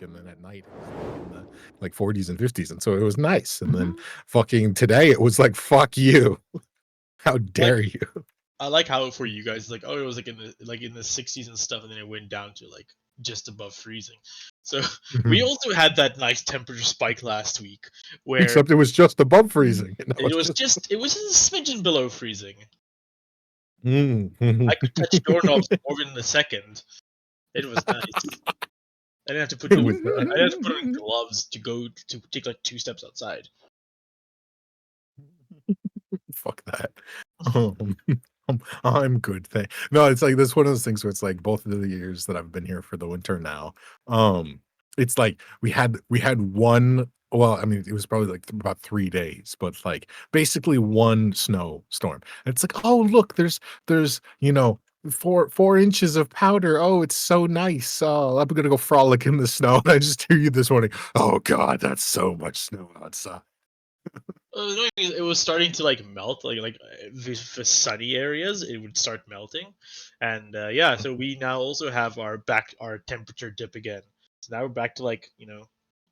and then at night it was like in the like 40s and 50s, and so it was nice. And then Mhm. fucking today it was like, fuck you. How Like dare you? I like how for you guys, like, oh, it was like in the 60s and stuff, and then it went down to like just above freezing. So we Mhm. also had that nice temperature spike last week where Except it was just above freezing. No, it it's was just a smidgen below freezing. Mm. I could touch doorknobs more than a second. It was nice. I didn't have to put It I was didn't have to put on gloves to go to take like 2 steps outside. fuck that. Um, I'm good. No, it's like this one of those things where it's like both of the years that I've been here for the winter now. It's like we had one. Well, I mean, it was probably like about 3 days, but like basically one snowstorm. And it's like, oh look, there's 4 inches of powder. Oh, it's so nice. Oh, I'm gonna go frolic in the snow. And I just hear you this morning. Oh God, that's so much snow outside. The annoying thing is it was starting to like melt, the sunny areas, it would start melting, and yeah, so we now also have our temperature dip again. So now we're back to like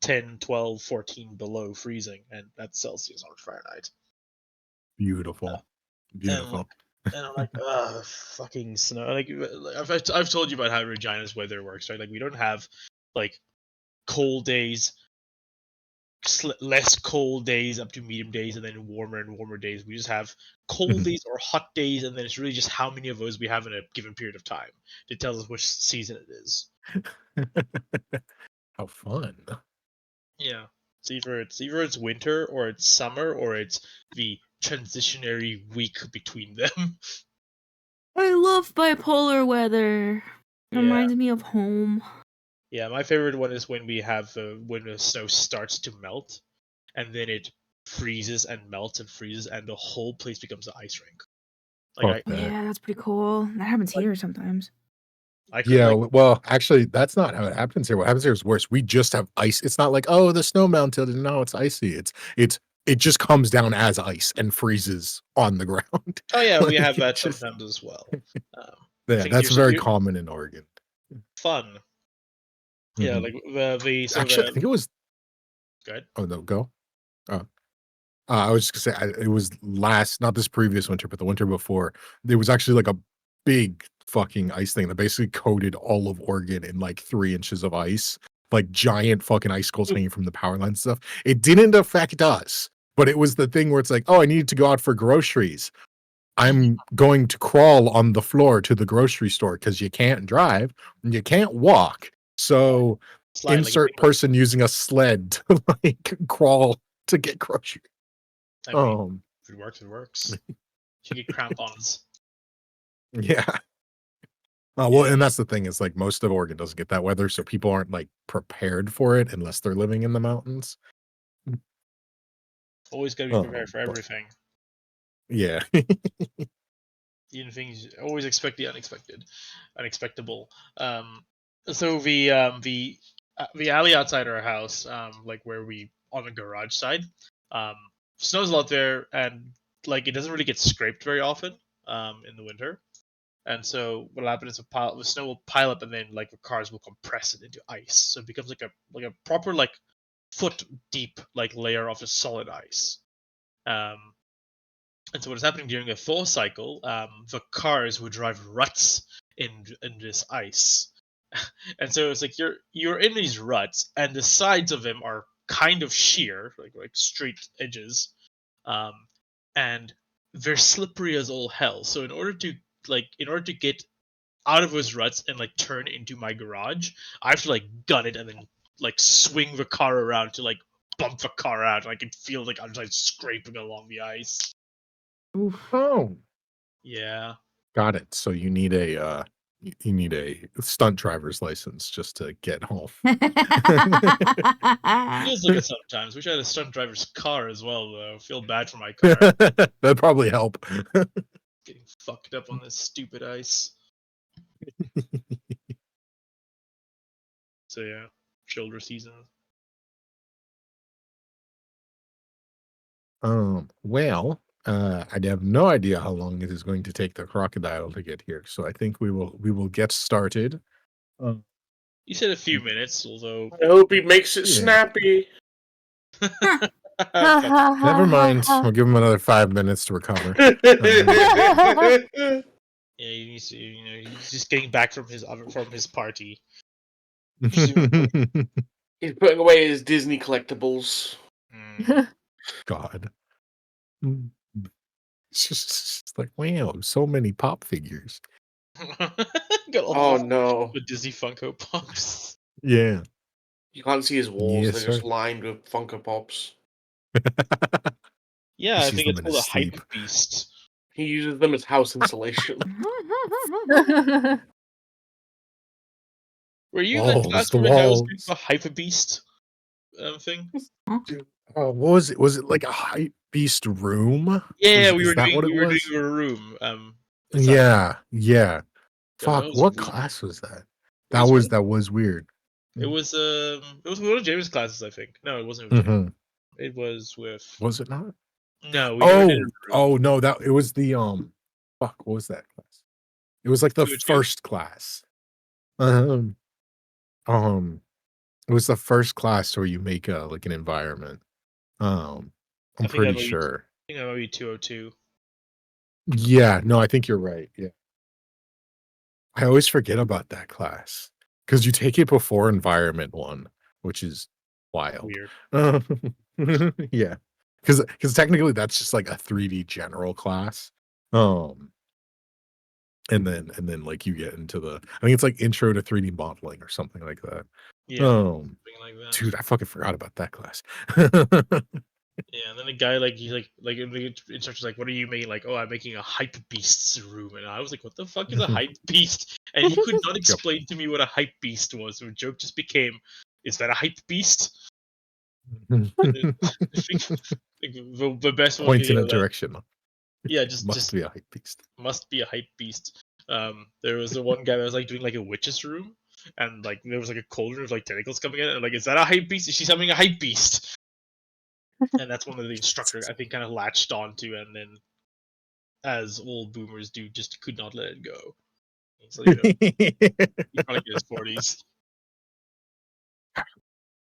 10, 12, 14 below freezing, and that's Celsius, not Fahrenheit. Beautiful, And like, beautiful. and I'm like, fucking snow. I've told you about how Regina's weather works, right? Like we don't have like cold days, less cold days up to medium days, and then warmer and warmer days. We just have cold days or hot days, and then it's really just how many of those we have in a given period of time that tells us which season it is. How fun. Yeah. It's either it's winter or it's summer or it's the transitionary week between them. I love bipolar weather. It Yeah. reminds me of home. Yeah, my favorite one is when when the snow starts to melt and then it freezes and melts and freezes and the whole place becomes an ice rink. Like Fuck I that. Yeah, that's pretty cool. That happens like here sometimes. I could Yeah, like well, actually, that's not how it happens here. What happens here is worse. We just have ice. It's not like, oh, the snow melted. No, it's icy. It just comes down as ice and freezes on the ground. Oh yeah, we Like have it that just sometimes as well. Um, yeah, things that's very common in Oregon. fun. Yeah, Mhm. like the so Actually, I the think it was good. oh no, go. Oh. I was just gonna say it was not this previous winter, but the winter before. There was actually like a big fucking ice thing that basically coated all of Oregon in like 3 inches of ice, like giant fucking icicles hanging from the power line and stuff. It didn't affect us, but it was the thing where it's like, oh, I needed to go out for groceries. I'm going to crawl on the floor to the grocery store because you can't drive and you can't walk. So Slide like a insert penguin. person using a sled to like crawl to get groceries. I mean, Um, if it works, it works. You get crampons. yeah. Well, Yeah, and that's the thing is like most of Oregon doesn't get that weather, so people aren't like prepared for it unless they're living in the mountains. always gotta be prepared for But everything. yeah. Even things always expect the unexpected, unexpectable. So the alley outside our house, like where we on the garage side, um, snows a lot there, and like it doesn't really get scraped very often, in the winter. And so what'll happen is the snow will pile up, and then like the cars will compress it into ice, so it becomes like a proper like foot deep like layer of just solid ice. Um, and so what is happening during a thaw cycle, the cars would drive ruts in this ice, and so it's like you're in these ruts, and the sides of them are kind of sheer, like straight edges, um, and they're slippery as all hell. So in order to get out of those ruts and like turn into my garage, I have to like gun it and then like swing the car around to like bump the car out. And I can feel like I'm just like scraping along the ice. Oof. Oh, Yeah. got it. So you need a stunt driver's license just to get home. It feels like it sometimes. Wish I had a stunt driver's car as well, though. Feel bad for my car. That'd probably help. Getting fucked up on this stupid ice. So yeah, shoulder season. Well, I have no idea how long it is going to take the crocodile to get here, so I think we will get started. Um, You said a few minutes, although. I hope he makes it Yeah. snappy. Never mind. We'll give him another 5 minutes to recover. Yeah, he needs to. He's just getting back from his party. He's putting away his Disney collectibles. God. It's just like, wow, so many pop figures. Got all Oh no. the Disney Funko Pops. Yeah. You can't see his walls, Yes, they're just lined with Funko Pops. Yeah, He I sees think them it's in called a his hype sleep. beast. He uses them as house insulation. Were you in that Walls, class the where the guy was doing walls. the hyper beast thing? What was it? Was it like a hype beast room? Yeah, Is that what it we were doing was? a room. Yeah, yeah. God, that Fuck, was what weird. class was that? It was one That was weird. it was one of James' classes, I think. No, it wasn't with James. Mm-hmm. It was with Was it not? No, we never did a room. Oh no, that it was the fuck, what was that class? It was like the 202? first class. Um, it was the first class where you make a like an environment. I'm I think pretty that might be, sure. I think that might be 202. Yeah, no, I think you're right. Yeah. I always forget about that class because you take it before environment one, which is wild. Weird. Yeah, because technically that's just like a 3D general class. And then like you get into the I think it's like intro to 3D modeling or something like that. Yeah, something like that. Dude, I fucking forgot about that class. Yeah, and then the guy like the instructor's like, "What are you making?" Like, "Oh, I'm making a hype beasts room," and I was like, "What the fuck is a hype beast?" And he could not explain to me what a hype beast was. So the joke just became, "Is that a hype beast?" I think the best one Points in video a that direction. yeah, Must be a hype beast. must be a hype beast. There was the one guy that was like doing like a witch's room, and like there was like a cauldron of like tentacles coming in, and like, "Is that a hype beast? Is she having a hype beast?" And that's one that the instructor I think kind of latched onto, and then as old boomers do, just could not let it go. So he's probably in his 40s.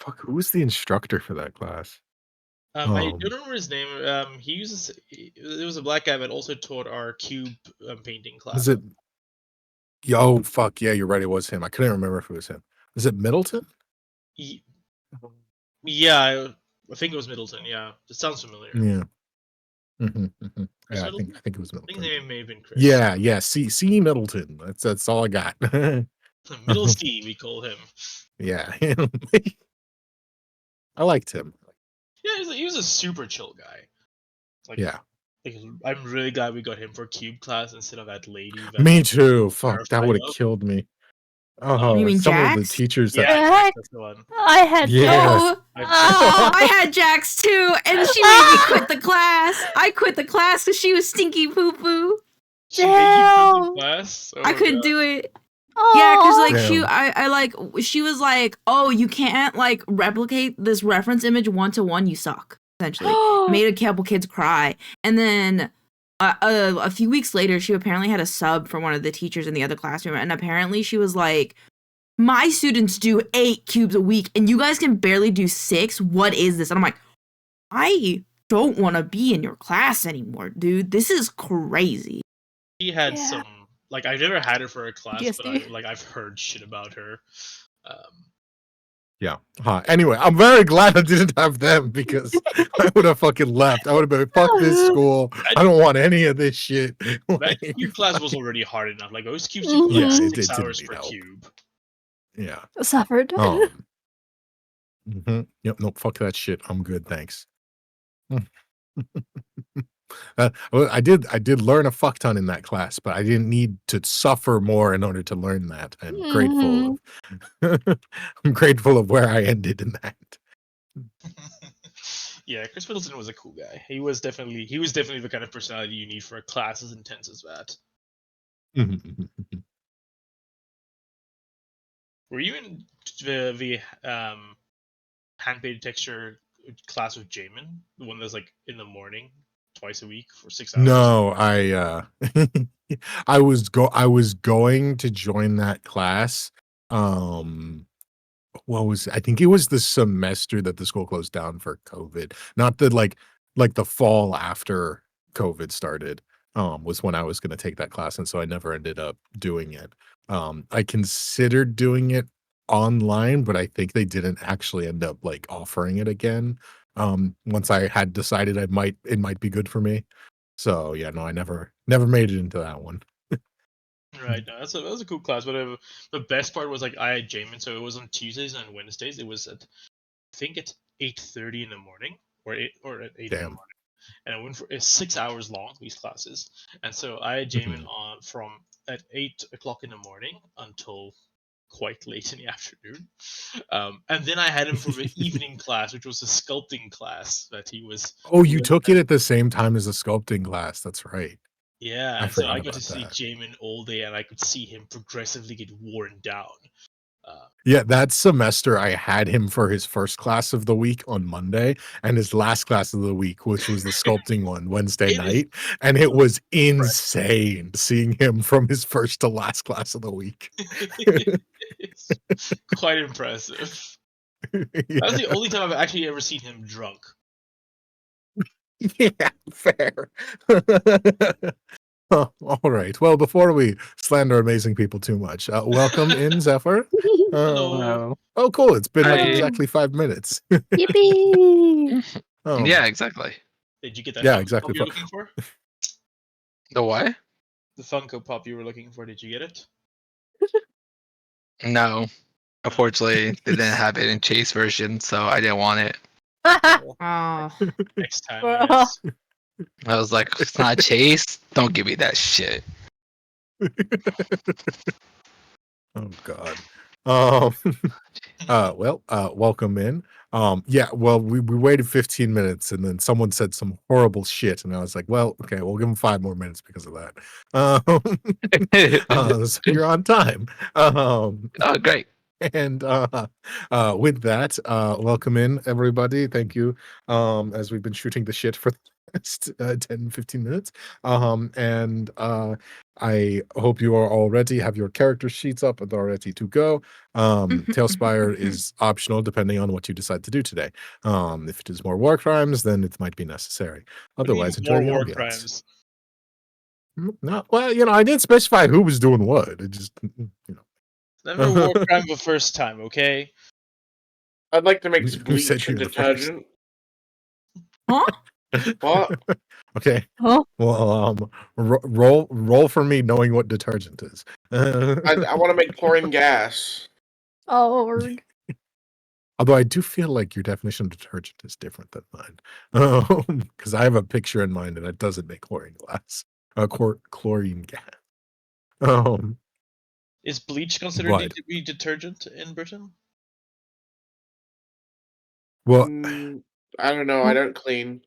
Fuck, who was the instructor for that class? I don't remember his name. It was a black guy, but also taught our cube painting class. Was it? Yo, fuck yeah, you're right. It was him. I couldn't remember if it was him. Was it Middleton? Yeah, I think it was Middleton. Yeah, it sounds familiar. Yeah. Chris Yeah, I Middleton? think it was I think Middleton. his name may have been Chris. Yeah. C Middleton. That's all I got. Middle C, we call him. Yeah. I liked him. Yeah, he was a super chill guy. Like, Yeah. like, I'm really glad we got him for cube class instead of that lady. Me too. Fuck, that terrified would have of. killed me. You mean Some of the Jax? teachers Yeah, that Heck? that's the one. I had Yeah. Jax. I had Jax too, and she made me quit the class. I quit the class because she was stinky poo poo. She made you quit the Damn. class? I Oh, couldn't God. do it. Yeah, because like Damn. she was like, oh, you can't like replicate this reference image 1-to-1. You suck. Essentially, made a couple kids cry, and then a few weeks later, she apparently had a sub for one of the teachers in the other classroom, and apparently she was like, my students do 8 cubes a week, and you guys can barely do 6. What is this? And I'm like, I don't want to be in your class anymore, dude. This is crazy. She had some like I've never had her for a class, PTSD. but I've heard shit about her. Yeah. Anyway, I'm very glad I didn't have them because I would have fucking left. I would have been fuck this school. I don't want any of this shit. That cube class was already hard enough. Like those cubes Mhm. took Yeah, like it 6 didn't hours need per help. cube. Yeah. Suffered. Yep. Nope. Fuck that shit. I'm good. Thanks. Well, I did learn a fuck ton in that class, but I didn't need to suffer more in order to learn that. I'm grateful. I'm grateful of where I ended in that. Yeah, Chris Middleton was a cool guy. He was definitely the kind of personality you need for a class as intense as that. Were you in the hand painted texture class with Jamin? The one that's like in the morning, twice a week for 6 hours? No, I was going to join that class. what was I think it was the semester that the school closed down for COVID. Not the like the fall after COVID started, was when I was gonna take that class, and so I never ended up doing it. I considered doing it online, but I think they didn't actually end up, like, offering it again, once I had decided it might be good for me. So, yeah, no, I never made it into that one. Right, no, that was a cool class. But the best part was like I had Jamin, so it was on Tuesdays and Wednesdays. It was at I think at 8:30 in the morning, or at 8 in the Damn. morning, and I went for it's 6 hours long these classes, and so I had Jamin Mhm. on from at 8 o'clock in the morning until quite late in the afternoon, and then I had him for the evening class, which was a sculpting class that he was. Oh, you took it at the same time as a sculpting class, that's right. Yeah, I and so forgot I got to about see that. Jamin all day, and I could see him progressively get worn down. Uh, Yeah, that semester, I had him for his first class of the week on Monday, and his last class of the week, which was the sculpting one, Wednesday it is night, and it was insane seeing him from his first to last class of the week. it's quite impressive. That's Yeah. the only time I've actually ever seen him drunk. Yeah, fair. Oh, alright. Well, before we slander amazing people too much, welcome in, Zephyr. Hello. Oh, cool, it's been, like, Hi. exactly 5 minutes. Yippee! Um, Yeah, exactly. Did you get that yeah, Funko Pop exactly. you were looking for? The what? The Funko Pop you were looking for, did you get it? No. Unfortunately, they didn't have it in Chase version, so I didn't want it. Well, Oh. next time, I guess. I was like, it's not Chase. Don't give me that shit. Oh god. Um, welcome in. Yeah, well, we waited 15 minutes and then someone said some horrible shit, and I was like, well, okay, we'll give them 5 more minutes because of that. So you're on time. Oh, great. And with that, welcome in everybody. Thank you. As we've been shooting the shit for the last 10, 15 minutes. And I hope you are all ready, have your character sheets up and are ready to go. Tailspire is optional depending on what you decide to do today. If it is more war crimes, then it might be necessary. What do you mean Otherwise, enjoy more the war ambiance. crimes? No, well, I didn't specify who was doing what. It just, Never a war crime the first time, okay? I'd like to make Who said bleach you're and the first? detergent. Huh? What? Okay. Huh? Well, roll for me knowing what detergent is. I want to make chlorine gas. Oh, Although I do feel like your definition of detergent is different than mine. Because I have a picture in mind and it doesn't make chlorine glass. Chlorine gas. Is bleach considered But to be detergent in Britain? well, I don't know. I don't clean.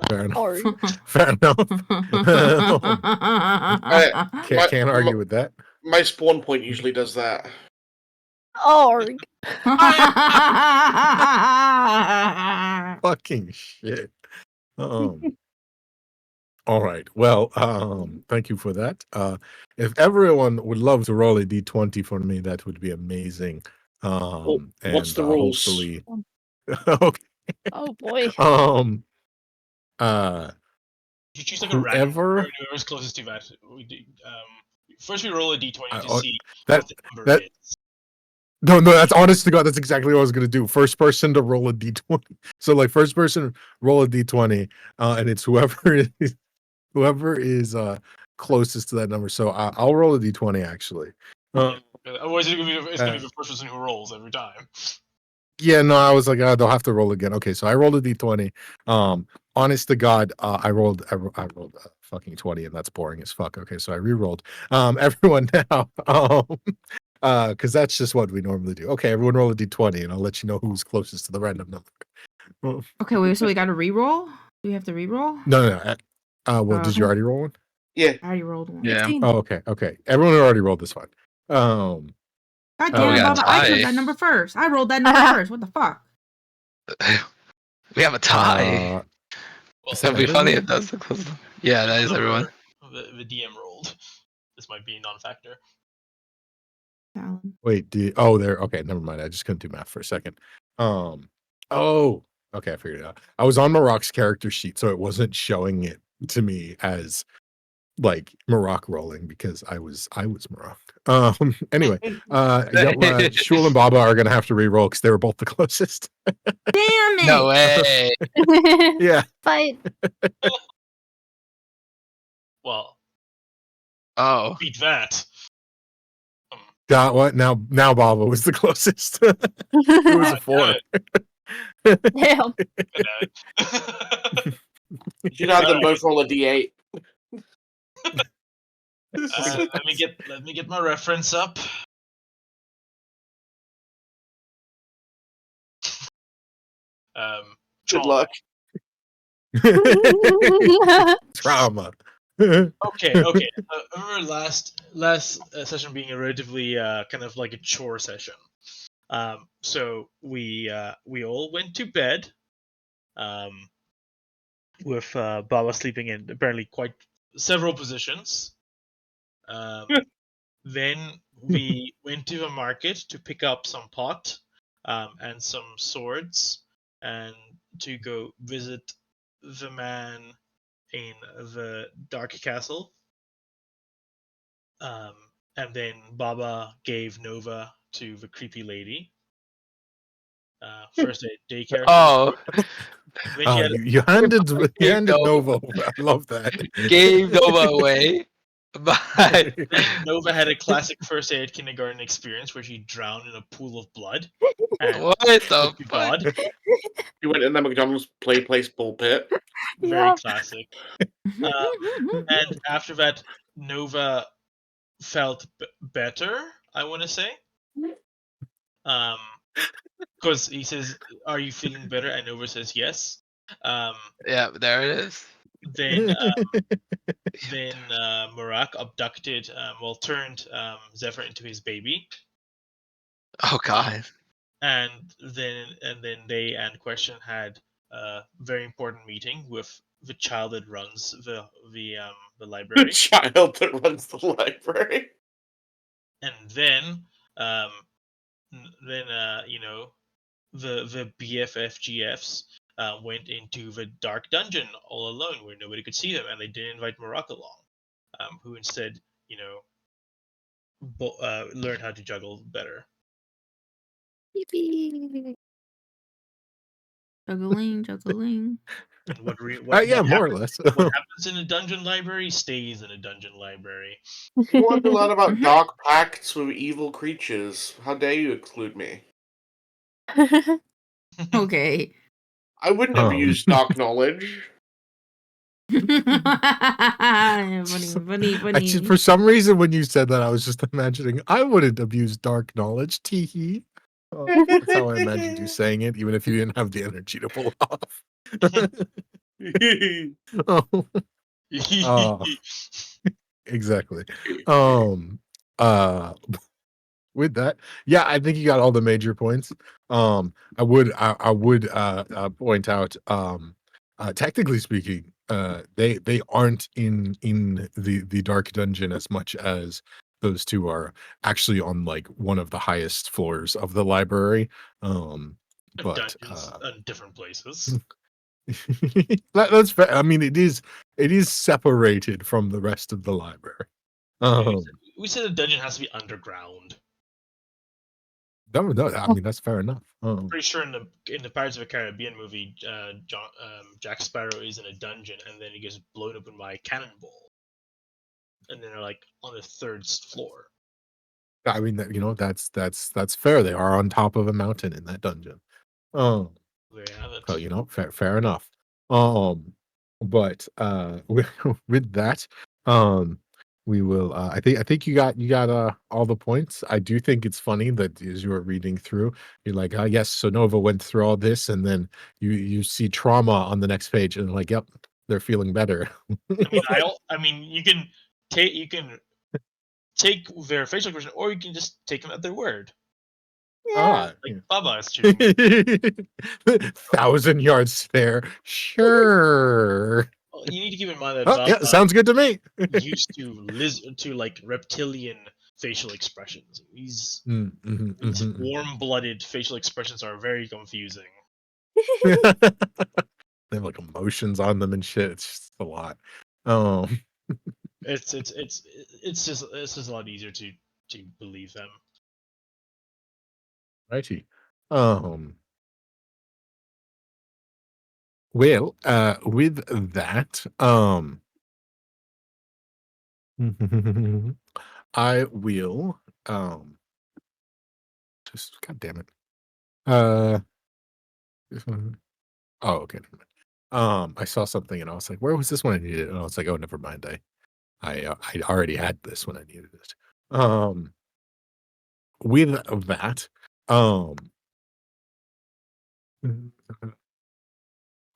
fair enough. Org. Fair enough. My- Can't argue with that. My spawn point usually does that. Org. Fucking shit. All right. Well, thank you for that. If everyone would love to roll a d20 for me, that would be amazing. What's And the rules? hopefully, okay. Oh boy. You choose like a random Whoever number, whoever's closest to that. We do, first, we roll a d20 to see that what the number that is. no, that's honest to God, that's exactly what I was gonna do. First person to roll a d20. So like first person roll a d20, and it's whoever is closest to that number. So I'll roll a d20 actually. Otherwise, it's gonna be the first person who rolls every time. Yeah, no, I was like, they'll have to roll again. Okay, so I rolled a d20. Honest to God, I rolled a fucking 20, and that's boring as fuck. Okay, so I re-rolled. Everyone now, because that's just what we normally do. Okay, everyone roll a d20, and I'll let you know who's closest to the random number. Okay, wait, so we got to re-roll? Do we have to re-roll? No. Well, did you already roll one? Yeah. I already rolled one. Yeah. 16. Oh, okay. Everyone already rolled this one. God Oh, damn we it, got Baba, I tie. took that number first. I rolled that number first. What the fuck? We have a tie. Well, That'd be funny if that's the close. Yeah, that is everyone. The DM rolled. This might be non-factor. Talon. Wait, there. Okay, never mind. I just couldn't do math for a second. Oh, okay, I figured it out. I was on Marok's character sheet, so it wasn't showing it to me as like Marok rolling because I was Marok. Anyway, Shul and Baba are gonna have to re-roll because they were both the closest. Damn it! No way. Yeah. Fight. Well, Oh. beat that. Got what? Now Baba was the closest. It was a 4. Damn. You should have them both roll a d8. Let me get my reference up. Good Trauma. luck. Trauma. Okay. I remember last session being a relatively kind of like a chore session. So we all went to bed. With Baba sleeping in apparently quite several positions. Then we went to the market to pick up some pot and some swords, and to go visit the man in the dark castle. And then Baba gave Nova to the creepy lady. First aid daycare. Oh. Then she had, you handed Nova. Nova. I love that. Gave Nova away. But then Nova had a classic first aid kindergarten experience where she drowned in a pool of blood. And what the to fuck? God, You went in the McDonald's place bull pit. very Yeah. classic. And after that, Nova felt better, I want to say. Because he says, "Are you feeling better?" And Nova says, "Yes." Yeah, there it is. Then Marak abducted, turned Zephyr into his baby, Oh god. and then they and Question had a very important meeting with the child that runs the The library, child that runs the library. and then the BFFGFs went into the dark dungeon all alone where nobody could see them, and they didn't invite Marak along, who instead learned how to juggle better. Yippee. Juggling. And what Yeah, more or happens, less. what happens in a dungeon library stays in a dungeon library. You want to learn about dark pacts with evil creatures. How dare you exclude me? Okay. I wouldn't have used dark knowledge. funny. For some reason, when you said that, I was just imagining I wouldn't abuse dark knowledge. Teehee. That's how I imagined you saying it, even if you didn't have the energy to pull it off. Oh, exactly. With that, yeah, I think you got all the major points. I would point out, technically speaking, they aren't in the dark dungeon as much as those two are actually on like one of the highest floors of the library. But dungeons in different places. that's fair. I mean, it is separated from the rest of the library. We said a dungeon has to be underground. No, I mean that's fair enough. Pretty sure in the Pirates of the Caribbean movie, Jack Sparrow is in a dungeon and then he gets blown open by a cannonball, and then they're like on the third floor. I mean that's fair. They are on top of a mountain in that dungeon. There you have it. So fair enough. But with that, we will. I think you got all the points. I do think it's funny that as you were reading through, you're like, yes, so Nova went through all this, and then you see trauma on the next page, and like, yep, they're feeling better. I mean, you can take their facial expression, or you can just take them at their word. Yeah. Like Baba is choosing. 1,000-yard stare. Sure. You need to keep in mind that Oh, Baba yeah, sounds good to me. used to like reptilian facial expressions. These Mhm. warm-blooded facial expressions are very confusing. They have like emotions on them and shit. It's just a lot. Um, It's just a lot easier to believe them. righty. Well, with that, I will just god damn it. This one. Oh, okay. Never mind. I saw something and I was like, where was this when I needed it? And I was like, oh, never mind. I already had this when I needed it. With that, um,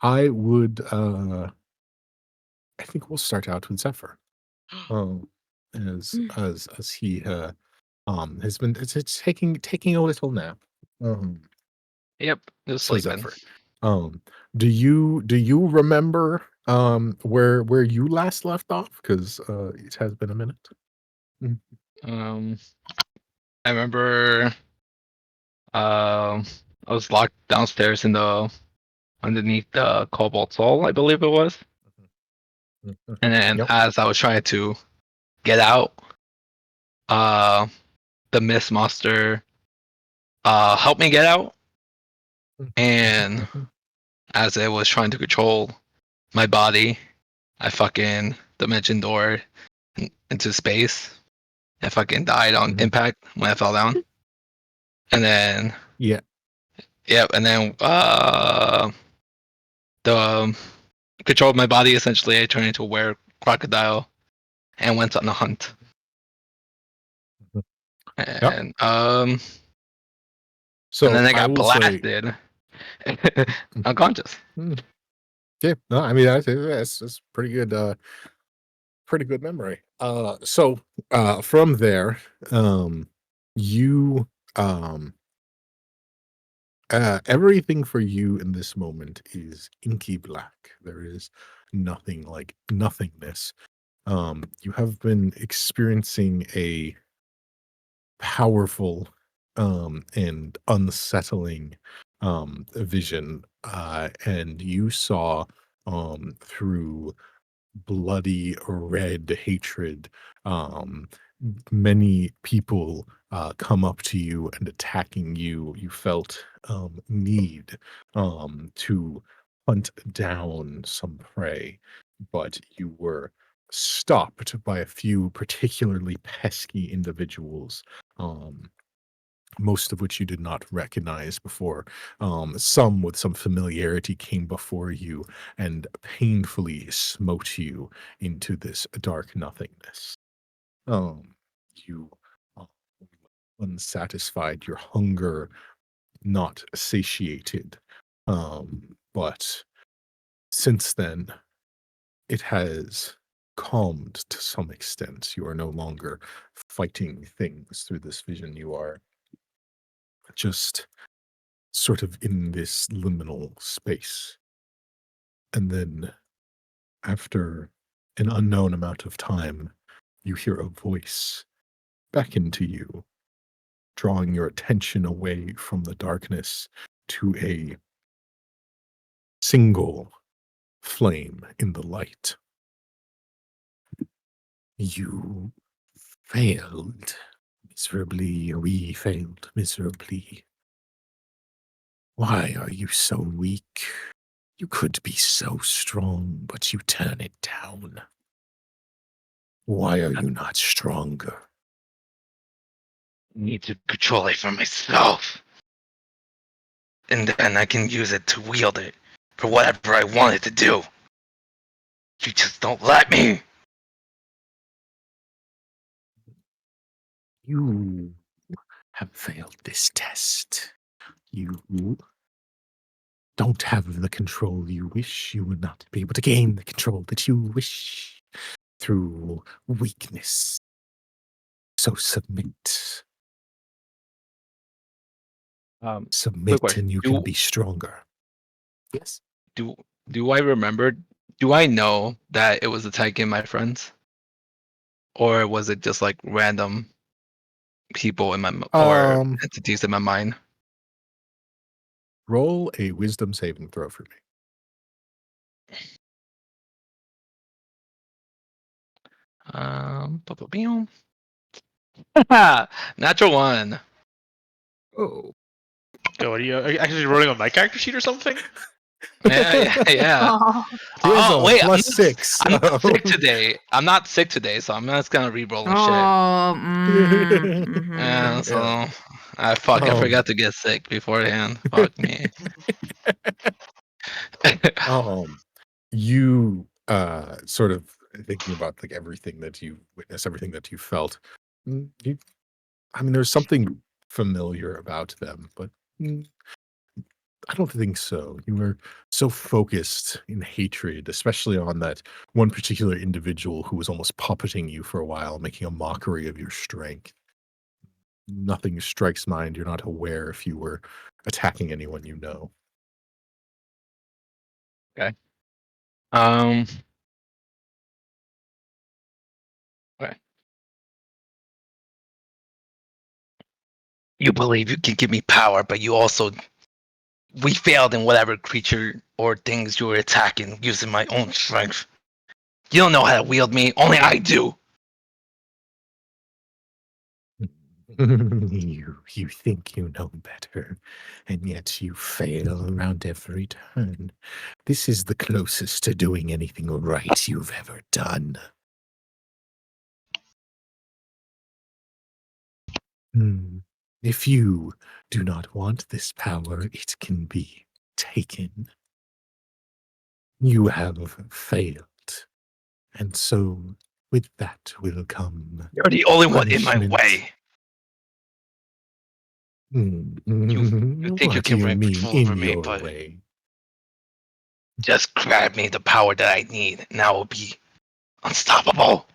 I would I think we'll start out with Zephyr. Um, as he has been it's taking a little nap. Um, Yep, just so sleeping. Zephyr, um, do you remember where you last left off? Because it has been a minute. Mm. Um, I remember I was locked downstairs in the underneath the Cobalt Soul, I believe it was. And then Yep. as I was trying to get out, uh, the Mist Monster helped me get out. And as it was trying to control my body, I fucking dimension door into space. I fucking died on impact when I fell down. And then Yeah. yep, and then the controlled my body essentially. I turned into a were crocodile and went on a hunt. Yep. And So then I I got will say, blasted unconscious. yeah, no, I mean that's pretty good. Pretty good memory. So from there, you um everything for you in this moment is inky black. There is nothing like nothingness. You have been experiencing a powerful and unsettling vision, and you saw through bloody red hatred, um many people come up to you and attacking you. You felt need to hunt down some prey, but you were stopped by a few particularly pesky individuals, um most of which you did not recognize before. Some with some familiarity came before you and painfully smote you into this dark nothingness. You uh, unsatisfied, your hunger not satiated. But since then, it has calmed to some extent. You are no longer fighting things through this vision. You are just sort of in this liminal space. And then, after an unknown amount of time, you hear a voice beckon to you, drawing your attention away from the darkness to a single flame in the light. You failed miserably. We failed miserably. Why are you so weak? You could be so strong, but you turn it down. Why are you not stronger? I need to control it for myself. And then I can use it to wield it for whatever I want it to do. You just don't let me. You have failed this test. You don't have the control you wish. You will not be able to gain the control that you wish through weakness. So submit. Quick Submit question. and you can be stronger. Yes. Do do I remember? Do I know that it was attacking my friends, or was it just like random? people in my or Um, entities in my mind. roll a wisdom saving throw for me. Ba-ba-beom. Natural one. Oh. Go, are you actually rolling on my character sheet or something? Yeah. Oh, He has a Wait, plus 6. I'm not sick today. I'm not sick today, so I'm just gonna re-roll and shit. Oh, Yeah, so Yeah. I forgot to get sick beforehand. Fuck me. You sort of thinking about like everything that you witnessed, everything that you felt. I mean, there's something familiar about them, but I don't think so. You were so focused in hatred, especially on that one particular individual who was almost puppeting you for a while, making a mockery of your strength. Nothing strikes mind. You're not aware if you were attacking anyone you know. Okay. Okay. You believe you can give me power, but we failed in whatever creature or things you were attacking using my own strength. You don't know how to wield me, only I do. You think you know better, and yet you fail around every turn. This is the closest to doing anything right you've ever done. If you do not want this power, it can be taken. You have failed, and so with that will come You're the only one in my punishment. way. You think you What do can you rank mean over in me, your but way? just grab me the power that I need, and I will be unstoppable.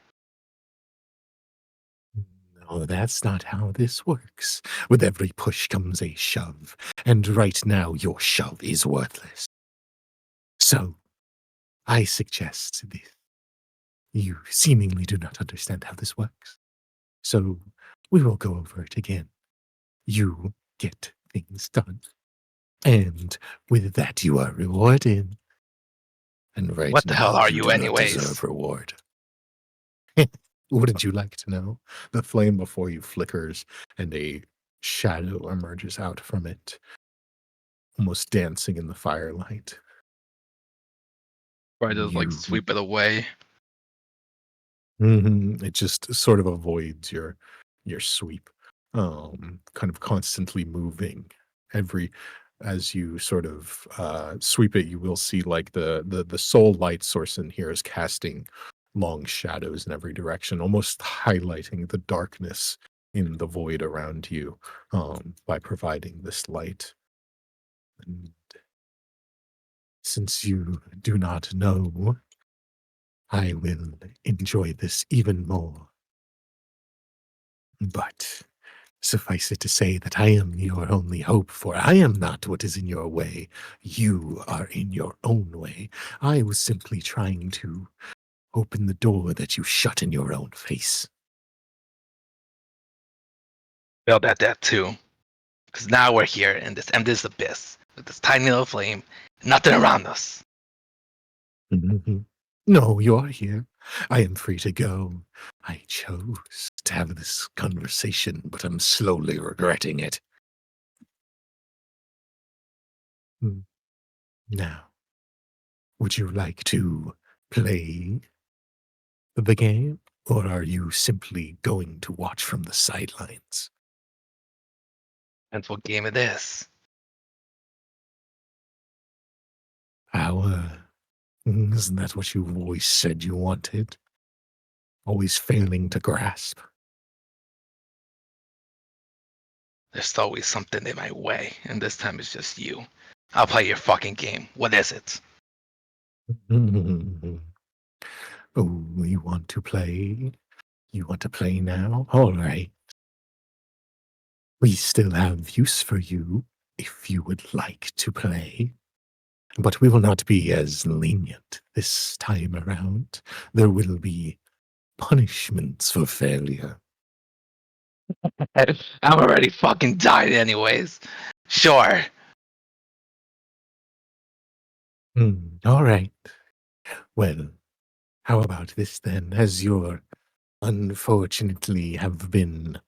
No, that's not how this works. With every push comes a shove, and right now your shove is worthless. So, I suggest this. You seemingly do not understand how this works. So, we will go over it again. You get things done. And with that, you are rewarded. And right What the hell now, are you you do not anyways? deserve reward. Wouldn't you like to know? The flame before you flickers, and a shadow emerges out from it, almost dancing in the firelight. Or I just like sweep it away. It just sort of avoids your sweep, kind of constantly moving. As you sort of sweep it, you will see like the sole light source in here is casting long shadows in every direction, almost highlighting the darkness in the void around you, by providing this light. And since you do not know, I will enjoy this even more. But suffice it to say that I am your only hope, for I am not what is in your way. You are in your own way. I was simply trying to open the door that you shut in your own face. Felt at that too. Because now we're here in this endless abyss with this tiny little flame, nothing around us. No, you're here. I am free to go. I chose to have this conversation, but I'm slowly regretting it. Now, would you like to play the game, or are you simply going to watch from the sidelines? And what game it is? Power. Isn't that what you've always said you wanted? Always failing to grasp. There's always something in my way, and this time it's just you. I'll play your fucking game. What is it? Oh, you want to play? You want to play now? All right. We still have use for you if you would like to play. But we will not be as lenient this time around. There will be punishments for failure. I'm already fucking died anyways. Sure. All right. Well, how about this then? As you unfortunately have been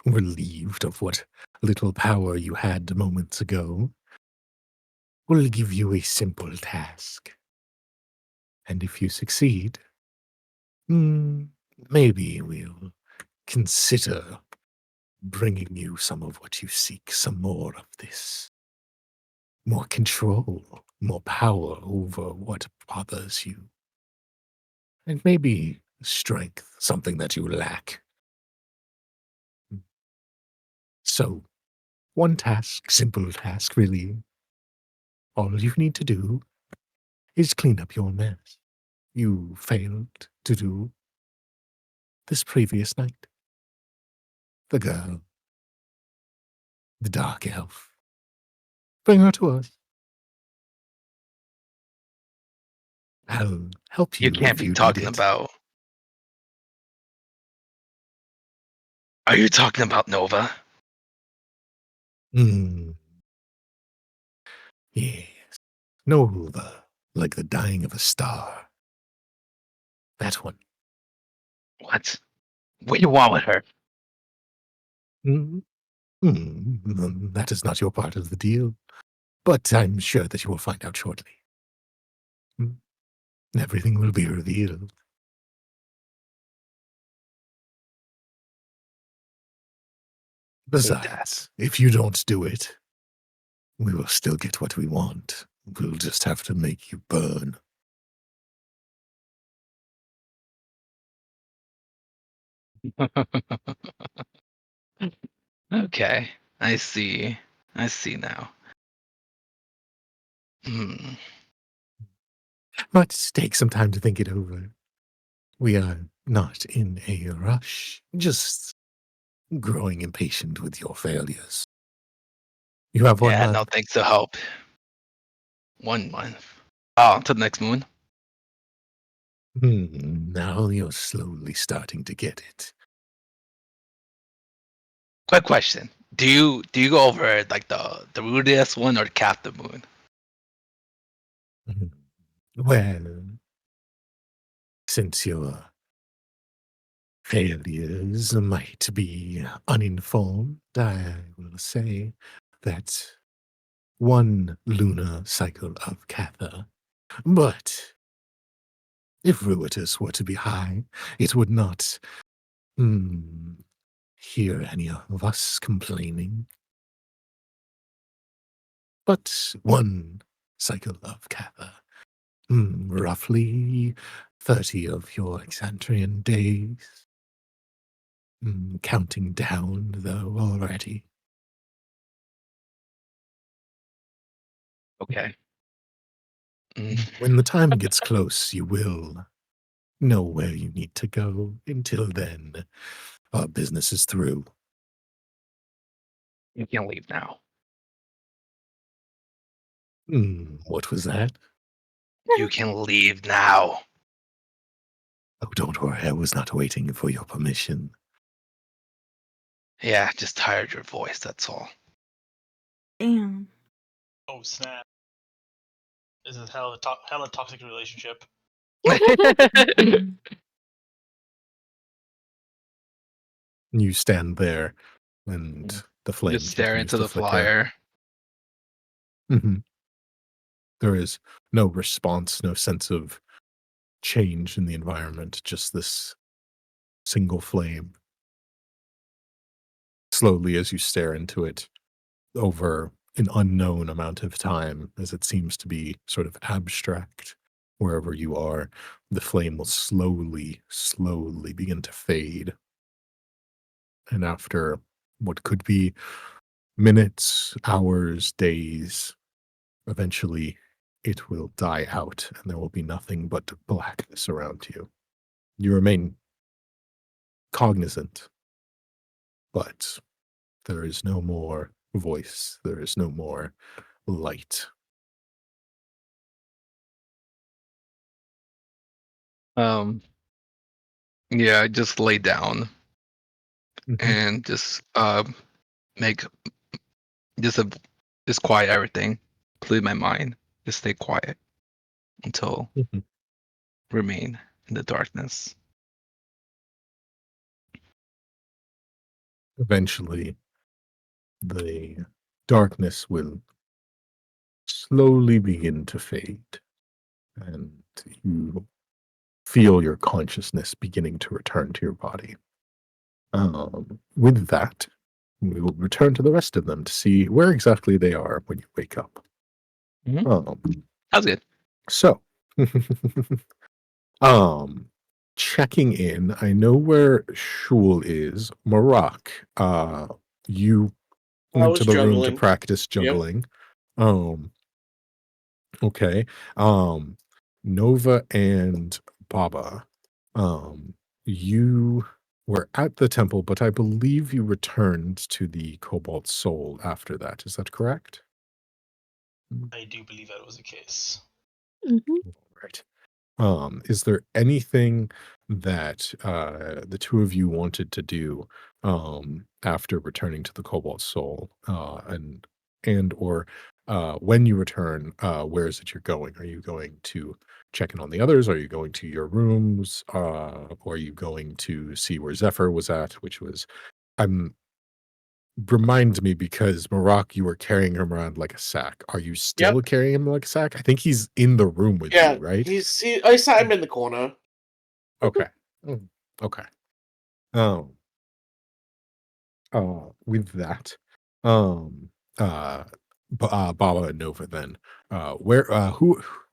relieved of what little power you had moments ago, we'll give you a simple task. And if you succeed, maybe we'll consider bringing you some of what you seek, some more of this. More control, more power over what bothers you. And maybe strength, something that you lack. So, one task, simple task, really. All you need to do is clean up your mess you failed to do this previous night. The girl, the dark elf. Bring her to us. I'll help You you can't if be you need talking it. about. Are you talking about Nova? Hmm. Yes. Nova, like the dying of a star. That one. What? What do you want with her? Hmm. That is not your part of the deal, but I'm sure that you will find out shortly. Hmm. Everything will be revealed. Hate that. Besides, if you don't do it, we will still get what we want. We'll just have to make you burn. Okay, I see. I see now. Hmm. But take some time to think it over. We are not in a rush, just growing impatient with your failures. You have 1 Yeah, no month. thanks to help. 1 month. Oh, to the next moon. Now you're slowly starting to get it. Quick question: do you go over like the rudest one or the captain moon? Mhm. Well, since your failures might be uninformed, I will say that one lunar cycle of Catha. But if Ruitus were to be high, it would not hear any of us complaining. But one cycle of Kappa, roughly 30 of your Exantrian days. Counting down, though, already. Okay. Mm. When the time gets close, you will know where you need to go. Until then, our business is through. You can leave now. What was that? You can leave now. Oh, don't worry, I was not waiting for your permission. Yeah, just tired your voice. That's all. Damn. Oh snap! This is hella toxic relationship. You stand there, and the flame Just stare continues into to the flicker. flyer. There is no response, no sense of change in the environment, just this single flame. Slowly, as you stare into it over an unknown amount of time, as it seems to be sort of abstract, wherever you are, the flame will slowly begin to fade. And after what could be minutes, hours, days, eventually it will die out and there will be nothing but blackness around you. You remain cognizant, but there is no more voice, there is no more light. Yeah, I just lay down and just make just just quiet everything, clear my mind, just stay quiet until remain in the darkness. Eventually, the darkness will slowly begin to fade, and you feel your consciousness beginning to return to your body. With that, we will return to the rest of them to see where exactly they are when you wake up. Mhm. Um, That's good. so, checking in, I know where Shul is. Marak, you I went was to the room to juggling. practice juggling. Okay. Um, Nova and Baba, you were at the temple, but I believe you returned to the Cobalt Soul after that. Is that correct? I do believe that was the case. Mm-hmm. Right. Is there anything that the two of you wanted to do after returning to the Cobalt Soul, and or when you return, where is it you're going? Are you going to check in on the others? Are you going to your rooms? Or are you going to see where Zephyr was at? Which was, I'm reminds me because Marak, you were carrying him around like a sack. Are you still Yep. carrying him like a sack? I think he's in the room with Yeah, you, right? I sat him in the corner. Okay. Okay. Um, with that, um, uh, Baba and Nova then,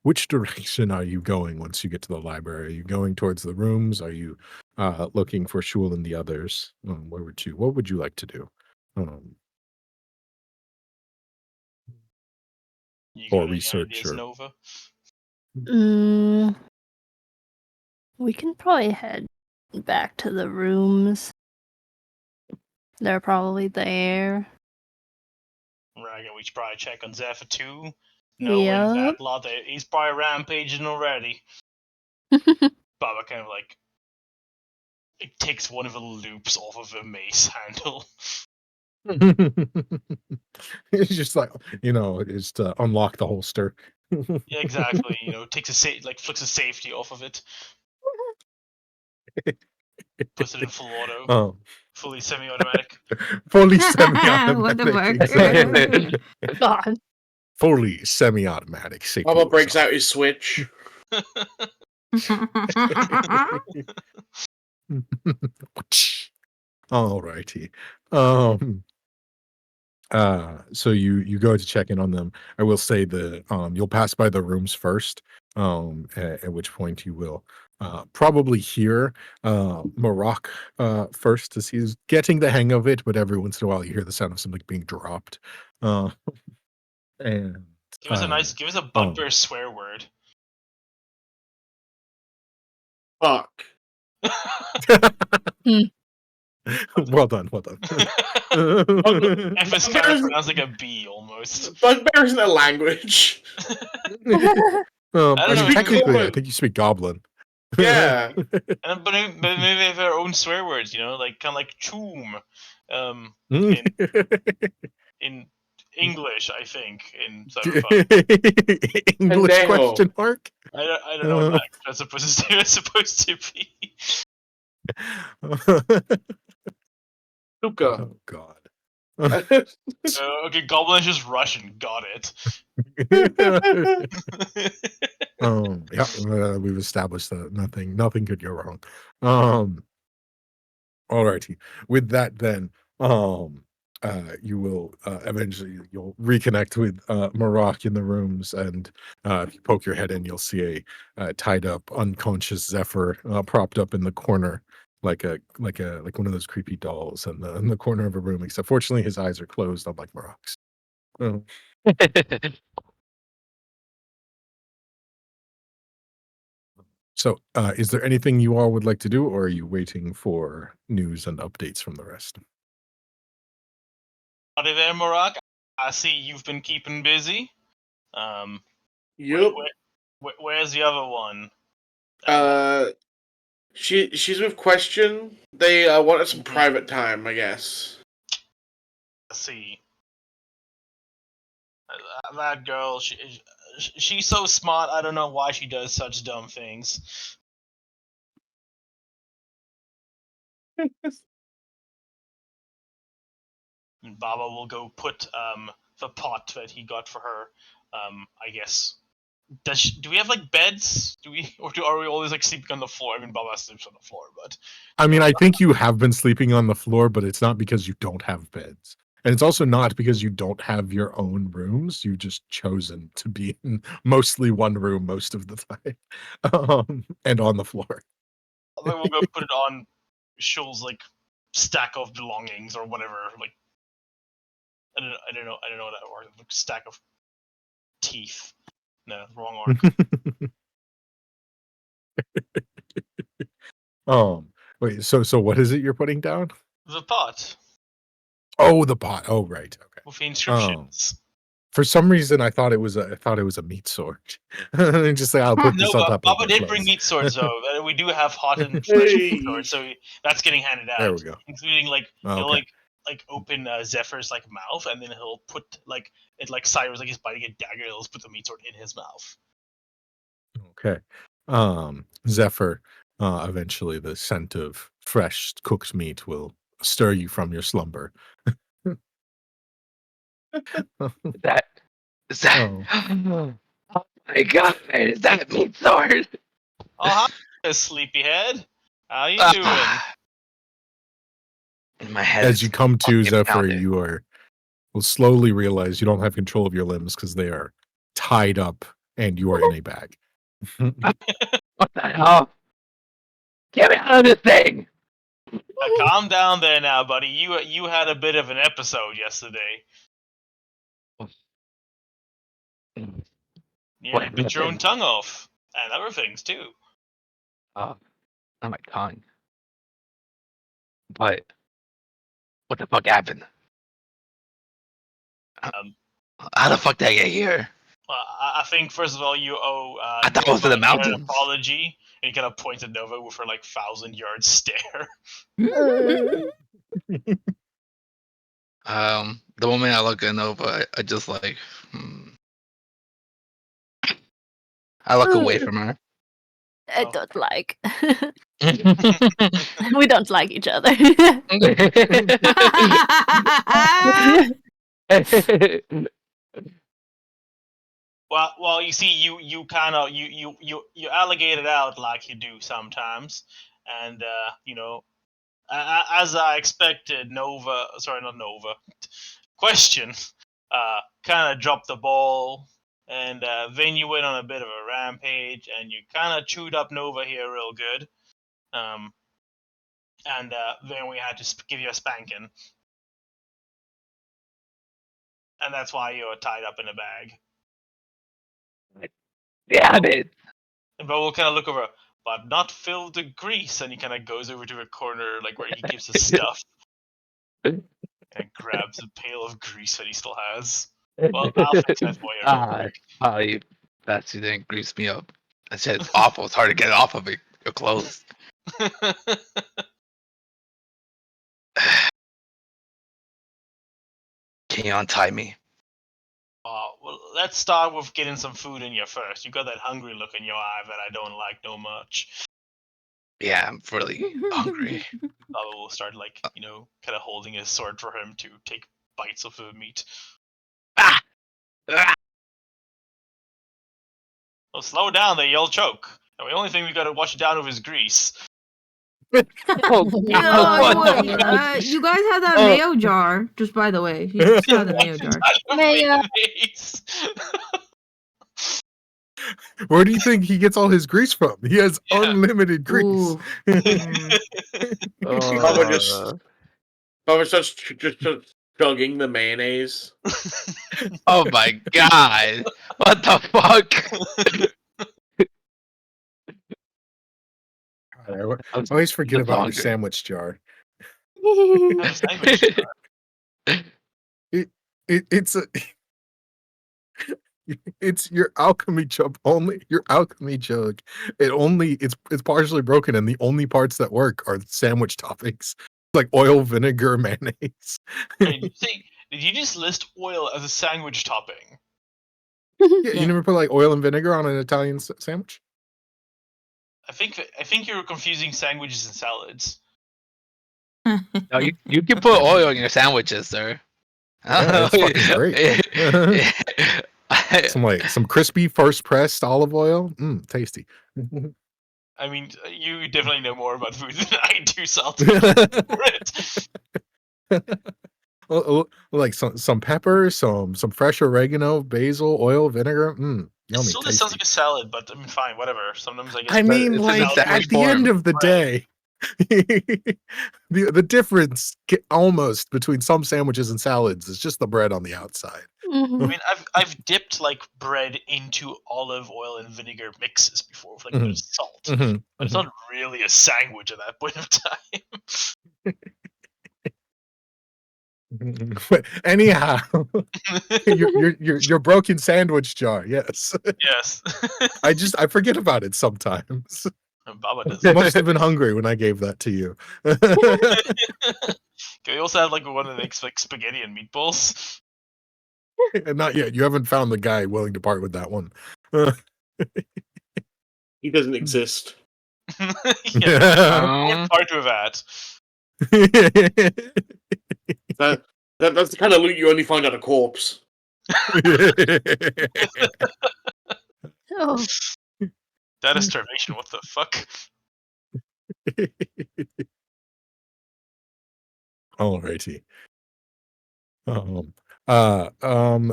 which direction are you going once you get to the library? Are you going towards the rooms? Are you, looking for Shul and the others? What would you like to do? Um, You or got any research ideas, or Nova? We can probably head back to the rooms. They're probably there. Right, we should probably check on Zephyr too. Knowing Yeah. that lot, he's probably rampaging already. Baba kind of like it takes one of the loops off of a mace handle. it's just like, it's to unlock the holster. Yeah, exactly. Takes flicks the safety off of it, puts it in full auto, Oh, fully semi-automatic. fully What the semi-automatic, fuck? exactly. God. Fully semi-automatic safety Baba looks breaks off. out his switch. Alrighty. So you go to check in on them. I will say you'll pass by the rooms first, at which point you will probably hear Marak first as he's getting the hang of it, but every once in a while you hear the sound of something being dropped. Uh and Give us a bugbear swear word. Fuck. well done. F is kind of pronounced like a B almost. Bugbear isn't a language. I don't know, Technically, I maybe- think you speak Goblin. Yeah. But maybe they have their own swear words, like kind of like choom, in English, I think, in Cyberpunk. English Pendejo. question mark? I don't know what language that's supposed to be. Tuka. Oh God. Okay, Goblin is just Russian. Got it. Yeah, we've established that nothing could go wrong. Alrighty. With that, then, you will eventually you'll reconnect with Marak in the rooms, and if you poke your head in, you'll see a tied up, unconscious Zephyr propped up in the corner, like one of those creepy dolls in the corner of a room. Except, fortunately, his eyes are closed, unlike Marak's. Oh. So, is there anything you all would like to do, or are you waiting for news and updates from the rest? Howdy there, Morak. I see you've been keeping busy. Yup. Where's the other one? She's with Question. They wanted some Mhm. private time, I guess. Let's see. That girl, she's so smart. I don't know why she does such dumb things. And Baba will go put the pot that he got for her. I guess. Do we have like beds? Are we always like sleeping on the floor? I mean, Baba sleeps on the floor, but I mean, I think you have been sleeping on the floor, but it's not because you don't have beds. And it's also not because you don't have your own rooms. You've just chosen to be in mostly one room most of the time. And on the floor. then we'll go put it on Shul's like stack of belongings or whatever. Like I don't know what that word. Like, stack of teeth. No, wrong word. Wait, so what is it you're putting down? The pot Oh, the pot. Oh, right. Okay. with the inscriptions. For some reason, I thought it was a meat sword. And just say, I'll put No, this on but top of Baba my did bring clothes. meat swords though. We do have hot and fresh meat Hey. swords, so that's getting handed out. There we go. Including like Oh, he'll okay. like open Zephyr's like mouth, and then he'll put like it like Cyrus like he's biting a dagger. He'll just put the meat sword in his mouth. Okay. Zephyr, eventually the scent of fresh cooked meat will stir you from your slumber. That is that. Oh. Oh my god! Is that meat sword? Oh, hi, sleepyhead. How you doing? Ah. In my head, As you come to, fucking Zephyr, pounding. you will slowly realize you don't have control of your limbs because they are tied up and you are in a bag. What the hell? Get me out of this thing! Calm down there now, buddy. You had a bit of an episode yesterday. You What bit your own happened? tongue off, and other things too. Oh, not my tongue. But what the fuck happened? How the fuck did I get here? Well, I think first of all you owe I thought it was in the Nova an mountains. apology, and you kind of point at Nova with her like 1,000-yard stare. The moment I look at Nova, I just like, I look away from her. I Oh. don't like. We don't like each other. Well, you see, you kind of you allegate it out like you do sometimes, and you know, as I expected, not Nova, Question, kind of dropped the ball, and then you went on a bit of a rampage, and you kind of chewed up Nova here real good, and then we had to give you a spanking, and that's why you're tied up in a bag. Damn it! But we'll kind of look over, but not filled with grease, and he kind of goes over to a corner, like where he keeps his stuff, and grabs a pail of grease that he still has. Well, I'll fix that for you real quick. You bastard didn't grease me up. That shit's awful. It's hard to get it off of your clothes. Can you untie me? Well, let's start with getting some food in you first. You got that hungry look in your eye that I don't like no much. Yeah, I'm really hungry. Baba will start, like, kind of holding his sword for him to take bites of the meat. Ah! Ah! Well, slow down there, you'll choke. And the only thing we gotta wash it down with is grease. Oh, God. You guys have that Oh. mayo jar, just by the way. You just have the mayo jar. Mayo. Where do you think he gets all his grease from? He has Yeah. unlimited grease. Ooh. Baba starts just chugging the mayonnaise. Oh my god! What the fuck? God, I always forget I'm about your hungry. sandwich jar. Have a sandwich. It's a It's your alchemy jug only. Your alchemy jug. It's partially broken, and the only parts that work are the sandwich toppings, like oil, vinegar, mayonnaise. Did you just list oil as a sandwich topping? Yeah, you never put like oil and vinegar on an Italian sandwich? I think you're confusing sandwiches and salads. No, you can put oil in your sandwiches, sir. Yeah, it's fucking great. Some crispy first pressed olive oil. Tasty. I mean, you definitely know more about food than I do, so I'll take for it. Like some pepper, some fresh oregano, basil, oil, vineger. Yummy. Still, this sounds like a salad, but I mean, fine, whatever. Sometimes I guess. I mean, it's like an at the end of the day, the difference almost between some sandwiches and salads is just the bread on the outside. I mean, I've dipped like bread into olive oil and vinegar mixes before with like a bit of salt, but it's not really a sandwich at that point of time. Anyhow, your broken sandwich jar. Yes. Yes. I forget about it sometimes. Baba does. You must have been hungry when I gave that to you. Can we also have like one that makes like spaghetti and meatballs? Not yet. You haven't found the guy willing to part with that one. He doesn't exist. Yeah, part of that. That's the kind of loot you only find on a corpse. Oh. That is starvation. What the fuck? Alrighty.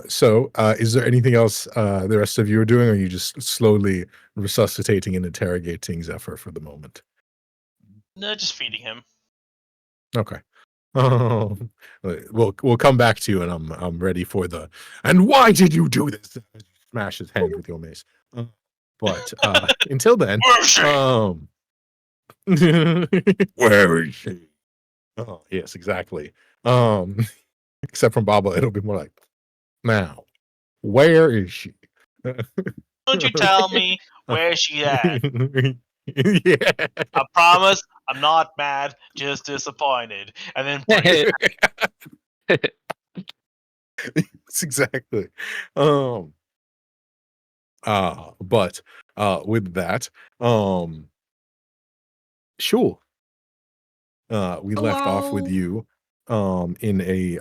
So is there anything else the rest of you are doing, or are you just slowly resuscitating and interrogating Zephyr for the moment? No, just feeding him. Okay. We'll come back to you, and I'm ready for the. And why did you do this? Smash his hand with your mace. But until then, where is she? Oh yes, exactly. Except from Baba, it'll be more like, now, where is she? Don't you tell me where she at? Yeah. I promise I'm not mad, just disappointed. And then break. That's exactly. But with that, sure. We left off with you in a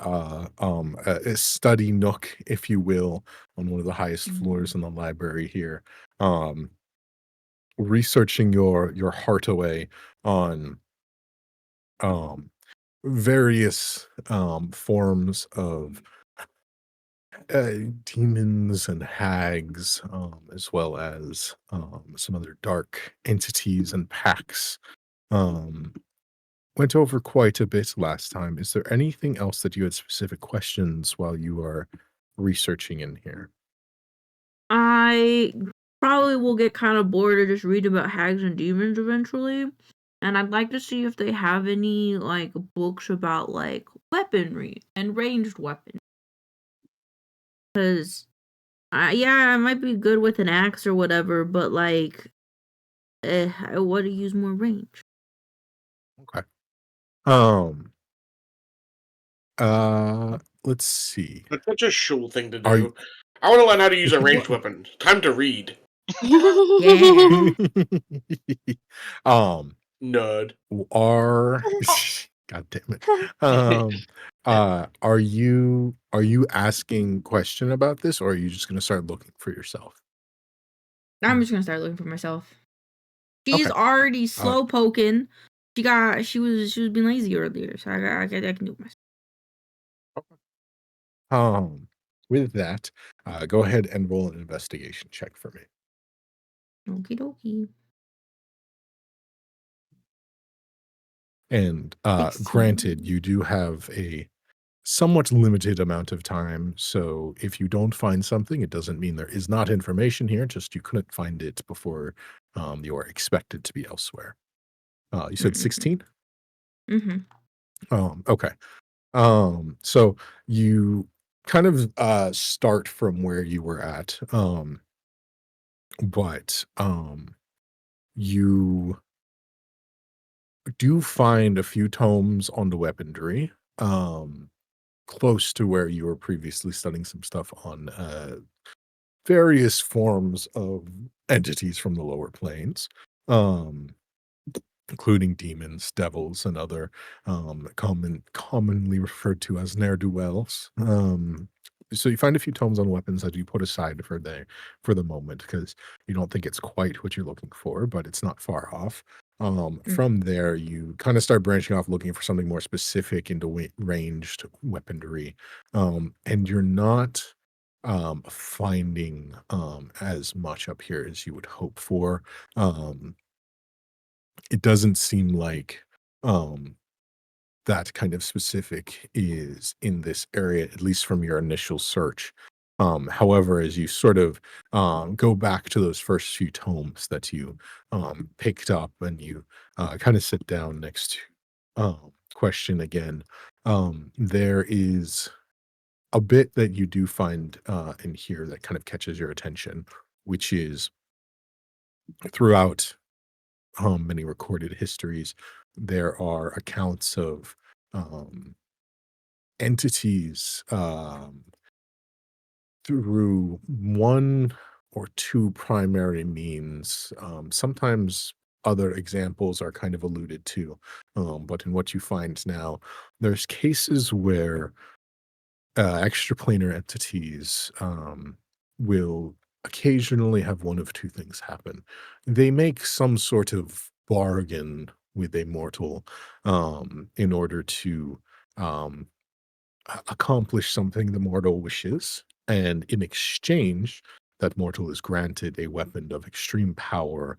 study nook, if you will, on one of the highest floors in the library here. Researching your heart away on various forms of demons and hags, as well as some other dark entities and packs. Went over quite a bit last time. Is there anything else that you had specific questions while you are researching in here? I probably will get kind of bored of just reading about hags and demons eventually. And I'd like to see if they have any like books about like weaponry and ranged weapons. Because yeah, I might be good with an axe or whatever, but like I want to use more range. Okay. Let's see. That's such a shul thing to Are do. you- I want to learn how to use a ranged weapon. Time to read. Yeah. Nerd. Are God damn it. Are you asking question about this, or are you just gonna start looking for yourself? I'm just gonna start looking for myself. She's Okay. already slow poking. She was being lazy earlier, so I can do it myself. With that, go ahead and roll an investigation check for me. Okie dokie. And 16. granted, you do have a somewhat limited amount of time, so if you don't find something, it doesn't mean there is not information here, just you couldn't find it before you are expected to be elsewhere. You said 16? Mm-hmm. Okay. So you kind of start from where you were at, but you do find a few tomes on the weaponry, close to where you were previously studying some stuff on various forms of entities from the lower planes, um, including demons, devils, and other commonly referred to as ne'er do wells. So you find a few tomes on weapons that you put aside for the moment because you don't think it's quite what you're looking for, but it's not far off. From there, you kind of start branching off, looking for something more specific into ranged weaponry, and you're not finding as much up here as you would hope for. Um, it doesn't seem like um that kind of specific is in this area, at least from your initial search. However, as you sort of go back to those first few tomes that you picked up and you kind of sit down next to question again, there is a bit that you do find in here that kind of catches your attention, which is throughout many recorded histories, there are accounts of um, entities through one or two primary means. Sometimes other examples are kind of alluded to, but in what you find now, there's cases where extraplanar entities will occasionally have one of two things happen. They make some sort of bargain with a mortal in order to um, accomplish something the mortal wishes, and in exchange, that mortal is granted a weapon of extreme power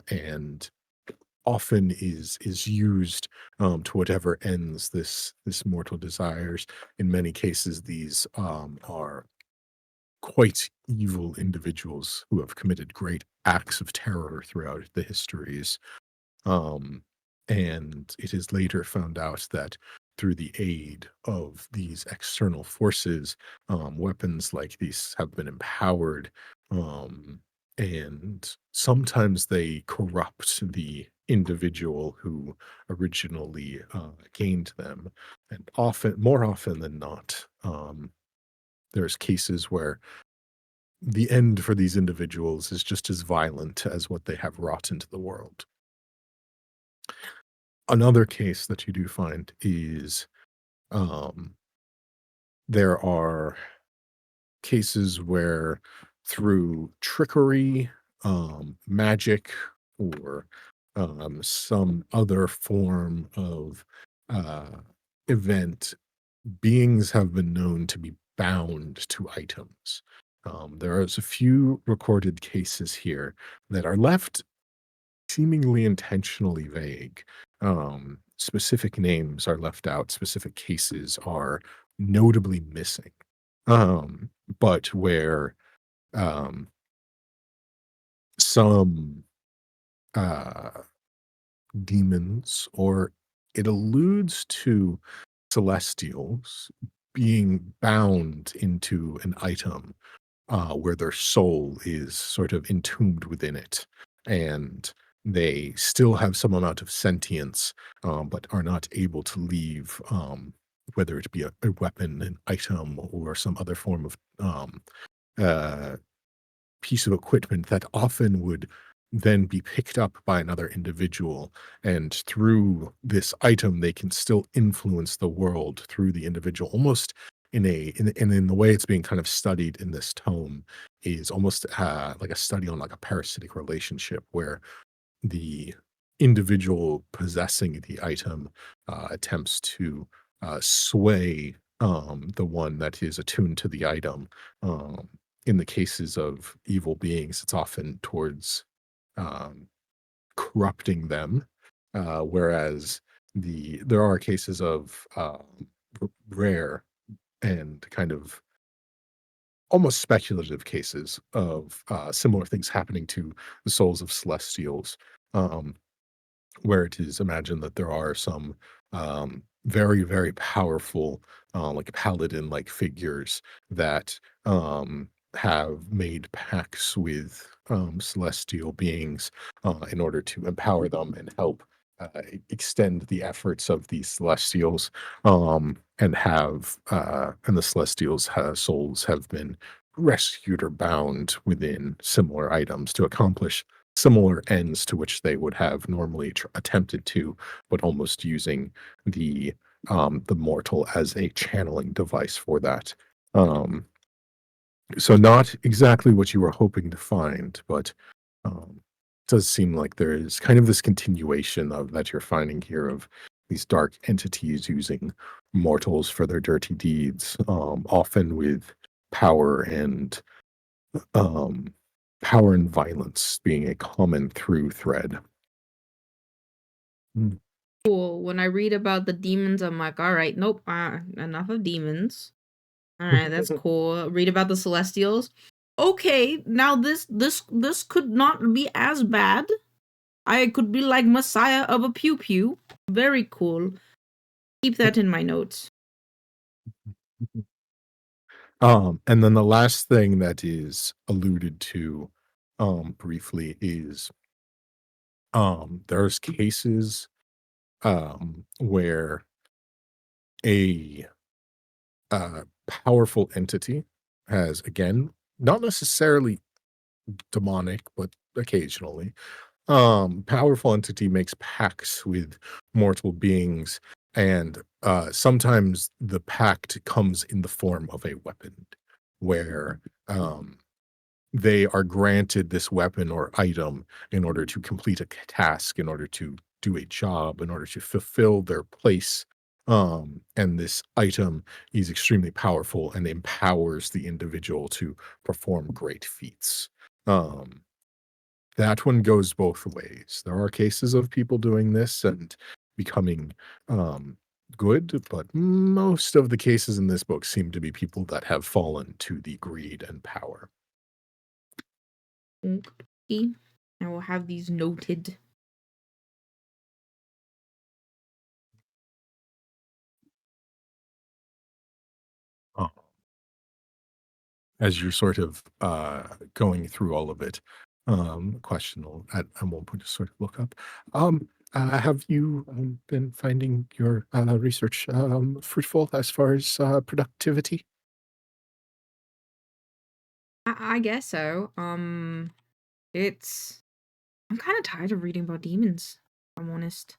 and often is used to whatever ends this mortal desires. In many cases, these are quite evil individuals who have committed great acts of terror throughout the histories. Um, and it is later found out that through the aid of these external forces, weapons like these have been empowered. Um, and sometimes they corrupt the individual who originally gained them. And more often than not, there's cases where the end for these individuals is just as violent as what they have wrought into the world. Another case that you do find is um, there are cases where through trickery, magic, or some other form of uh, event, beings have been known to be bound to items. There is a few recorded cases here that are left seemingly intentionally vague. Specific names are left out, specific cases are notably missing. Um, but where um, some uh, demons, or it alludes to celestials being bound into an item where their soul is sort of entombed within it, and they still have some amount of sentience, but are not able to leave, whether it be a weapon, an item, or some other form of uh, piece of equipment that often would then be picked up by another individual, and through this item they can still influence the world through the individual, almost in the way it's being kind of studied in this tome is almost like a study on like a parasitic relationship where the individual possessing the item attempts to sway the one that is attuned to the item. Um, in the cases of evil beings, it's often towards um, corrupting them, whereas there are cases of rare and kind of almost speculative cases of similar things happening to the souls of celestials, um, where it is imagined that there are some very, very powerful, like paladin-like figures that have made pacts with celestial beings in order to empower them and help extend the efforts of these celestials. And the celestials' souls have been rescued or bound within similar items to accomplish similar ends to which they would have normally attempted to, but almost using the mortal as a channeling device for that. Um, so not exactly what you were hoping to find, but does seem like there is kind of this continuation of that you're finding here of these dark entities using mortals for their dirty deeds, often with power and um, power and violence being a common through thread. Mm. Cool. When I read about the demons, I'm like, all right, nope, enough of demons. All right, that's cool. Read about the Celestials. Okay, now this could not be as bad. I could be like Messiah of a pew pew. Very cool. Keep that in my notes. And then the last thing that is alluded to briefly is there's cases where a powerful entity has, again, not necessarily demonic, but occasionally, powerful entity makes pacts with mortal beings, and sometimes the pact comes in the form of a weapon where they are granted this weapon or item in order to complete a task, in order to do a job, in order to fulfill their place. And this item is extremely powerful and empowers the individual to perform great feats. Um, that one goes both ways. There are cases of people doing this and becoming good, but most of the cases in this book seem to be people that have fallen to the greed and power. Okay. I will have these noted. Oh. As you're sort of going through all of it, question I won't put to sort of look up. Have you been finding your research fruitful as far as productivity? I guess so. It's I'm kind of tired of reading about demons. If I'm honest.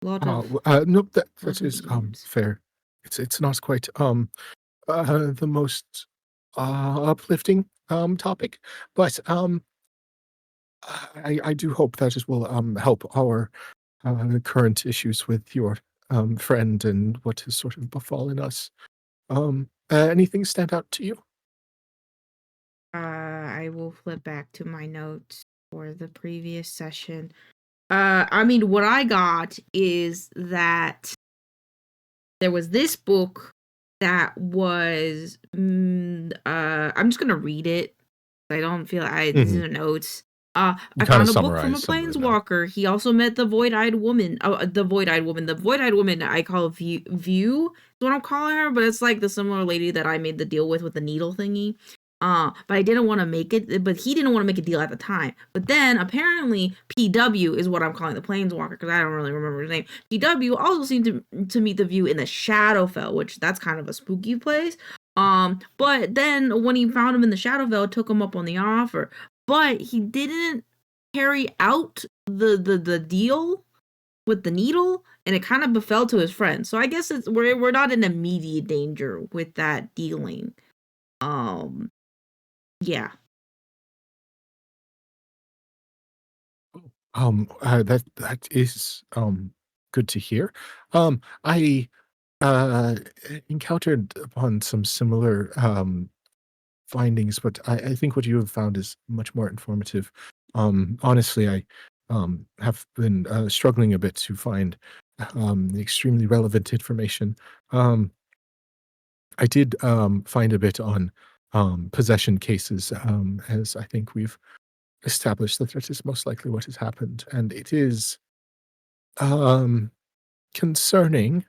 Nope, Lot that of is demons. fair. It's not quite the most uplifting topic, but I do hope that it will help our current issues with your friend and what has sort of befallen us. Anything stand out to you? I will flip back to my notes for the previous session. I mean, what I got is that there was this book that was I'm just gonna read it. I don't feel these Mhm. are notes. You I kind of found a book from a summarized some of the notes. planeswalker. He also met the void-eyed woman. Oh, the void-eyed woman. The void-eyed woman I call View is what I'm calling her, but it's like the similar lady that I made the deal with the needle thingy. But I didn't want to make it, but he didn't want to make a deal at the time. But then apparently PW is what I'm calling the planeswalker because I don't really remember his name. PW also seemed to meet the View in the Shadowfell, which that's kind of a spooky place. But then when he found him in the Shadowfell, took him up on the offer, but he didn't carry out the deal with the needle, and it kind of befell to his friend. So I guess we're not in immediate danger with that dealing. Um, yeah. That is good to hear. I uh encountered upon some similar findings, but I think what you have found is much more informative. Honestly, I have been struggling a bit to find extremely relevant information. Um, I did find a bit on possession cases, as I think we've established that that is most likely what has happened, and it is um, concerning.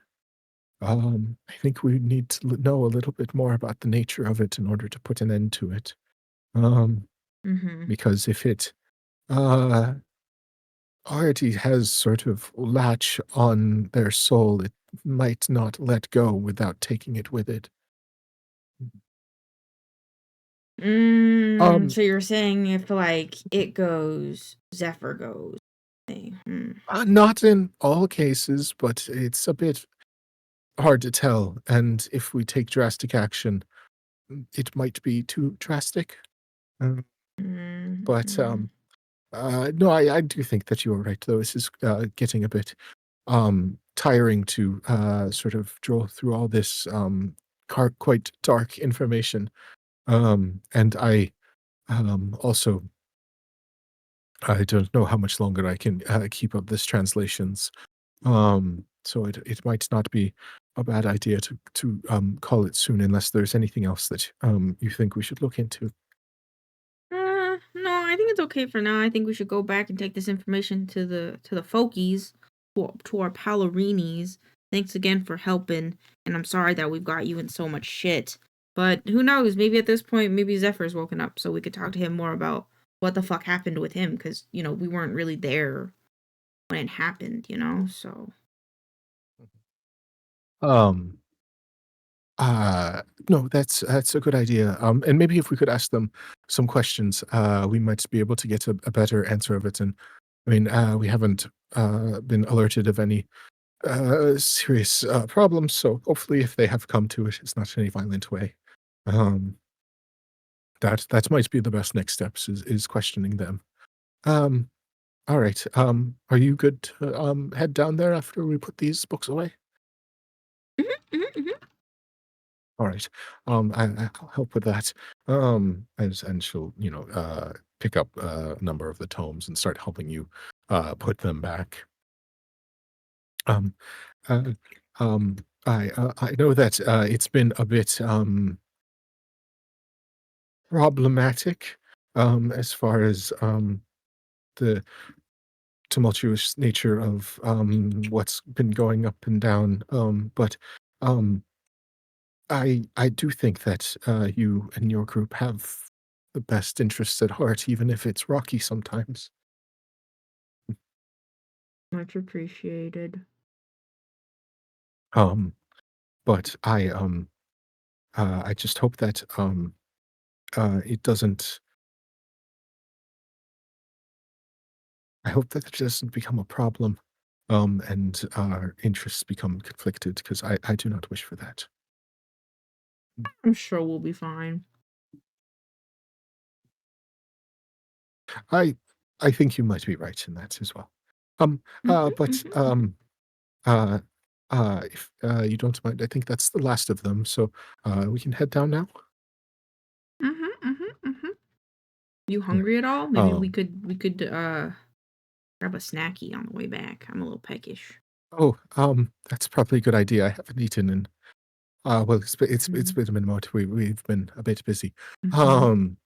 I think we need to know a little bit more about the nature of it in order to put an end to it. Um, Mm-hmm. because if it uh, already has sort of latch on their soul, it might not let go without taking it with it. Um, So you're saying if like it goes, Zephyr goes. Hmm. Not in all cases, but it's a bit hard to tell. And if we take drastic action, it might be too drastic. Um, but Mm-hmm. no, I do think that you are right, though. This is getting a bit tiring to sort of draw through all this quite dark information. And also, I don't know how much longer I can keep up this translations. So it might not be a bad idea to call it soon, unless there's anything else that you think we should look into. No, I think it's okay for now. I think we should go back and take this information to the folkies, to our Pallorinis. Thanks again for helping, and I'm sorry that we've got you in so much shit. But who knows? Maybe at this point, maybe Zephyr's woken up, so we could talk to him more about what the fuck happened with him, because we weren't really there when it happened, So Um, no, that's a good idea. And maybe if we could ask them some questions, we might be able to get a better answer of it. And I mean, we haven't been alerted of any serious problems, so hopefully, if they have come to it, it's not in any violent way. Um, that might be the best next steps is questioning them. Um, all right. Are you good to head down there after we put these books away? Mhm. All right. I'll help with that. And she'll, pick up a number of the tomes and start helping you put them back. Um, uh, um, I know that it's been a bit problematic as far as the tumultuous nature of what's been going up and down. But um, I do think that you and your group have the best interests at heart, even if it's rocky sometimes. Much appreciated. Um, but I just hope that it doesn't. I hope that it doesn't become a problem, and our interests become conflicted because I do not wish for that. I'm sure we'll be fine. I I think you might be right in that as well. But uh, if you don't mind, I think that's the last of them. So we can head down now. You Yeah. hungry at all? Maybe we Um. could grab a snacky on the way back. I'm a little peckish. Oh. That's probably a good idea. I haven't eaten in. Well, it's Mhm. been a minute. We've been a bit busy. Mhm. Um.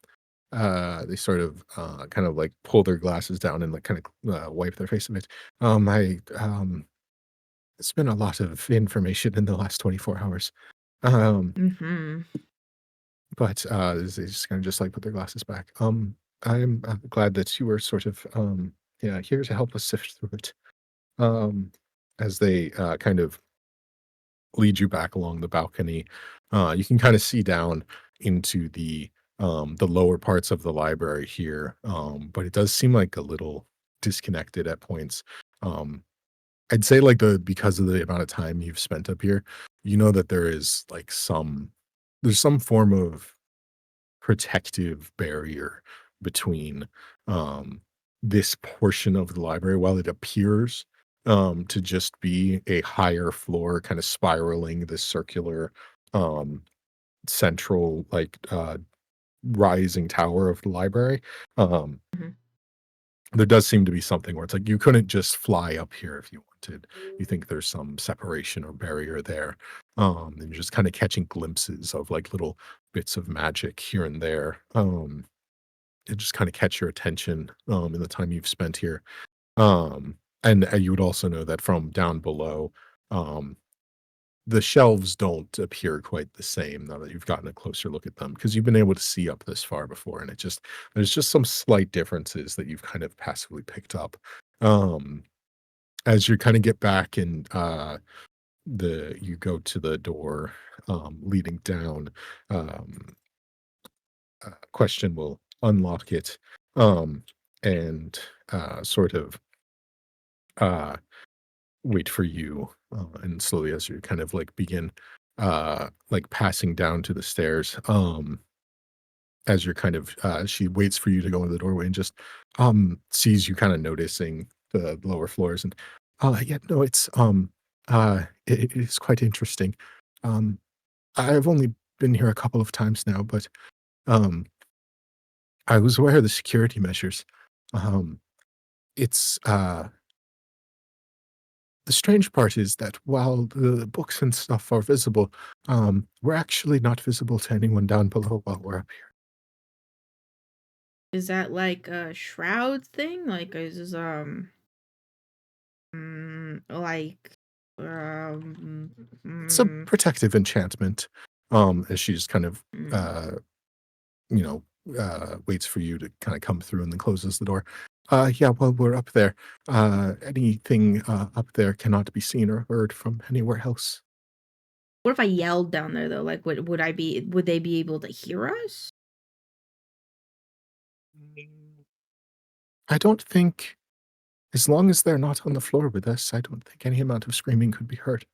They sort of kind of like pull their glasses down and like kind of wipe their face a bit. I It's been a lot of information in the last 24 hours. Um. Mhm. But, they just kinda just, like, put their glasses back. I'm glad that you were sort of, yeah, here to help us sift through it. Um, as they, kind of lead you back along the balcony, you can kinda see down into the lower parts of the library here, but it does seem, like, a little disconnected at points. Um, I'd say, like, because of the amount of time you've spent up here, you know that there is, like, there's some form of protective barrier between um, this portion of the library while it appears to just be a higher floor kind of spiraling this circular um, central rising tower of the library. um, Mhm. there does seem to be something where it's like you couldn't just fly up here if you wanted. You think there's some separation or barrier there. And you're just kind of catching glimpses of like little bits of magic here and there. It just kind of catch your attention in the time you've spent here. And you would also know that from down below, um, the shelves don't appear quite the same now that you've gotten a closer look at them because you've been able to see up this far before, and there's just some slight differences that you've kind of passively picked up. As you kind of get back and you go to the door leading down, question will unlock it and sort of wait for you, and slowly as you kind of like begin like passing down to the stairs, as you're kind of she waits for you to go into the doorway and just sees you kind of noticing the lower floors and yeah, no, it's it is quite interesting. um I've only been here a couple of times now, but um I was aware of the security measures. um it's The strange part is that while the books and stuff are visible, we're actually not visible to anyone down below while we're up here. Is that like a shroud thing? Like, is this like um It's a mm, protective enchantment. As she just kind of mm. you know, waits for you to kind of come through and then closes the door. Yeah, well, we're up there. Anything up there cannot be seen or heard from anywhere else. What if I yelled down there though? Like, would they be able to hear us? I don't think, as long as they're not on the floor with us, I don't think any amount of screaming could be heard.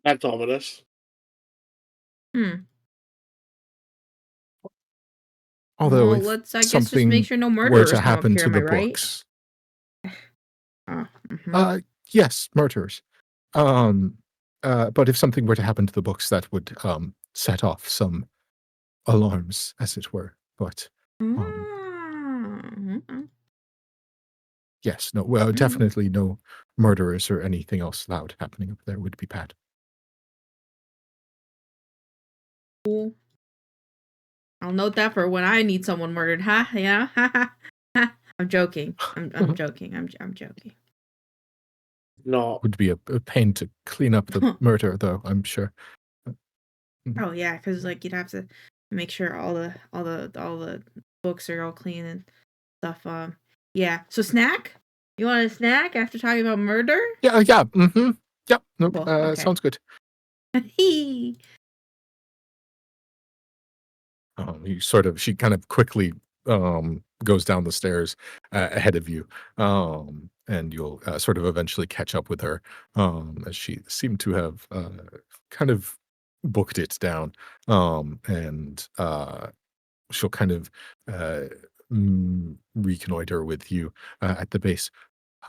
That's ominous. Hmm. Although Well, if let's, I guess, just make something sure no were to murderers come up happen here. to Am I the right? books, Mhm. yes, murderers. Um, but if something were to happen to the books, that would set off some alarms, as it were. But um, Mhm. yes, no, well, Mm. definitely no murderers or anything else loud happening up there would be bad. Cool. I'll note that for when I need someone murdered. Ha, yeah. Ha ha. Ha. I'm joking. I'm joking. I'm joking. No. Would be a pain to clean up the murder, though, I'm sure. Oh yeah, because like you'd have to make sure all the books are all clean and stuff. Yeah. So snack? You want a snack after talking about murder? Yeah, yeah, mm-hmm. Yep, nope, Cool. Okay. sounds good. Hee. She kind of quickly goes down the stairs ahead of you, and you'll sort of eventually catch up with her, as she seemed to have kind of booked it down, and she'll kind of uh, reconnoiter with you at the base.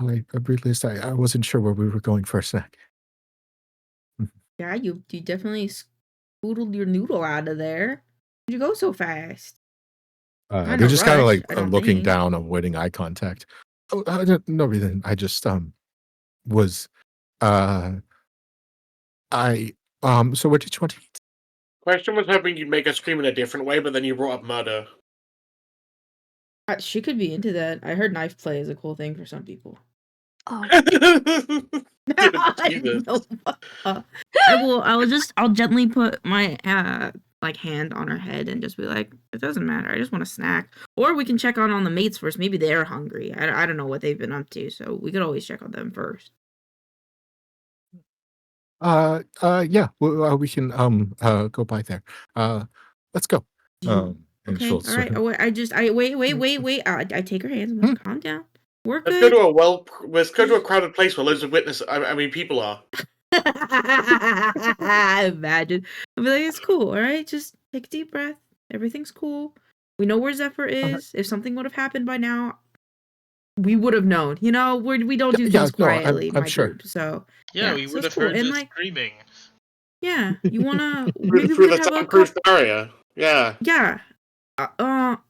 I realized I wasn't sure where we were going for a snack. Yeah, you definitely scoodled your noodle out of there. Why'd you go so fast? Not in They're a just kinda, rush, like, I don't looking think. down, avoiding eye contact. Oh, no reason. I just, was, uh, I so what did you want to eat? Question was hoping you'd make us scream in a different way, but then you brought up murder. She could be into that. I heard knife play is a cool thing for some people. Oh, I Jesus. know. I'll gently put my like hand on her head and just be like, it doesn't matter. I just want a snack. Or we can check on the mates first. Maybe they're hungry. I don't know what they've been up to, so we could always check on them first. Yeah, we can, go by there. Let's go. And Okay, she'll all sort right. of Oh, wait. I take her hands. I'm Hmm. like, calm down. We're Let's go good. let's go to a crowded place where loads of I mean people are. Imagine. I'll be like, it's cool, all right? Just take a deep breath. Everything's cool. We know where Zephyr Alright. is. If something would have happened by now, we would have known. You know, we don't Yeah, do yeah, things no, quietly, I'm my sure. group. So Yeah, yeah, we so would it's have cool. heard And the like, screaming. yeah, you wanna Through, maybe we through could the have a soundproofed cup. area. Yeah. Yeah. Not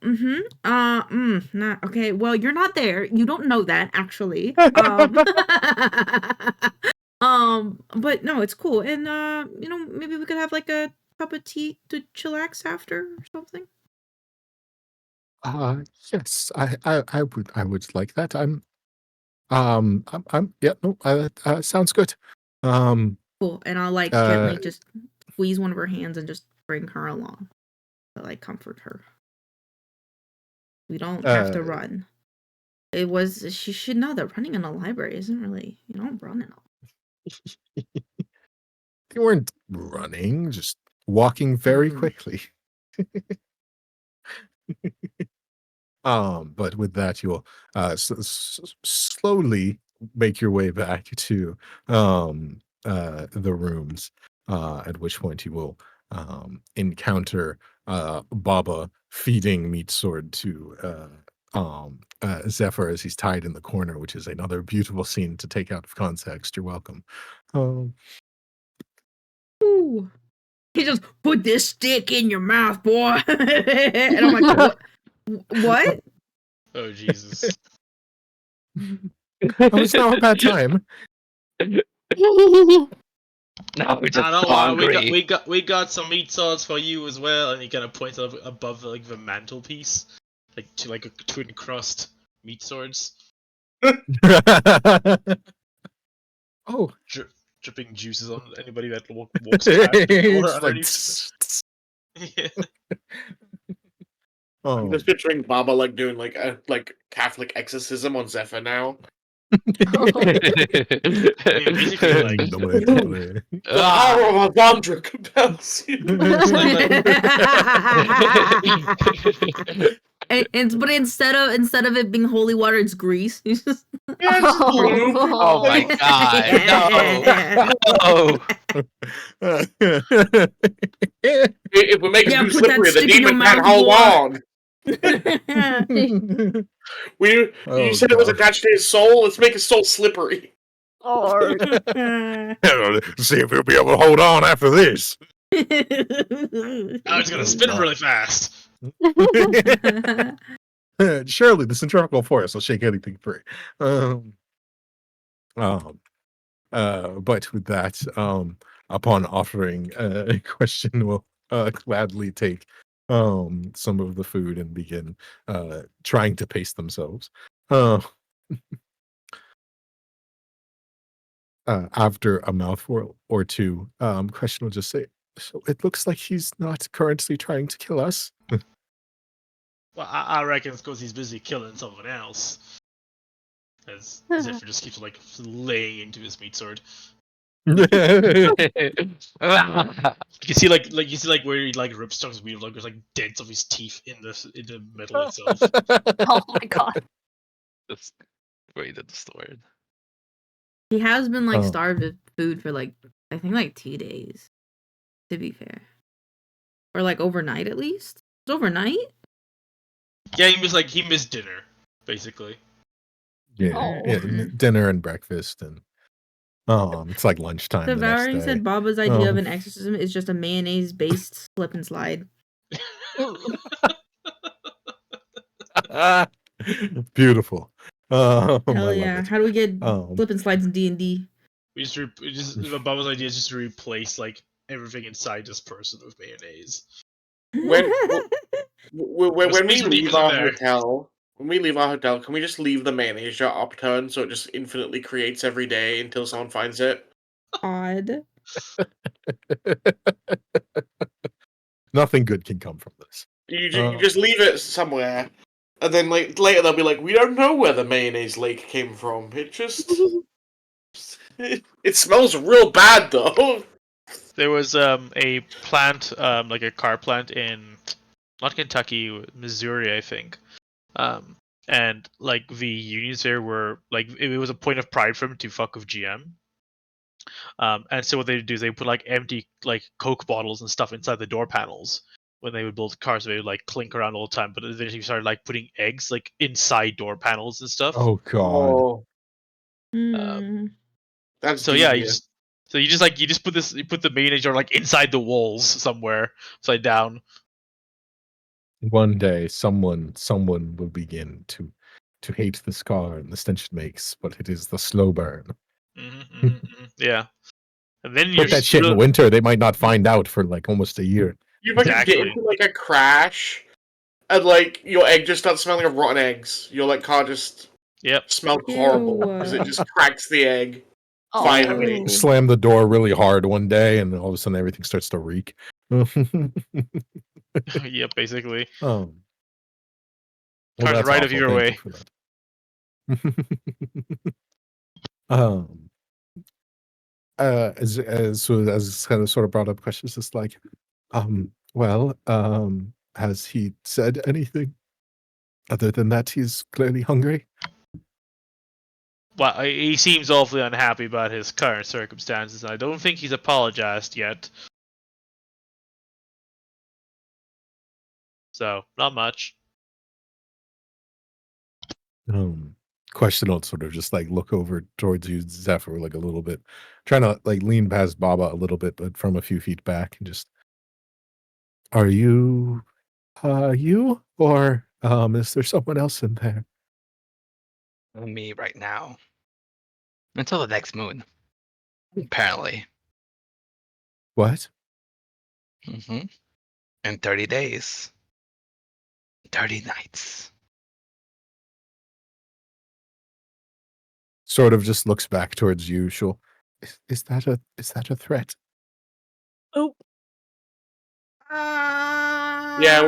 okay. Well, you're not there. You don't know that actually. But no, it's cool. And maybe we could have like a cup of tea to chillax after or something. Yes, I would like that. Yeah, no, sounds good. Um Cool. And I'll like Uh, gently just squeeze one of her hands and just bring her along to like comfort her. We don't have to run. She should know that running in a library isn't really, you don't run in a They weren't running, just walking very quickly. But with that, you'll slowly make your way back to the rooms. At which point you will encounter Baba feeding meat sword to Zephyr as he's tied in the corner, which is another beautiful scene to take out of context. You're welcome. Ooh. He just put this stick in your mouth, boy. And I'm like, what? What? Oh Jesus! Oh, it's now a bad time. Now we're just I know. hungry. We got some meat sauce for you as well, and he kind of points up above like the mantelpiece, like to like a twin crust meat swords, Oh, dripping juices on anybody that walks past the door it's like, underneath. Yeah. I'm oh. just picturing Baba like doing like a Catholic exorcism on Zephyr now. Basically, like The power of Avandra compels you. But instead of it being holy water, it's grease. It's just Yeah, it's just lube. Oh my god! No! If we make it Yeah, too put that slippery, the stick in your demon can't mouth, hold boy. on. You Oh, said it was God. attached to his soul. Let's make his soul slippery. Lord. See if we'll be able to hold on after this. I was gonna spin really fast. Surely the centrifugal force will shake anything free. But with that, upon offering a question, will gladly take some of the food and begin trying to pace themselves. After a mouthful or two, question will just say, "So it looks like he's not currently trying to kill us." Well, I reckon it's because he's busy killing someone else. As Zephyr just keeps like laying into his meat sword. You can see like where he like rips stuff his meat, like there's like dents of his teeth in the metal itself. Oh my god. That's way to distort. He has been like Oh. starved of food for like I think like 2 days. To be fair, or like overnight at least. It's overnight. Yeah, he missed dinner, basically. Yeah, Oh. dinner and breakfast, and it's like lunchtime the next Devouring day. said Baba's idea of an exorcism is just a mayonnaise-based slip and slide. Beautiful. I Hell love yeah! it. How do we get Um, slip and slides in D&D? Bubba's idea is just to replace like everything inside this person with mayonnaise. When we Space leave Needles our in there. hotel, can we just leave the mayonnaise jar upturned so it just infinitely creates every day until someone finds it? Odd. Nothing good can come from this. You just leave it somewhere, and then like later they'll be like, we don't know where the mayonnaise lake came from. It just it smells real bad though. There was a plant, like a car plant in not Kentucky, Missouri, I think. And like the unions there were like it was a point of pride for them to fuck with GM. And so what they do is they put like empty like Coke bottles and stuff inside the door panels when they would build cars. So they would like clink around all the time. But eventually started like putting eggs like inside door panels and stuff. Oh God. Oh, that's So yeah, devious. you just put the mayonnaise jar like inside the walls somewhere, upside down. One day, someone will begin to hate the scar and the stench it makes, but it is the slow burn. Yeah, and then Put you're that shit in winter, they might not find out for like almost a year. You fucking get Exactly. into like a crash, and like your egg just starts smelling of rotten eggs. Your like car just Yep. smells horrible Ew. because it just cracks the egg. Finally. Oh. slam the door really hard one day, and all of a sudden everything starts to reek. Yep, basically. Well, Turns that's right of awful. your Thank way. you for that. As kind of sort of brought up questions, just like, has he said anything other than that he's clearly hungry? Well, he seems awfully unhappy about his current circumstances, and I don't think he's apologized yet. So, not much. Question will sort of just like look over towards you, Zephyr, like a little bit, trying to like lean past Baba a little bit, but from a few feet back, and just, are you, you, or is there someone else in there? Me right now. Until the next moon. Apparently. What? Mm-hmm. In 30 days. 30 nights. Sort of just looks back towards you. She'll, is that a threat? Oh. Yeah,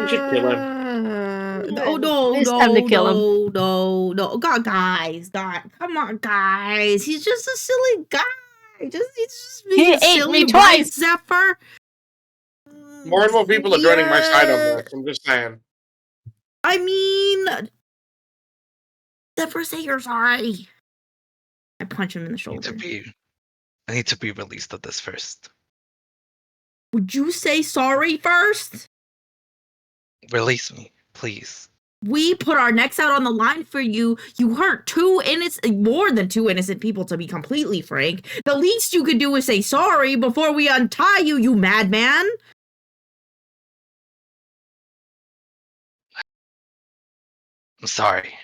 we should kill him. No, It's time to kill him. no. God, guys, come on, guys. He's just a silly guy. He's just He being ate silly, me right, twice. Zephyr? More and more people are joining my side on Yeah. this. I'm just saying. I mean, Zephyr, say you're sorry. I punch him in the shoulder. I need to be released of this first. Would you say sorry first? Release me, please. We put our necks out on the line for you. You hurt more than two innocent people, to be completely frank. The least you could do is say sorry before we untie you, you madman. I'm sorry.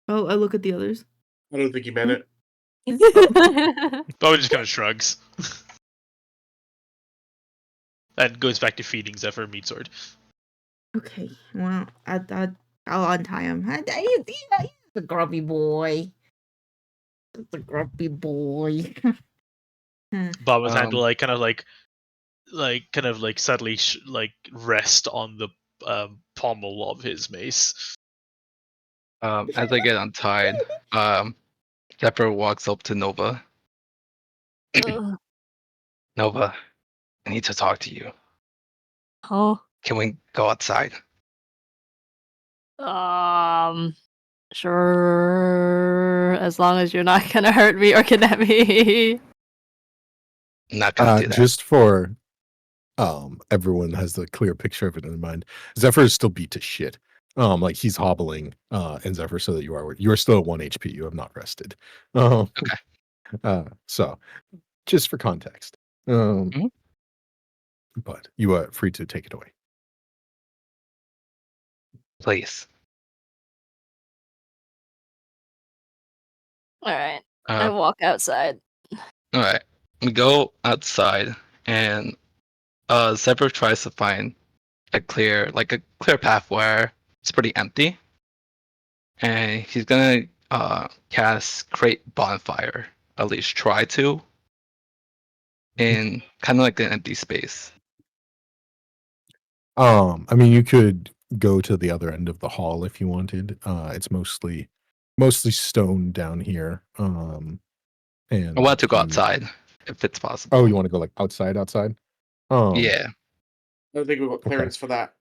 Oh, I look at the others. I don't think he meant it. Bowen just kind of shrugs. And goes back to feeding Zephyr meat sword. Okay, well, I'll untie him. He's a grumpy boy. He's a grumpy boy. Boba's hand will kind of like subtly rest on the pommel of his mace. As I get untied, Zephyr walks up to Nova. Ugh. Nova, I need to talk to you. Oh. Can we go outside? Sure. As long as you're not gonna hurt me or kidnap me. I'm not gonna do that. Just for everyone has the clear picture of it in mind. Zephyr is still beat to shit. Like he's hobbling, and Zephyr, so that you're still at 1 HP. You have not rested. Okay. So just for context. Mhm. But you are free to take it away. Please. Alright. I walk outside. Alright. We go outside and Zephyr tries to find a clear path where it's pretty empty. And he's gonna cast Create Bonfire, at least try to, in kind of like an empty space. I mean, you could go to the other end of the hall if you wanted. It's mostly stone down here. And I want to go outside if it's possible. Oh, you want to go like outside? Yeah. I don't think we've got clearance for that.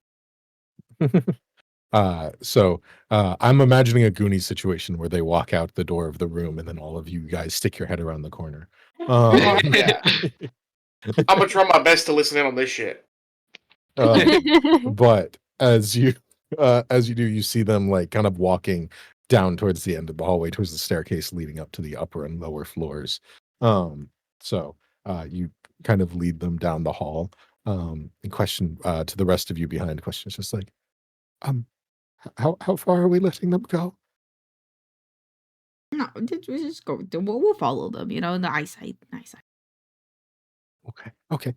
I'm imagining a Goonies situation where they walk out the door of the room and then all of you guys stick your head around the corner. Yeah. I'm gonna try my best to listen in on this shit. But as you do, you see them like kind of walking down towards the end of the hallway, towards the staircase leading up to the upper and lower floors. So you kind of lead them down the hall. And question to the rest of you behind, questions just like, how far are we letting them go? No, we just go. We'll follow them. You know, the eyesight. Okay.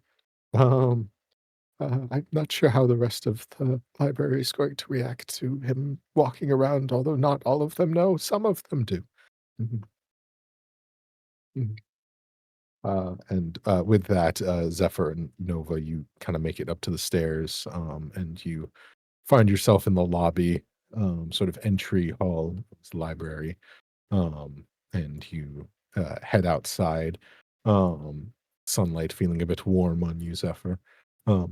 I'm not sure how the rest of the library is going to react to him walking around, although not all of them know. Some of them do. Mhm. Mhm. And with that, Zephyr and Nova, you kind of make it up to the stairs, and you find yourself in the lobby, sort of entry hall of the library, and you head outside. Um, Sunlight feeling a bit warm on you, Zephyr,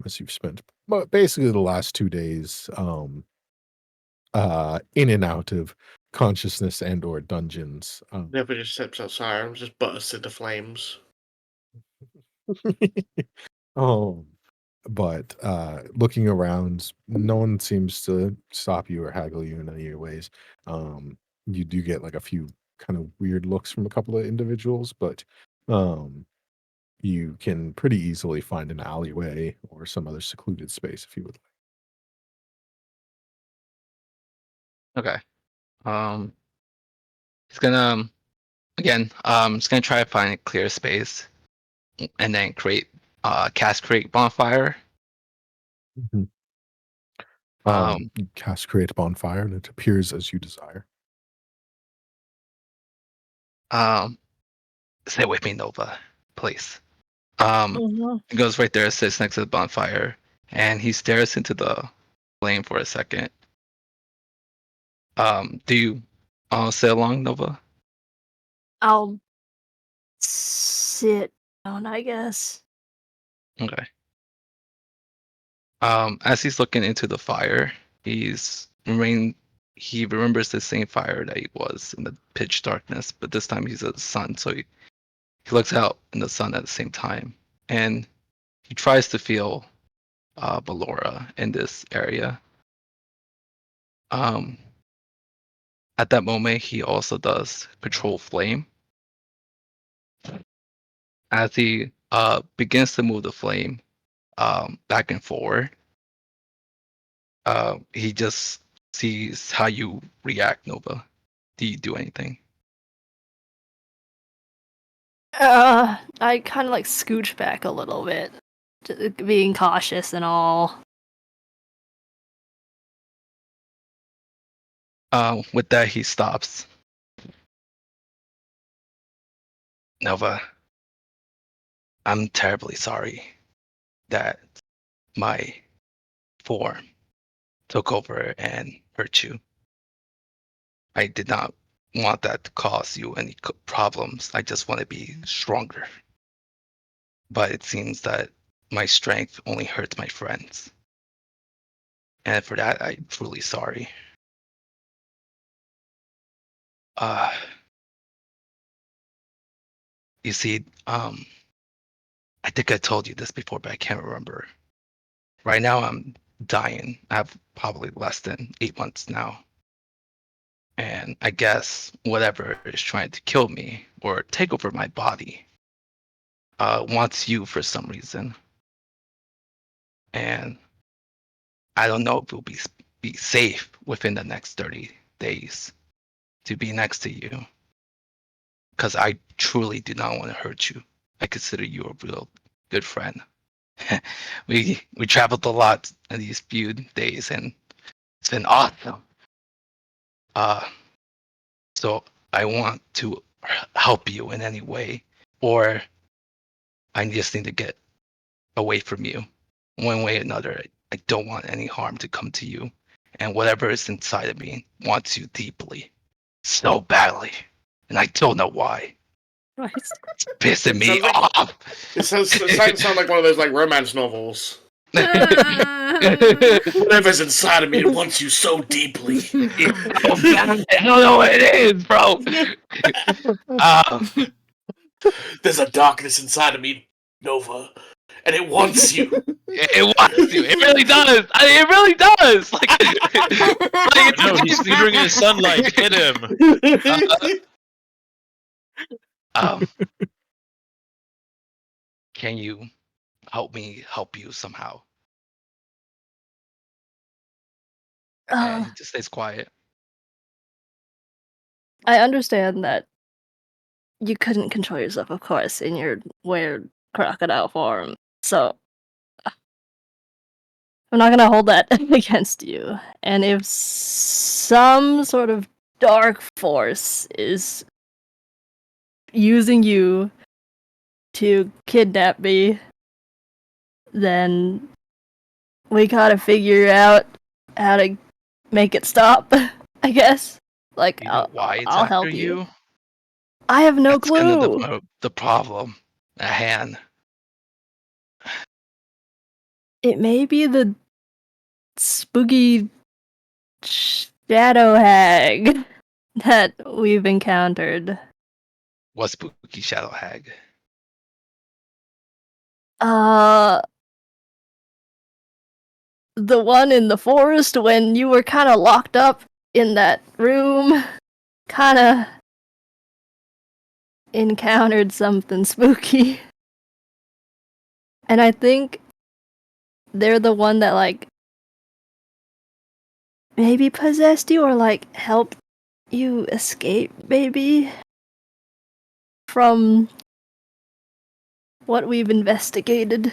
as you've spent basically the last 2 days in and out of consciousness and or dungeons. Never just steps outside and just bursts into flames. Oh, but looking around, no one seems to stop you or haggle you in any ways. You do get like a few kind of weird looks from a couple of individuals, but um, you can pretty easily find an alleyway or some other secluded space if you would Okay. Um, he's gonna again. He's gonna try to find a clear space and then create bonfire. like. Mhm. You cast create bonfire and it appears as you desire. Um, Stay with me, Nova, please. He goes right there, sits next to the bonfire, and he stares into the flame for a second. Do you say along, Nova? I'll sit down, I guess. Okay. As he's looking into the fire, he remembers the same fire that he was in the pitch darkness, but this time he's at the sun, so he looks out in the sun at the same time, and he tries to feel Ballora in this area. Um, at that moment, he also does control flame. As he begins to move the flame back and forward, he just sees how you react, Nova. Do you do anything? I kind of like scooch back a little bit, being cautious and all. With that, he stops. Nova, I'm terribly sorry that my form took over and hurt you. I did not want that to cause you any problems. I just want to be stronger. But it seems that my strength only hurts my friends. And for that, I'm truly sorry. Uh, you see, I think I told you this before, but I can't remember. Right now, I'm dying. I have probably less than 8 months now. And I guess whatever is trying to kill me or take over my body wants you for some reason. And I don't know if it'll be safe within the next 30 days to be next to you. Because I truly do not want to hurt you. I consider you a real good friend. We traveled a lot in these few days, and it's been awesome. So I want to help you in any way, or I just need to get away from you, one way or another. I don't want any harm to come to you, and whatever is inside of me wants you deeply, so badly, and I don't know why. Christ. It's pissing me Sounds like- off. It sounds like one of those like romance novels. Uh, Whatever's inside of me, it wants you so deeply. Oh, God, I don't know what it is, bro. There's a darkness inside of me, Nova, and it wants you. It wants you. It really does. It really does. Like it's No, he's featuring in the sunlight. Hit him. Can you help me help you somehow? And he just stays quiet. I understand that you couldn't control yourself, of course, in your weird crocodile form. So I'm not gonna hold that against you. And if some sort of dark force is using you to kidnap me, then we gotta figure out how to make it stop, I guess. Like, You know why it's I'll after help you. you? I have no That's kind of clue. the problem at hand. It may be the spooky shadow hag that we've encountered. What spooky shadow hag? The one in the forest when you were kind of locked up in that room, kind of encountered something spooky. And I think they're the one that, like, maybe possessed you or, like, helped you escape, maybe, from what we've investigated.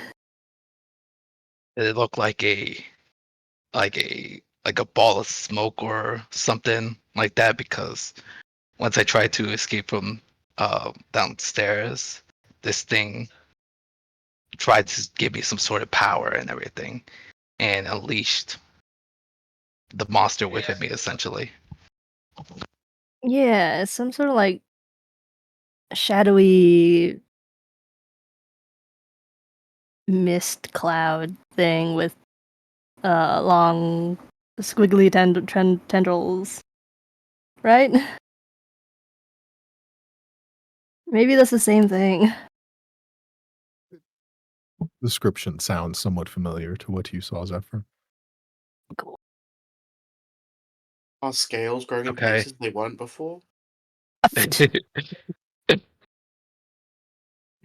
Did it look like a ball of smoke or something like that? Because once I tried to escape from downstairs, this thing tried to give me some sort of power and everything, and unleashed the monster within me, essentially. Yeah, it's some sort of, like, shadowy mist cloud thing with long squiggly tendrils, right? Maybe that's the same thing. Description sounds somewhat familiar to what you saw, Zephyr. Cool. Are scales growing in Okay. places they weren't before?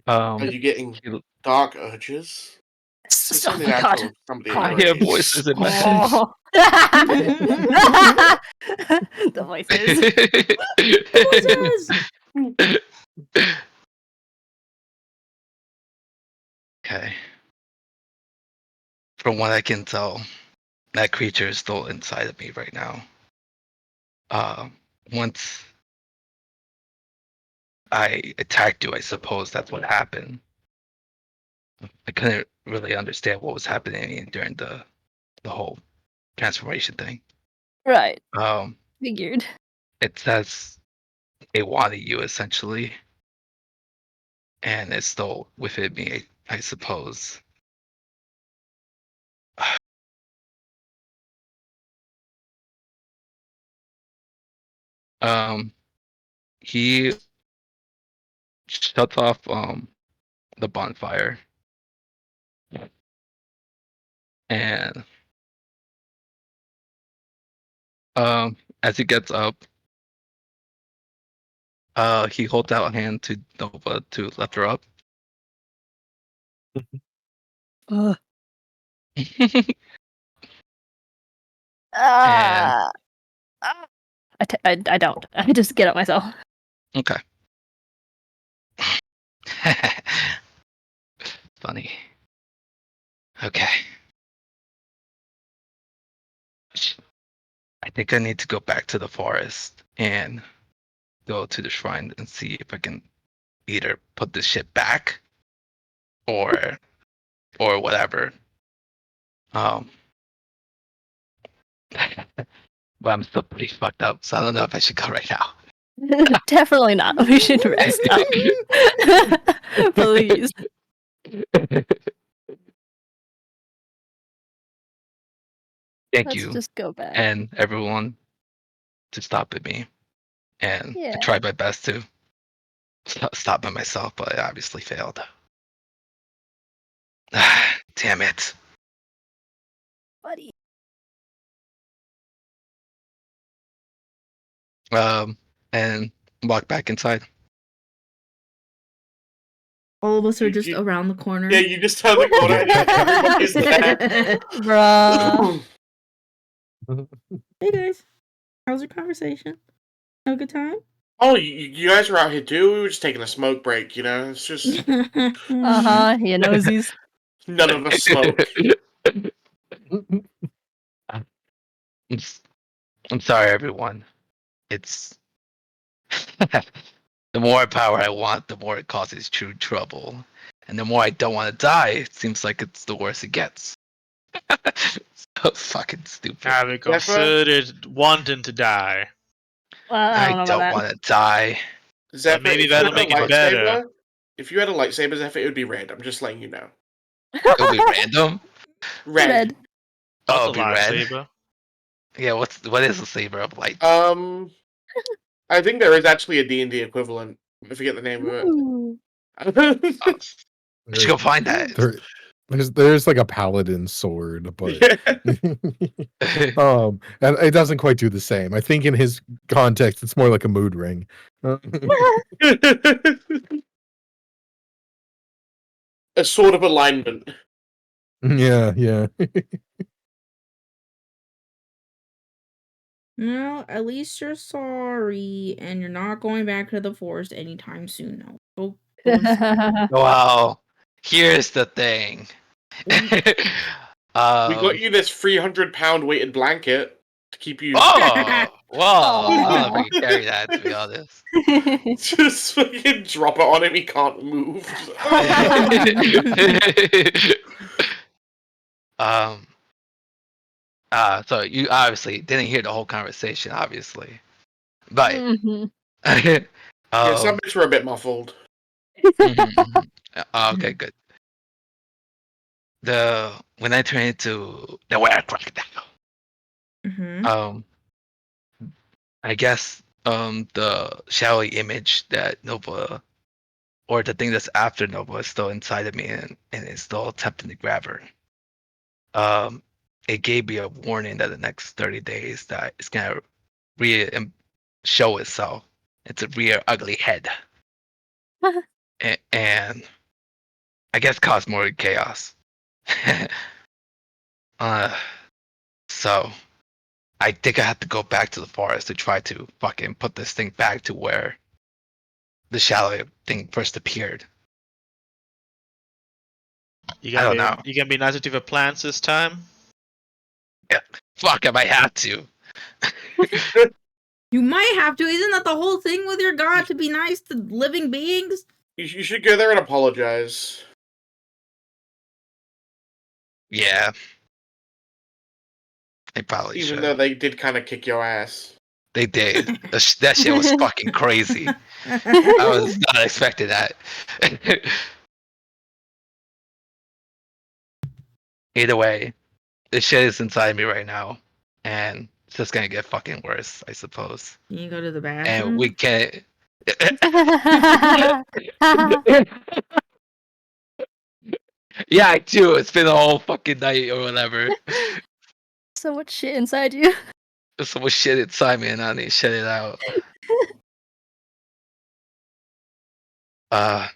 Are you getting he- dark urges? It's Oh only my natural god. of somebody I your hear age. voices in my head. Oh. The voices. Okay. From what I can tell, that creature is still inside of me right now. Once I attacked you, I suppose that's what happened. I couldn't really understand what was happening during the whole transformation thing. Right. Um, Figured. it says it wanted you essentially, and it's still within me, I suppose. Um, he shuts off the bonfire, and as he gets up, he holds out a hand to Nova to lift her up. Uh, And uh, I don't. I just get up myself. okay. Funny. Okay. I think I need to go back to the forest and go to the shrine and see if I can either put this shit back or whatever. Um but I'm still pretty fucked up, so I don't know if I should go right now. Definitely not. We should rest up. Please. Thank Let's you just go back. and everyone to stop at me. And I Yeah. tried my best to stop by myself, but I obviously failed. Damn it. Buddy. And walk back inside. All of us are You- just you- around the corner. Yeah, you just turn the corner and everybody's there. Bruh. Hey guys, how's your conversation? Have a good time? Oh, you guys are out here too? We were just taking a smoke break, you know? It's just Uh-huh. Yeah, nosies. none of us smoke. I'm, s- I'm sorry, everyone. It's the more power I want, the more it causes true trouble, and the more I don't want to die, it seems like it's the worse it gets. So fucking stupid. Have it considered wanting to die. Well, I I don't know about don't that. want to die. Zephyr, maybe if you that'll had a make it better. lightsaber, if you had a lightsaber, Zephyr, it would be red. I'm just letting you know. It'll be random. Red. What's Oh, a it'll be red. lightsaber? Yeah, what is a saber of light? I think there is actually a D&D equivalent. I forget the name of Ooh. it. I should go find that. There's like a paladin sword, but Yeah. and it doesn't quite do the same. I think in his context, it's more like a mood ring. A sword of alignment. Yeah. No, at least you're sorry, and you're not going back to the forest anytime soon. No, go inside. Well, here's the thing. We got you this 300-pound weighted blanket to keep you. Oh, well, I don't know if I Aw. can carry that, to be honest. Just fucking drop it on him. He can't move. So you obviously didn't hear the whole conversation, obviously. But, Mhm. Yeah, some bits were a bit muffled. okay, good. When I turned into the were crocodile, Mm-hmm. I guess the shadowy image that Nova, or the thing that's after Nova, is still inside of me, and it's still attempting to grab her. It gave me a warning that the next 30 days that it's gonna show itself. It's a real ugly head, and I guess cause more chaos. uh, so I think I have to go back to the forest to try to fucking put this thing back to where the shadow thing first appeared. I don't know. You gonna be nicer to the plants this time? Yeah, fuck, I might have to. You might have to. Isn't that the whole thing with your god, to be nice to living beings? You should go there and apologize. Yeah, I probably Even should. though they did kind of kick your ass. They did. That shit was fucking crazy. I was not expecting that. Either way, this shit is inside me right now, and it's just gonna get fucking worse, I suppose. Can you go to the And bathroom? we can't. Yeah, I do. It's been a whole fucking night or whatever. So much shit inside you. There's so much shit inside me, and I need to shut it out. Uh,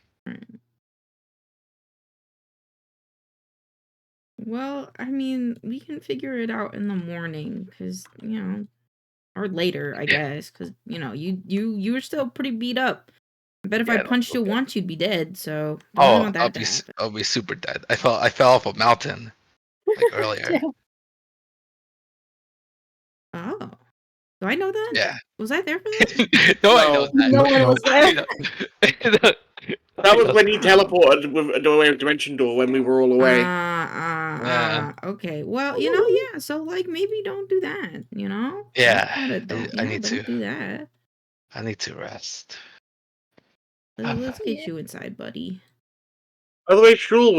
Well, I mean, we can figure it out in the morning, cause or later, I yeah, guess, cause you were still pretty beat up. I bet if I yeah. No, punched you okay. once, you'd be dead. So don't really want that to happen. I'll be super dead. I fell off a mountain like earlier. Oh, do I know that? Yeah. Was I there for that? No, I know that. No one was there. That was when he teleported with a dimension door when we were all away. Yeah. Okay. Well, yeah. So like, maybe don't do that. Yeah, Don't I need to. don't do that. I need to rest. Let's get you inside, buddy. By the way, Shul,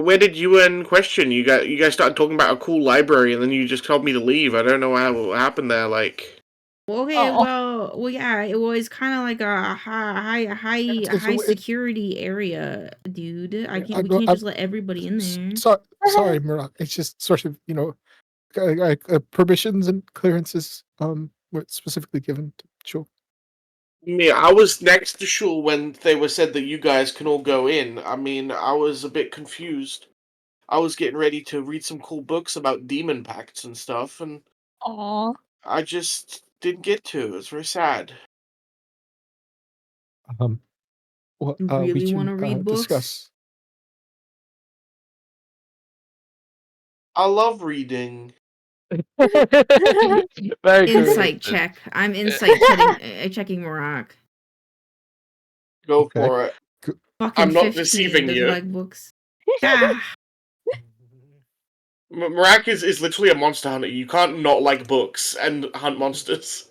where did you and Question? You guys started talking about a cool library, and then you just told me to leave. I don't know what happened there. Like, Okay, Aw. well, yeah, it was kind of like a high security area, dude. We can't just let everybody in there. Sorry, Murak. It's just sort of permissions and clearances were specifically given to Shul. yeah, I was next to Shul when they were said that you guys can all go in. I mean, I was a bit confused. I was getting ready to read some cool books about demon pacts and stuff, and Aw. I just didn't get to. It's very sad. Well, You we really want can to read books? discuss. I love reading. Very Insight correct. check. I'm checking Marak. Go Okay. for it. Fucking I'm not 15. deceiving Does you. like books. Ah. Marak is literally a monster hunter. You can't not like books and hunt monsters.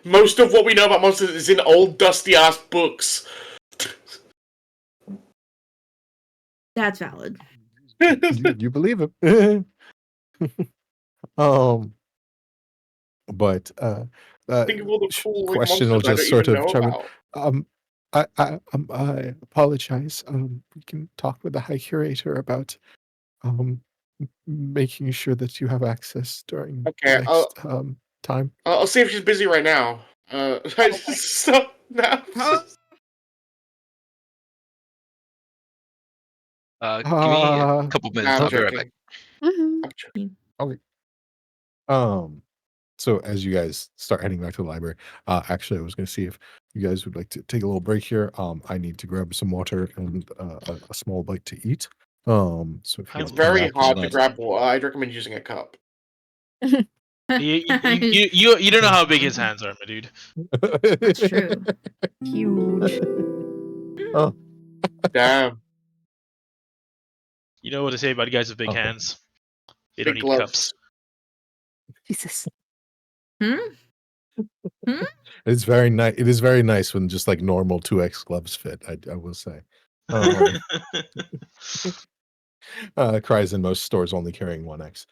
Most of what we know about monsters is in old, dusty-ass books. That's valid. You believe him. um, but Think of all the cool like, question will monsters I just don't sort even of know chime in. about. I apologize. We can talk with the High Curator about making sure that you have access during Okay, the next time. I'll see if she's busy right now. Stop now. Give me a couple minutes. I'm I'll be right joking. back. Mhm. I'm joking. Okay. So as you guys start heading back to the library, actually, I was going to see if you guys would like to take a little break here. I need to grab some water and a small bite to eat. So if you It's want It's to come very back hard and to grab water. I'd recommend using a cup. You don't know how big his hands are, my dude. That's true. Huge. Oh, Damn. You know what to say about guys with big Okay. hands. They Big don't need gloves. cups. Jesus. Hmm? it's very nice. It is very nice when just like normal 2X gloves fit. I will say. Cries in most stores only carrying 1X.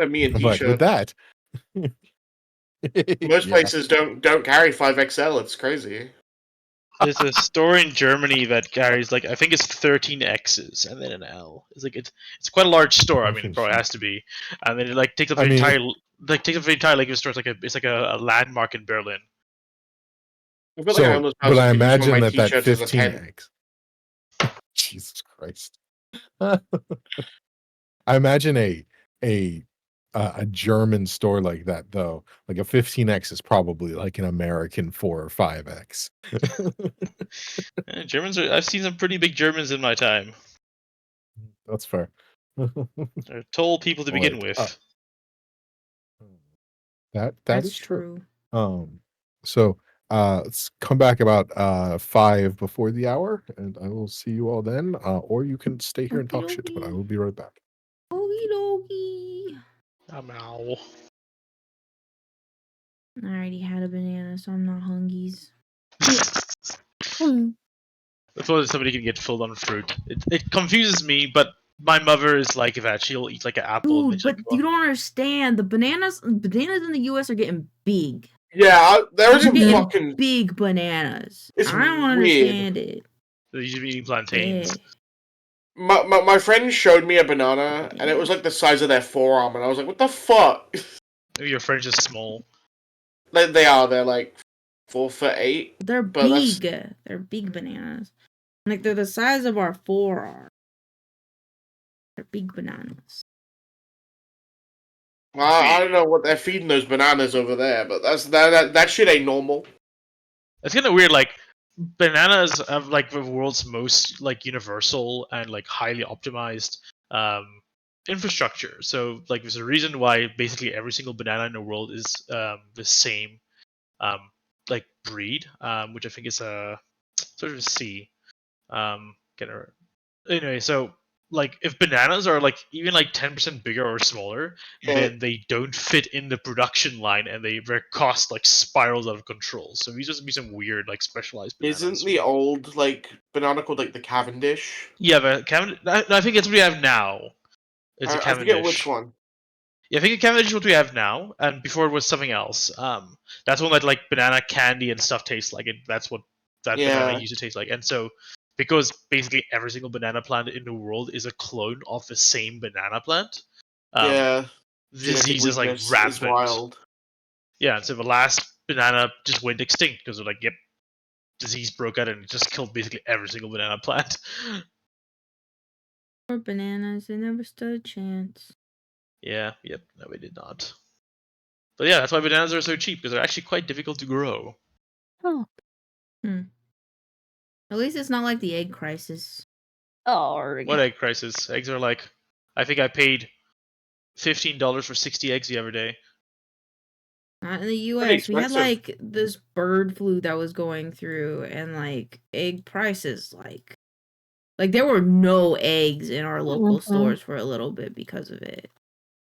Me and But with t-shirt. that, Most yeah. places don't carry 5XL. It's crazy. There's a store in Germany that carries like I think it's 13 X's and then an L. It's quite a large store. I mean, it probably has to be. And then it like takes up the entire Lego store. It's like a landmark in Berlin. I feel like a So, homeless but person I could use one of imagine my that t-shirts as a 10. 15X. Jesus Christ. I imagine a German store like that though, like a 15X is probably like an American 4 or 5X. Germans are. I've seen some pretty big Germans in my time. That's fair. They're tall people to begin Like, with. that That's is true. true. So let's come back about 5 before the hour, and I will see you all then. Or you can stay here and talk shit, but I will be right back. Okie dokie. Ow. I already had a banana, so I'm not hungies. That's why somebody can get full on fruit. It confuses me, but my mother is like that. She'll eat like an apple. Dude, but you don't understand. The bananas in the US are getting big. Yeah, there is They're some getting fucking. big bananas. It's I don't weird. understand it. They're usually eating plantains. Yeah. My friend showed me a banana, and it was like the size of their forearm, and I was like, "What the fuck?" Maybe your friend's just small. They are. They're like 4'8". They're But that's- big. They're big bananas. Like they're the size of our forearm. They're big bananas. I don't know what they're feeding those bananas over there, but that shit ain't normal. It's kind of weird. Like bananas have like the world's most like universal and like highly optimized infrastructure. So like there's a reason why basically every single banana in the world is the same like breed, which I think is a sort of a C. Anyway, so like if bananas are like even like 10% bigger or smaller, then they don't fit in the production line and their cost like spirals out of control. So these just be some weird like specialized bananas. Isn't the old like banana called like the Cavendish? Yeah, but I think it's what we have now. It's a I Cavendish. forget which one. Yeah, I think a Cavendish is what we have now, and before it was something else. That's one that like banana candy and stuff tastes like. That's what that banana used to taste like. And so, because basically every single banana plant in the world is a clone of the same banana plant, disease is like rampant. Is wild. Yeah, and so the last banana just went extinct because they're like, yep, disease broke out and it just killed basically every single banana plant. Poor bananas, they never stood a chance. Yeah, yep, no, we did not. But yeah, that's why bananas are so cheap because they're actually quite difficult to grow. Oh. At least it's not like the egg crisis. Oh, What egg prices? Eggs are like, I think I paid $15 for 60 eggs the other day. Not in the Pretty US. We had expensive. like this bird flu that was going through, and like egg prices, like there were no eggs in our local Mhm. stores for a little bit because of it.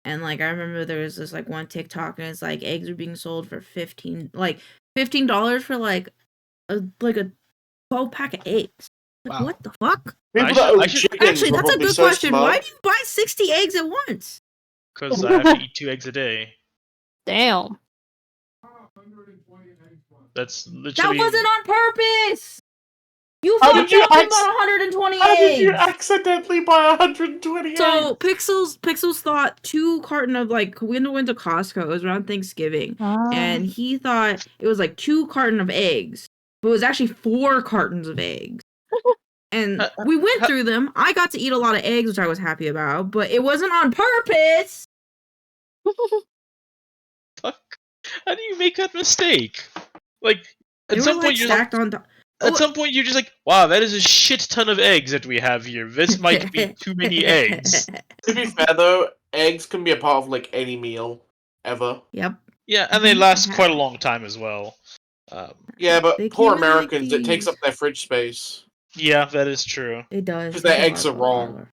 And like I remember there was this like one TikTok, and it's like eggs are being sold for $15 for like a 12-pack of eggs. Like Wow. what the fuck? People I that should- own I should- chickens Actually, are that's a probably good so question. Why smart. do you buy 60 eggs at once? Because I have to eat 2 eggs a day. Damn. That's That literally. wasn't on purpose. You How fucked did you up and acc- bought 120 How did you eggs. accidentally buy 120 So eggs? Pixels thought 2 carton of like we went to Costco. It was around Thanksgiving, and he thought it was like 2 carton of eggs, but it was actually 4 cartons of eggs. And we went through them. I got to eat a lot of eggs, which I was happy about, but it wasn't on purpose. Fuck. How do you make that mistake? Like, They at were some like point you're like, stacked on top. at some point you're just like, wow, that is a shit ton of eggs that we have here. This might be too many eggs. To be fair though, eggs can be a part of like any meal ever. Yep. Yeah, and they last quite a long time as well. Yeah, but They poor came in, like, Americans, it takes these- up their fridge space. Yeah, that is true. It does. 'Cause There's their a eggs lot are of wrong. water.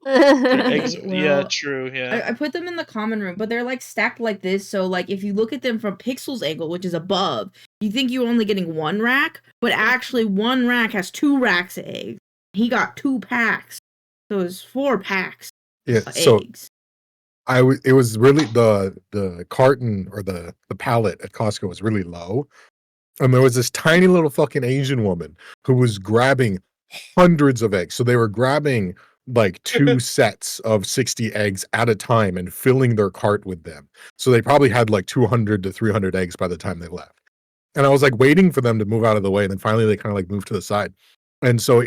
Eggs. Okay, Yeah, well, true. Yeah. I put them in the common room, but they're like stacked like this. So like if you look at them from Pixel's angle, which is above, you think you're only getting 1 rack, but actually 1 rack has 2 racks of eggs. He got 2 packs, so it's 4 packs Yeah. of So eggs. it was really the carton or the pallet at Costco was really low. And there was this tiny little fucking Asian woman who was grabbing hundreds of eggs. So they were grabbing like 2 sets of 60 eggs at a time and filling their cart with them. So they probably had like 200 to 300 eggs by the time they left. And I was like waiting for them to move out of the way. And then finally they kind of like moved to the side. And so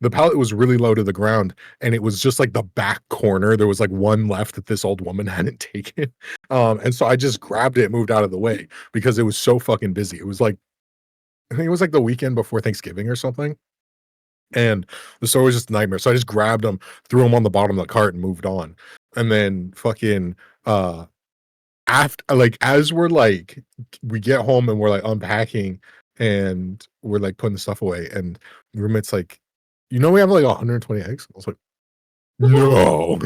the pallet was really low to the ground, and it was just like the back corner. There was like 1 left that this old woman hadn't taken. And so I just grabbed it and moved out of the way because it was so fucking busy. It was like, I think it was like the weekend before Thanksgiving or something. And the store was just a nightmare. So I just grabbed them, threw them on the bottom of the cart and moved on. And then fucking, after, like, as we're like, we get home and we're like unpacking and we're like putting the stuff away, and the roommate's like, we have like 120 eggs. I was like, no.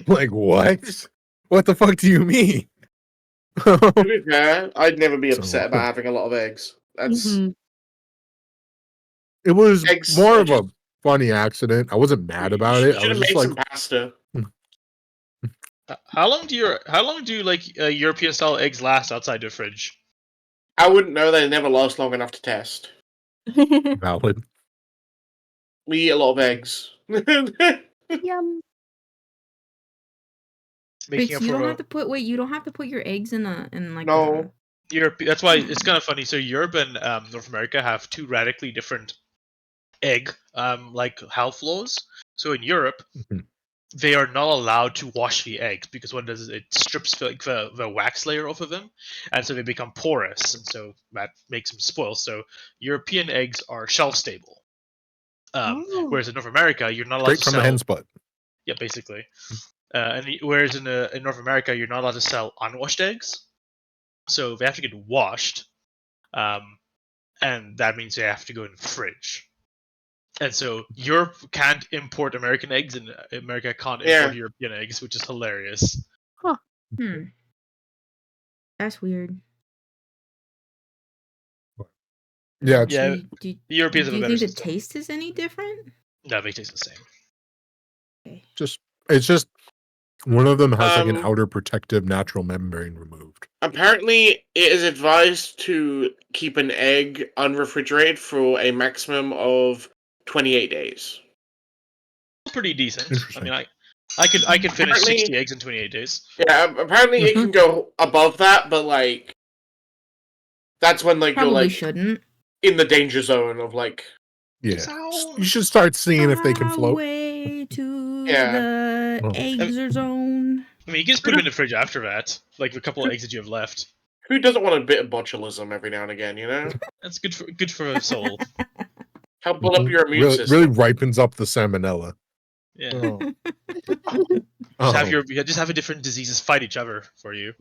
Like, what the fuck do you mean? To be fair, I'd never be So, upset about having a lot of eggs. That's Mhm. It was Eggs more are of a funny accident. I wasn't mad about it. I Should was have just made like, some pasta. How long do like European style eggs last outside the fridge? I wouldn't know. They never last long enough to test. valid. We eat a lot of eggs. Yum. Making up You for don't a have to put you don't have to put your eggs in like No. Europe. That's why it's kind of funny. So Europe and North America have 2 radically different egg like health laws. So in Europe, Mhm. they are not allowed to wash the eggs because what it does is it strips the wax layer off of them, and so they become porous, and so that makes them spoil. So European eggs are shelf stable, whereas in North America you're not allowed Straight to from sell. the hen's butt. Yeah, basically. Whereas in North America you're not allowed to sell unwashed eggs, so they have to get washed, and that means they have to go in the fridge. And so Europe can't import American eggs, and America can't import European eggs, which is hilarious. That's weird. Yeah, Yeah, Do Europeans have a you better think the system. taste is any different? No, they taste the same. Okay. it's just one of them has like an Um, outer protective natural membrane removed. Apparently, it is advised to keep an egg unrefrigerated for a maximum of 28 days. Pretty decent. I Interesting. mean, I could finish Apparently- 60 eggs in 28 days. Yeah, apparently it can go above that, but like that's when like Probably you're like shouldn't. in the danger zone of like Yeah, So- you should start seeing if they can float. Way to Yeah. the Oh. eggs zone. I mean, you can just put them in the fridge after that, like the couple of eggs that you have left. who doesn't want a bit of botulism every now and again, you know? That's good for the soul. Help build up your immune really, system. really ripens up the salmonella. Yeah. Oh. Just have your different diseases fight each other for you.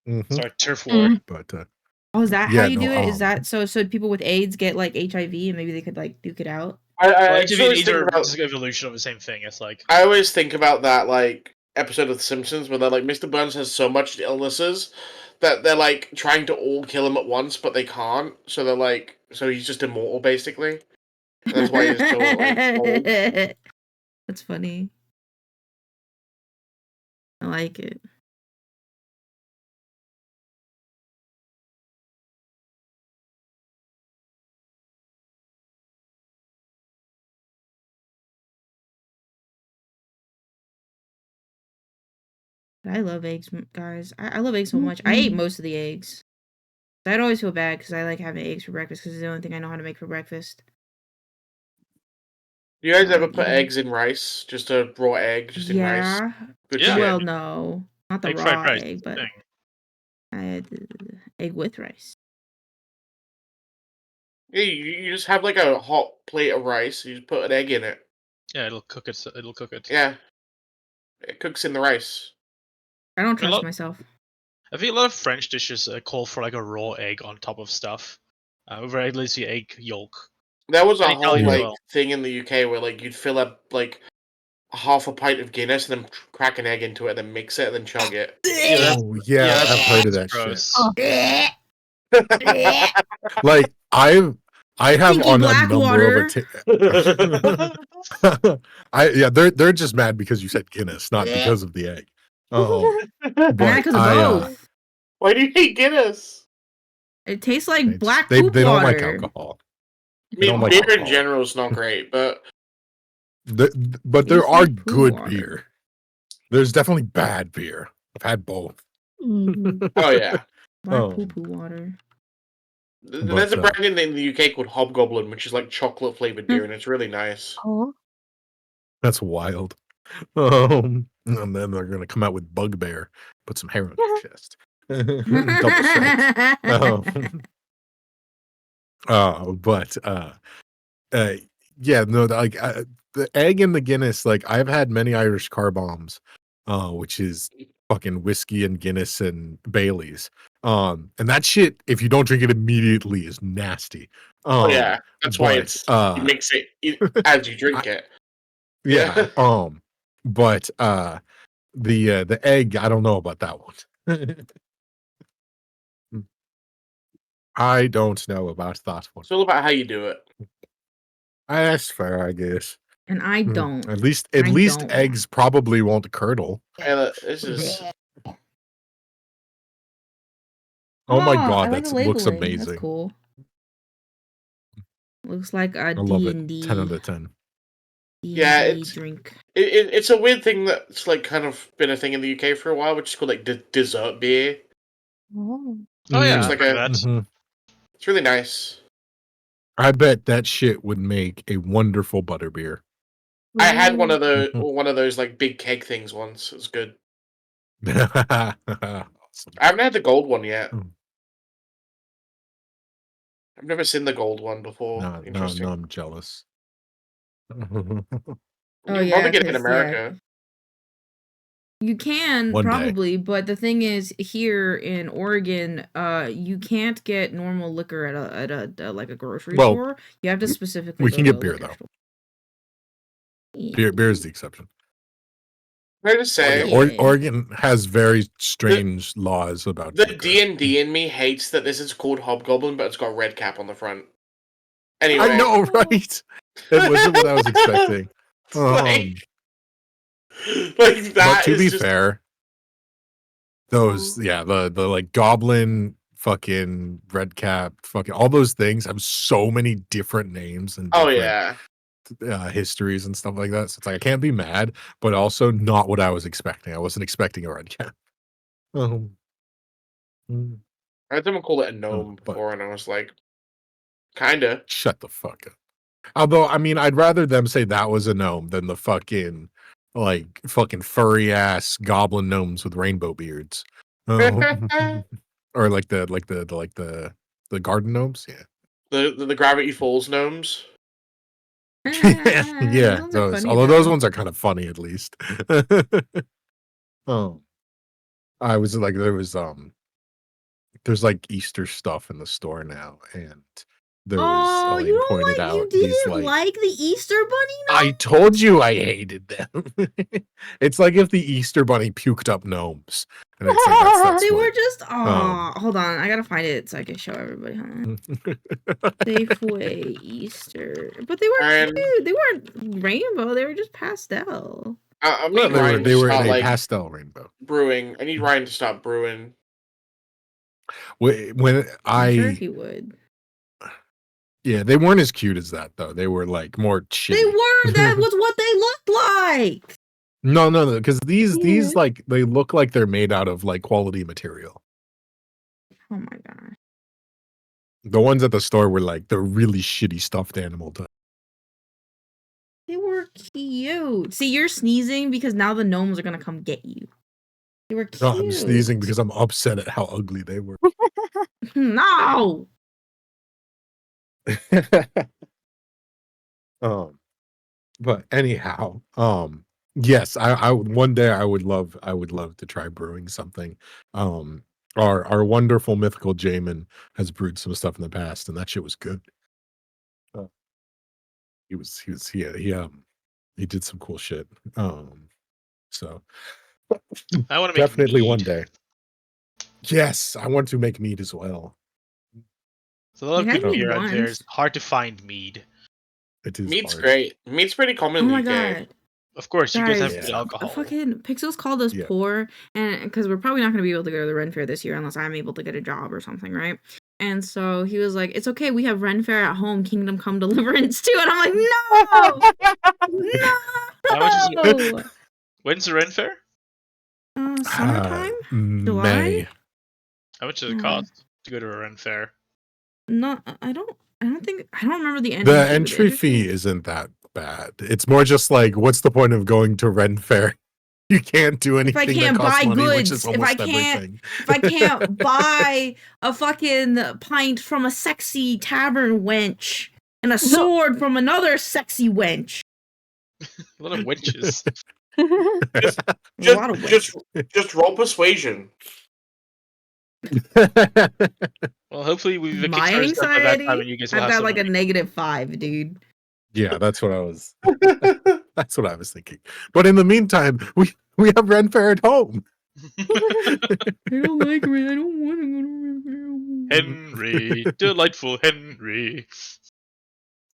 Mhm. Start turf war. Mm. But Oh, is that Yeah, how you no, do it? Is that so people with AIDS get like HIV and maybe they could like duke it out? Well, I HIV just and always AIDS think are about just an evolution of the same thing. It's like I always think about that like episode of The Simpsons where they're like Mr. Burns has so much illnesses that they're like trying to all kill him at once, but they can't. So they're like, so he's just immortal basically. And that's why he's so like old. That's funny. I like it. I love eggs, guys. I love eggs so much. I ate most of the eggs. I'd always feel bad because I like having eggs for breakfast because it's the only thing I know how to make for breakfast. You guys I ever like put eating. eggs in rice? Just a raw egg, just in rice? Yeah. Good Yeah. shit. Well, no, not the egg fried raw rice. egg, but thing. I had egg with rice. Yeah, you just have like a hot plate of rice. You just put an egg in it. Yeah, it'll cook it. It'll cook it. Yeah, it cooks in the rice. I don't I trust love- myself. I think a lot of French dishes call for like a raw egg on top of stuff, over at least the egg yolk. There was a And whole Italian as like well. thing in the UK where like you'd fill up like half a pint of Guinness and then crack an egg into it, and then mix it, and then chug it. oh yeah, I've heard of that shit. gross. Oh. Like I have Stinky on a black number water. of yeah, they're just mad because you said Guinness, not because of the egg. Oh, Mad but because of I both. Why do you hate Guinness? It tastes like it's- black they poop don't water. like alcohol. I They don't mean, like beer in alcohol. general is not great, but But there Tastes are like poo good water. beer. There's definitely bad beer. I've had both. Mhm. oh yeah. Black Oh. poo poo water. There's a But, brand in the UK called Hobgoblin, which is like chocolate flavored beer, and it's really nice. Oh. That's wild. And then they're gonna come out with Bugbear, put some hair on your chest. Double strength. But yeah, no, like the egg and the Guinness, like I've had many Irish car bombs, which is fucking whiskey and Guinness and Bailey's. And that shit, if you don't drink it immediately, is nasty. Oh yeah, that's why but, it's you mix it as you drink it. Yeah. But the egg, I don't know about that one. I don't know about that one. It's all about how you do it. That's fair, I guess. And I don't. At least I don't. eggs probably won't curdle. And this is Oh my I god, like that the looks labeling. amazing. That's cool. Looks like a I love it. D&D. 10 out of 10. Yeah, D&D it's- drink. it's a weird thing that's like kind of been a thing in the UK for a while, which is called like dessert beer. Oh. Oh yeah, It's I've like heard a- of that. Mhm. It's really nice. I bet that shit would make a wonderful butterbeer. I had one of Mhm. those like big keg things once. It was good. Awesome. I haven't had the gold one yet. Mm. I've never seen the gold one before. No, Interesting. I'm jealous. Oh, You can yeah, probably get it in 'cause, America. You can One day. probably, but the thing is, here in Oregon, you can't get normal liquor at a like a grocery Well, store. You have to specifically. we go can to get a beer, liquor though. store. Beer is the exception. Can I just say, Yeah. Oregon has very strange laws about the liquor. D&D in me hates that this is called Hobgoblin, but it's got a red cap on the front. Anyway, I know, right? It wasn't what I was expecting. like But that to is be just fair, those the like goblin fucking red cap fucking all those things have so many different names and oh different yeah. histories and stuff like that. So it's like I can't be mad, but also not what I was expecting. I wasn't expecting a red cap. Mm. I heard someone call it a gnome but- before, and I was like, kinda. Shut the fuck up. Although, I mean, I'd rather them say that was a gnome than the fucking furry ass goblin gnomes with rainbow beards. Or like the garden gnomes. Yeah. The Gravity Falls gnomes. Yeah, Those are those. funny, Although those though. ones are kind of funny, at least. Oh, I was like, there's like Easter stuff in the store now, and there was Oh, you Elaine don't pointed like? You out these didn't like the Easter bunny? No. I told you I hated them. It's like if the Easter bunny puked up gnomes, and it's like that's They were what. just. Hold on. I gotta find it so I can show everybody. Hold on. Safeway Easter, but they weren't And cute. They weren't rainbow. They were just pastel. I Well, need Ryan they to were in start a like pastel rainbow. brewing. I need Ryan to stop brewing. When I'm sure he would. yeah, they weren't as cute as that though. They were like more shitty. They were. That was what they looked like. No, because these Yeah. like they look like they're made out of like quality material. Oh my gosh. The ones at the store were like the really shitty stuffed animal type. They were cute. See, you're sneezing because now the gnomes are gonna come get you. They were cute. No, I'm sneezing because I'm upset at how ugly they were. No. But anyhow, yes, I one day I would love to try brewing something. Our wonderful mythical Jamin has brewed some stuff in the past, and that shit was good. He did some cool shit. So I want to make definitely one mead. day. Yes, I want to make mead as well. So a lot of We had good mead beer out there. once. It's hard to find mead. It is Meat's hard. great. Meat's pretty common Oh in my the UK. god. Of course, you guys have Guys, good alcohol. fucking Pixels called us Yeah. poor, and because we're probably not going to be able to go to the Ren Fair this year unless I'm able to get a job or something, right? And so he was like, "It's okay, we have Ren Fair at home, Kingdom Come Deliverance too." And I'm like, "No, How much is no." When's the Ren Fair? Summertime, July. May. How much does it cost to go to a Ren Fair? No, I don't remember the The but entry fee isn't that bad. It's more just like, what's the point of going to Ren Fair? You can't do anything can't that costs buy money, which goods, is if I almost everything. if I can't buy a fucking pint from a sexy tavern wench and a sword from another sexy wench. A lot of wenches. A lot of wenches. Just roll persuasion. Well, hopefully the My Kickstarter's done by that anxiety, time, and you guys will I've have got some like a money. -5, dude. Yeah, that's what I was. That's what I was thinking. But in the meantime, we have Ren Fair at home. I don't like it. I don't want to go to Ren Fair. Henry, delightful Henry.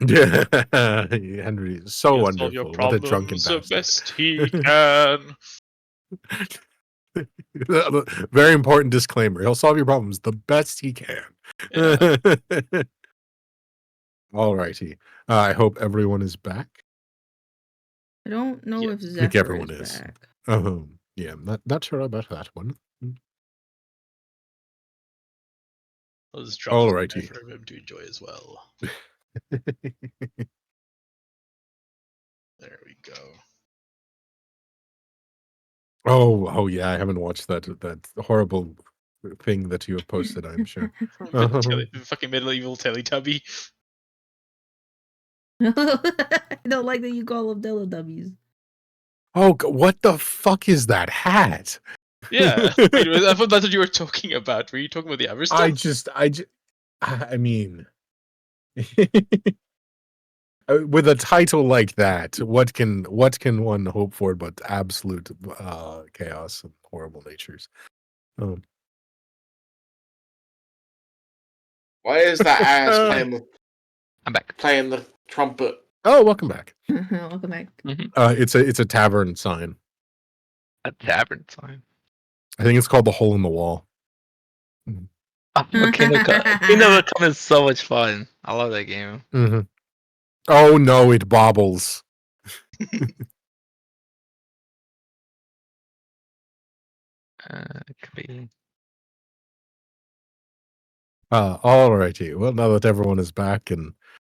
Yeah, Henry is so He'll solve your wonderful. What a drunken problems the bastard. best he can. Very important disclaimer. He'll solve your problems the best he can. Yeah. All righty. I hope everyone is back. I don't know Yeah, if I Zephyr think everyone is is. back. Yeah, I'm not sure about that one. I'll just drop All some righty. there for him to enjoy as well. There we go. Oh yeah, I haven't watched that horrible thing that you have posted, I'm sure. The fucking medieval Teletubby. I don't like that you call them Teletubbies. Oh, what the fuck is that hat? Yeah, wait, I thought that's what you were talking about. Were you talking about the other stuff? I mean, with a title like that, what can one hope for but absolute chaos and horrible natures? Why is that ass I'm back. playing the trumpet? Oh, welcome back. Welcome back. It's a tavern sign. A tavern sign. I think it's called the Hole in the Wall. Oh, Kingdom Come is so much fun. I love that game. Mm-hmm. Oh no, it bobbles. It could be. Alrighty. Well, now that everyone is back and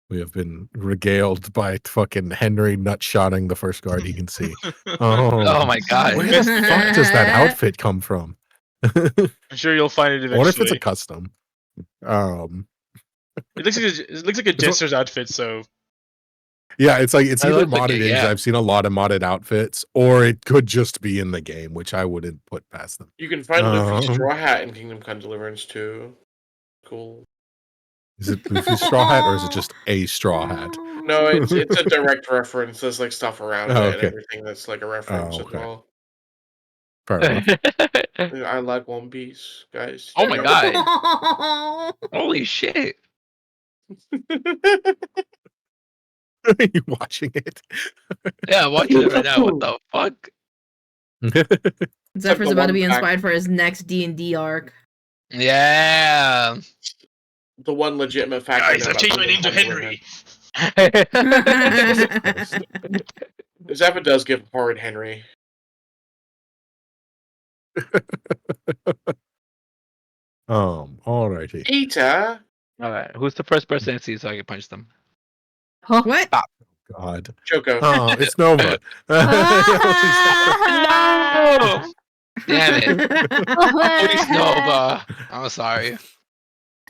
we have been regaled by fucking Henry nutshotting the first guard he can see. Oh my god. Where the fuck does that outfit come from? I'm sure you'll find it I eventually. wonder if it's a custom. It looks like a jester's outfit, so Yeah, it's like it's That either looks like modded it, in 'cause yeah. I've seen a lot of modded outfits, or it could just be in the game, which I wouldn't put past them. You can find Luffy's Um, straw hat in Kingdom Come Deliverance too. Cool. Is it Luffy's straw hat or is it just a straw hat? No, it's a direct reference. There's like stuff around Oh, it and okay. everything that's like a reference Oh, as okay. well. Fair enough. I like One Piece, guys. Oh my You know? god. Holy shit. Are you watching it? Yeah, I'm watching it right now. What the fuck? Zephyr's the about to one be fact- inspired for his next D&D arc. Yeah. The one legitimate fact I Guys, know I've about changed my Kingdom name to Come Henry. Deliverance. Zephyr does give horrid Henry. Alrighty. Peter. Alright, who's the first person to see so I can punch them? Huh? What? God. Choco. Oh, it's Nova. No! Damn it. Please, Nova. I'm sorry.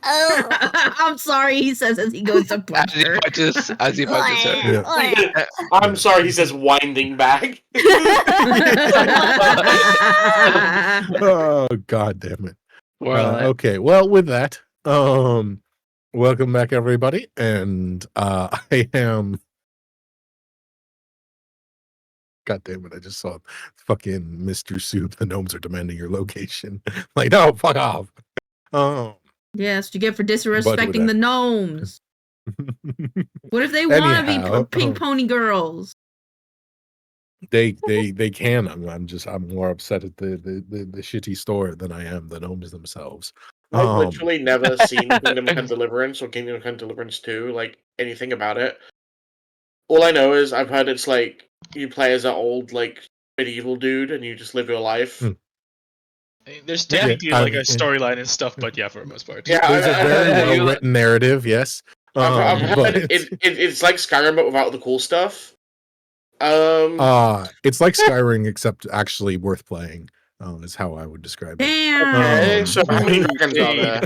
I'm sorry, he says as he goes to punch As he her. punches her. Yeah. I'm sorry, he says winding back. Oh, God damn it. Well, Okay, well, with that, welcome back, everybody, and I am. God damn it! I just saw fucking Mr. Soup. The gnomes are demanding your location. Like, no, fuck off. Yes, you get for But disrespecting with the gnomes. What if they want to be Anyhow, pink pony girls? they can. I'm more upset at the shitty store than I am the gnomes themselves. I've literally never seen Kingdom Come Deliverance or Kingdom Come Deliverance 2, like anything about it. All I know is I've heard it's like you play as an old like medieval dude and you just live your life. Hmm. There's Yeah, technically like a I've- storyline and stuff, but yeah, for the most part. Yeah, There's a very you well like- written narrative, yes. I've heard But it's like Skyrim but without the cool stuff. it's like Skyrim except actually worth playing. Is how I would describe it. Damn. so how many dragons are there?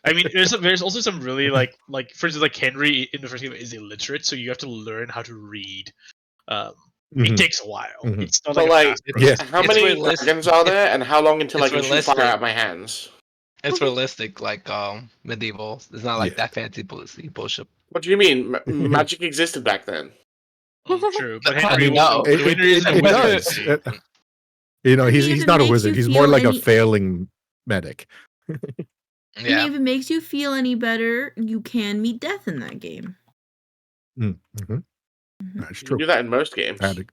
I mean, there's also some really like for instance, like Henry in the first game is illiterate, so you have to learn how to read. It Mhm. takes a while. Mhm. It's not But, like, like, a fast yeah. process. How It's many realistic. dragons are there, and how long until I It's can shoot realistic. fire out of my hands? It's realistic, like medieval. It's not like Yeah. that fancy bullshit. What do you mean? Magic existed back then. True, but I Henry, mean, no. Henry isn't a It wizard. does. you see. You know, I mean, if he's it not a makes wizard. you He's more feel like a any- failing medic. I mean, Yeah. if it makes you feel any better, you can meet death in that game. Mm-hmm. That's You can true. do that in most games. I had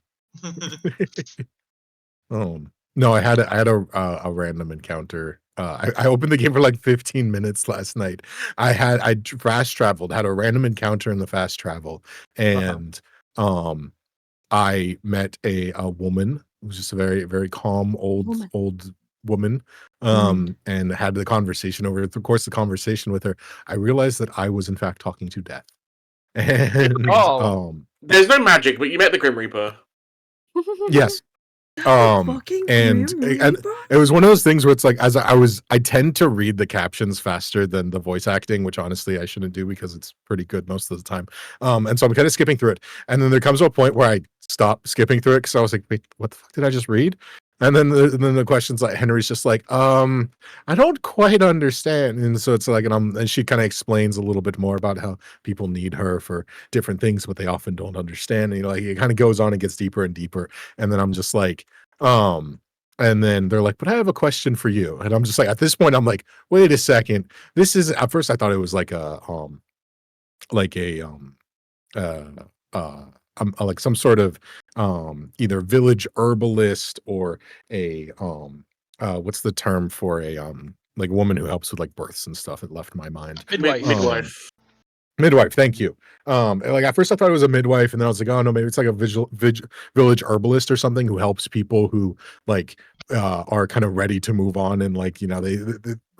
no, I had a random encounter. I opened the game for like 15 minutes last night. I fast traveled, had a random encounter in the fast travel, and I met a woman who was just a very very calm old woman, and had the conversation over. Of course, the conversation with her, I realized that I was in fact talking to death, and Oh. There's no magic, but you met the Grim Reaper. yes. Fucking And Grim and Reaper? it was one of those things where it's like as I tend to read the captions faster than the voice acting, which honestly I shouldn't do because it's pretty good most of the time. And so I'm kind of skipping through it, and then there comes a point where I stop skipping through it because I was like, wait, what the fuck did I just read? And then the questions like Henry's just like, I don't quite understand, and so it's like, and she kind of explains a little bit more about how people need her for different things, but they often don't understand. And, like it kind of goes on and gets deeper and deeper, and then I'm just like, and then they're like, but I have a question for you, and I'm just like, at this point, I'm like, wait a second, this is at first I thought it was like a like some sort of either village herbalist or a what's the term for a like woman who helps with like births and stuff. It left my mind. Midwife. Midwife. Midwife, thank you. Like at first I thought it was a midwife, and then I was like, oh no, maybe it's like a village herbalist or something who helps people who like are kind of ready to move on, and like, you know, they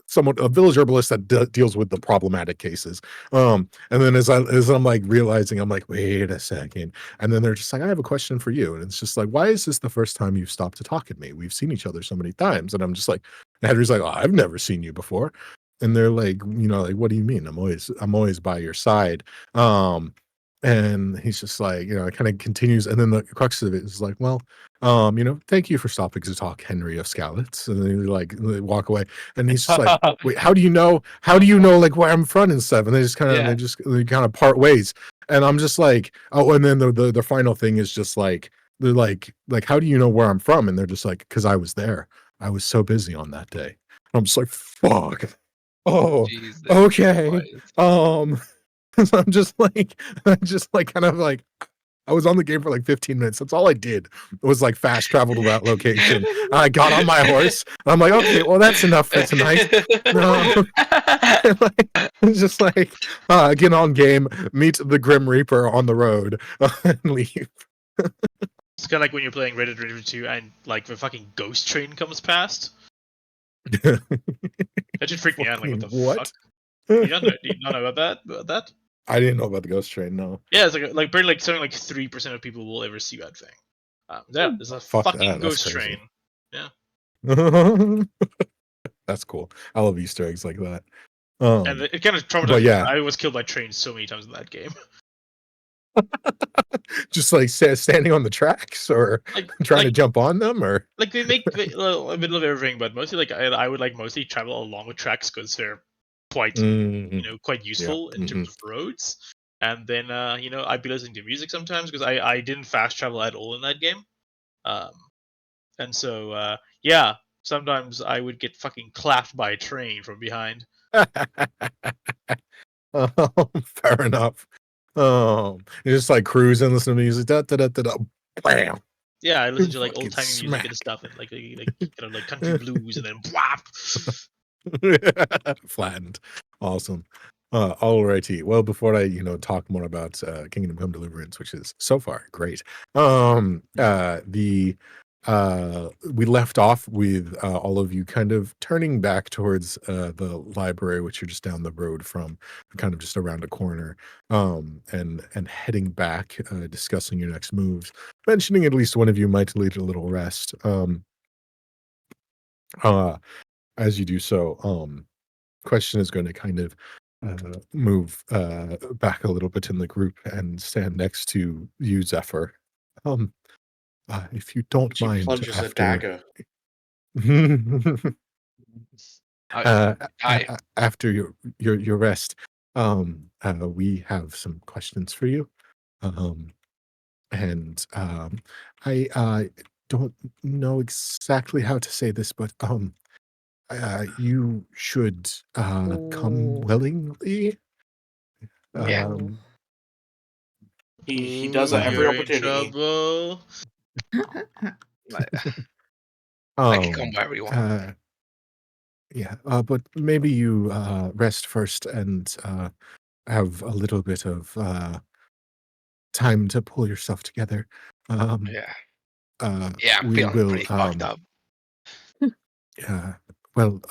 somewhat a village herbalist that deals with the problematic cases. And then as I'm like realizing, I'm like, wait a second, and then they're just like, I have a question for you, and it's just like, why is this the first time you've stopped to talk at me? We've seen each other so many times, and I'm just like, Henry's like, oh, I've never seen you before. And they're like, you know, like, what do you mean? I'm always by your side. And he's just like, it kind of continues, and then the crux of it is like, well, thank you for stopping to talk, Henry of Skalitz. And then they walk away, and he's just like, wait, how do you know like where I'm from and stuff? And they kind of part ways, and I'm just like, oh, and then the final thing is just like, they're like how do you know where I'm from? And they're just like, because I was there, I was so busy on that day. I'm just like, fuck. Oh, Jesus okay. Christ. So I'm just like kind of like, I was on the game for like 15 minutes. That's all I did was like fast travel to that location. I got on my horse. And I'm like, okay, well that's enough for tonight. No. It's just like get on game, meet the Grim Reaper on the road, and leave. It's kind of like when you're playing Red Dead Redemption 2 and like the fucking ghost train comes past. That should freak me out. Like, what the fuck? You don't know about that? I didn't know about the ghost train. No. Yeah, it's like pretty like something like 3% of people will ever see that thing. Yeah, there's a Fuck fucking that, that's ghost crazy. train. Yeah. That's cool. I love Easter eggs like that. And it kind of traumatized but me. yeah. I was killed by trains so many times in that game. Just like standing on the tracks, or trying to jump on them, or like they make a bit of everything, but mostly like I would like mostly travel along with tracks because they're quite quite useful in terms of roads. And then I'd be listening to music sometimes because I didn't fast travel at all in that game. And so yeah, sometimes I would get fucking clapped by a train from behind. Fair enough. You're just like cruising, listening to music, da da da da da, bam. Yeah, I listen to like Fucking old timey music smack. and stuff, and like kind of like country blues, and then whap. Flattened. Awesome. Alrighty. Well, before I, talk more about Kingdom Come Deliverance, which is so far great. We left off with all of you kind of turning back towards the library, which you're just down the road from, kind of just around a corner, and heading back, discussing your next moves, mentioning at least one of you might need a little rest. As you do so, question is going to kind of move back a little bit in the group and stand next to you, Zephyr. If you don't She mind, plunges a after dagger. After your rest, we have some questions for you, and I don't know exactly how to say this, but you should come willingly. Yeah. He does at every You're in opportunity. trouble. I can come wherever you want. Yeah, but maybe you rest first and have a little bit of time to pull yourself together. Yeah, I'm We feeling will. pretty fucked up. Well,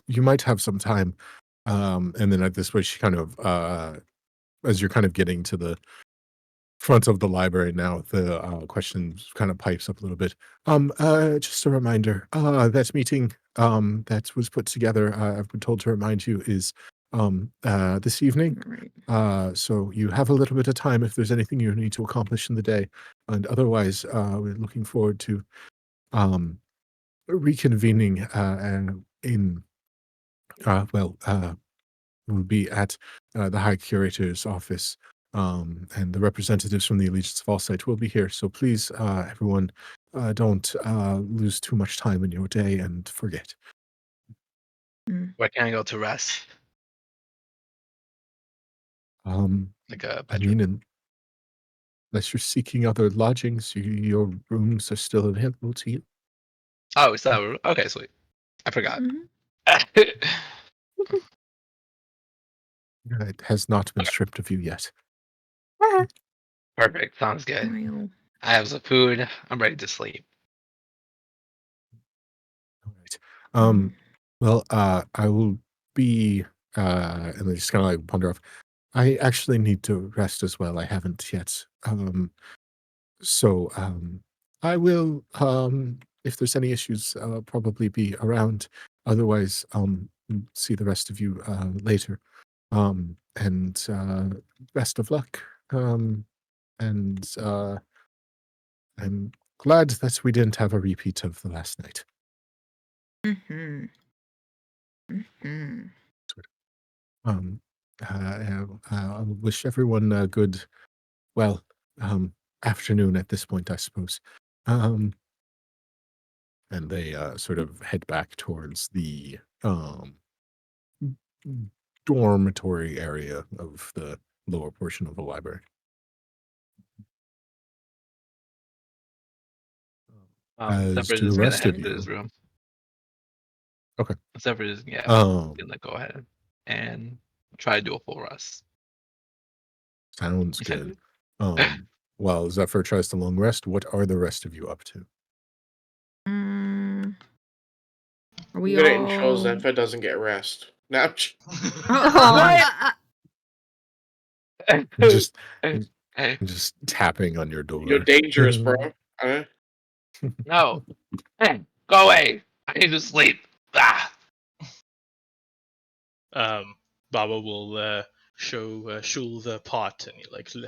you might have some time, and then at this point, she kind of, as you're kind of getting to the front of the library now, the question kind of pipes up a little bit. Just a reminder, that meeting that was put together, I've been told to remind you, is this evening. Right. So you have a little bit of time if there's anything you need to accomplish in the day, and otherwise, we're looking forward to reconvening in we'll be at the High Curator's office, and the representatives from the Allegiance of Allsight will be here. So please, everyone, don't lose too much time in your day and forget. Where can I go to rest? Like a I bedroom? mean, unless you're seeking other lodgings, your rooms are still available to you. Oh, is that okay? Sweet. I forgot. It has not been stripped of you yet. Perfect. Sounds good. Wow. I have some food. I'm ready to sleep. All right. Well, I will be, and they just kind of like ponder off. I actually need to rest as well. I haven't yet. So I will, if there's any issues, I'll probably be around. Otherwise, see the rest of you later. And best of luck And I'm glad that we didn't have a repeat of the last night. Mm-hmm. Mm-hmm. Um, I wish everyone a good, well, afternoon at this point, I suppose. And they sort of head back towards the dormitory area of the lower portion of the library. As Zephyr to the is gonna rest head of into his you, room. okay. Zephyr is gonna go ahead and try to do a full rest. Sounds good. While Zephyr tries to long rest, what are the rest of you up to? Are I'm we gonna ensure all? Zephyr doesn't get rest. Now, Just tapping on your you're door. dangerous, bro. Huh? No, go away. I need to sleep. Ah. Baba will show Shul the pot, and he like, Ooh.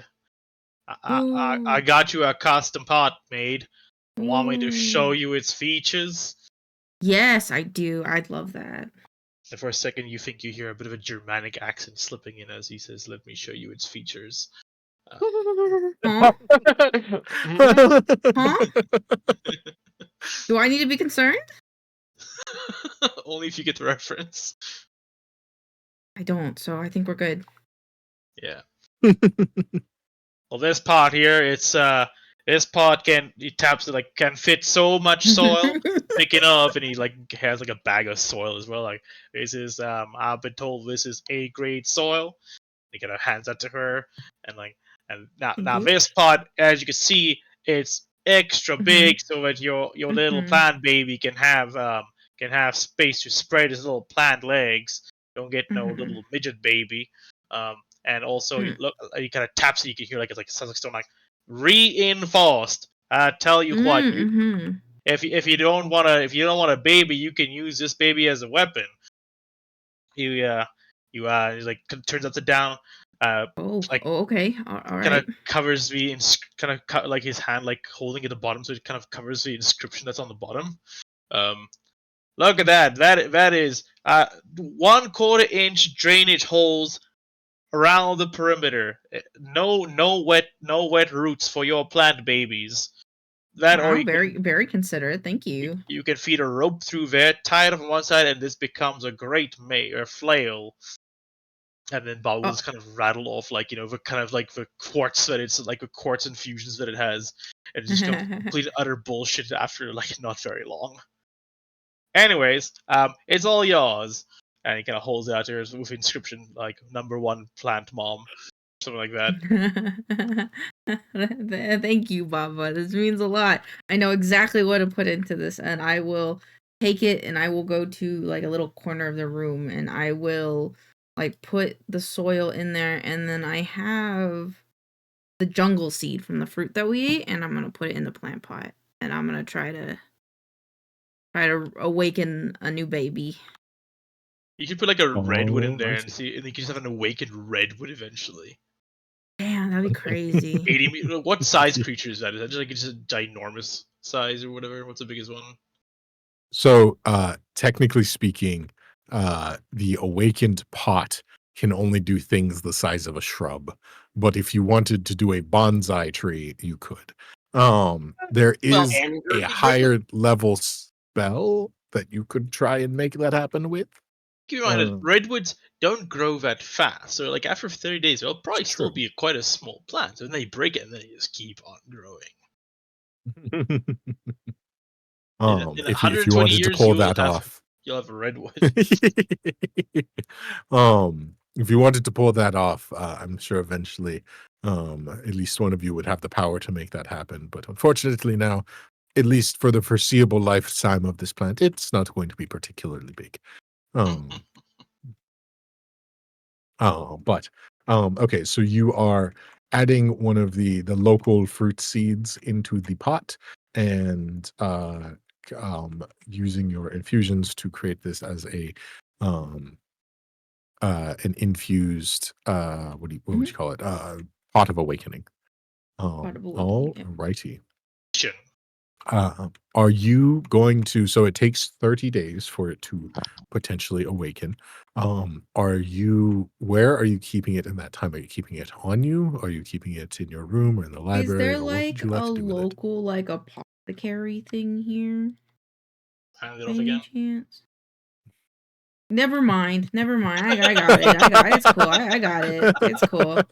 I got you a custom pot made. Want me to show Ooh. you its features? Yes, I do. I'd love that. And for a second, you think you hear a bit of a Germanic accent slipping in as he says, "Let me show you its features." Huh? Huh? Do I need to be concerned? Only if you get the reference. I don't, so I think we're good. Yeah. Well, this pot here, it's this pot can fit so much soil. Big enough, and he like has like a bag of soil as well. Like, this is I've been told this is A grade soil. He kind of hands that to her, and now Thank you. this pot, as you can see, it's extra big, so that your little plant baby can have space to spread his little plant legs. Don't get no little midget baby. And also you look, he kind of taps it. You can hear like it sounds like stone, like reinforced. I tell you what, if you don't want a baby, you can use this baby as a weapon. He he's like turns upside down. Okay. All Kind right. of covers the like his hand like holding at the bottom, so it kind of covers the inscription that's on the bottom. Look at that. That is 1/4 inch drainage holes around the perimeter. No wet roots for your plant babies. That or Wow, very, very considerate. Thank you. you can feed a rope through there, tie it up on one side, and this becomes a great flail. And then Bob will just kind of rattle off the quartz that it's like the quartz infusions that it has, and it just becomes complete utter bullshit after like not very long. Anyways, it's all yours. And he kind of holds it out there with inscription like #1 plant mom, something like that. Thank you, Baba. This means a lot. I know exactly what to put into this, and I will take it and I will go to like a little corner of the room and I will like put the soil in there, and then I have the jungle seed from the fruit that we ate, and I'm gonna put it in the plant pot, and I'm gonna try to awaken a new baby. You could put like a redwood in there nice. and see, and you can just have an awakened redwood eventually. Damn, that'd be crazy. 80 meters. What size creature is that? Is that just a ginormous size or whatever? What's the biggest one? So, technically speaking, the awakened pot can only do things the size of a shrub. But if you wanted to do a bonsai tree, you could. There is a higher level spell that you could try and make that happen with. Keep in mind that redwoods don't grow that fast. So like after 30 days, it'll probably still be quite a small plant. So then they break it and then they just keep on growing. In If you wanted to pull that off, you'll have a redwood. If you wanted to pull that off, I'm sure eventually, at least one of you would have the power to make that happen. But unfortunately now, at least for the foreseeable lifetime of this plant, it's not going to be particularly big. Okay, so you are adding one of the local fruit seeds into the pot and using your infusions to create this as a an infused what would you call it? Pot of Awakening. Pot of Awakening, All yeah. righty. Sure. Are you going to? So it takes 30 days for it to potentially awaken. Are you? Where are you keeping it in that time? Are you keeping it on you? Are you keeping it in your room or in the Is library? there Or what would like you like a to do with it? local like apothecary thing here? Hand it By off any again. chance? Never mind. Never mind. I got it. I got it's cool. I got it. It's cool.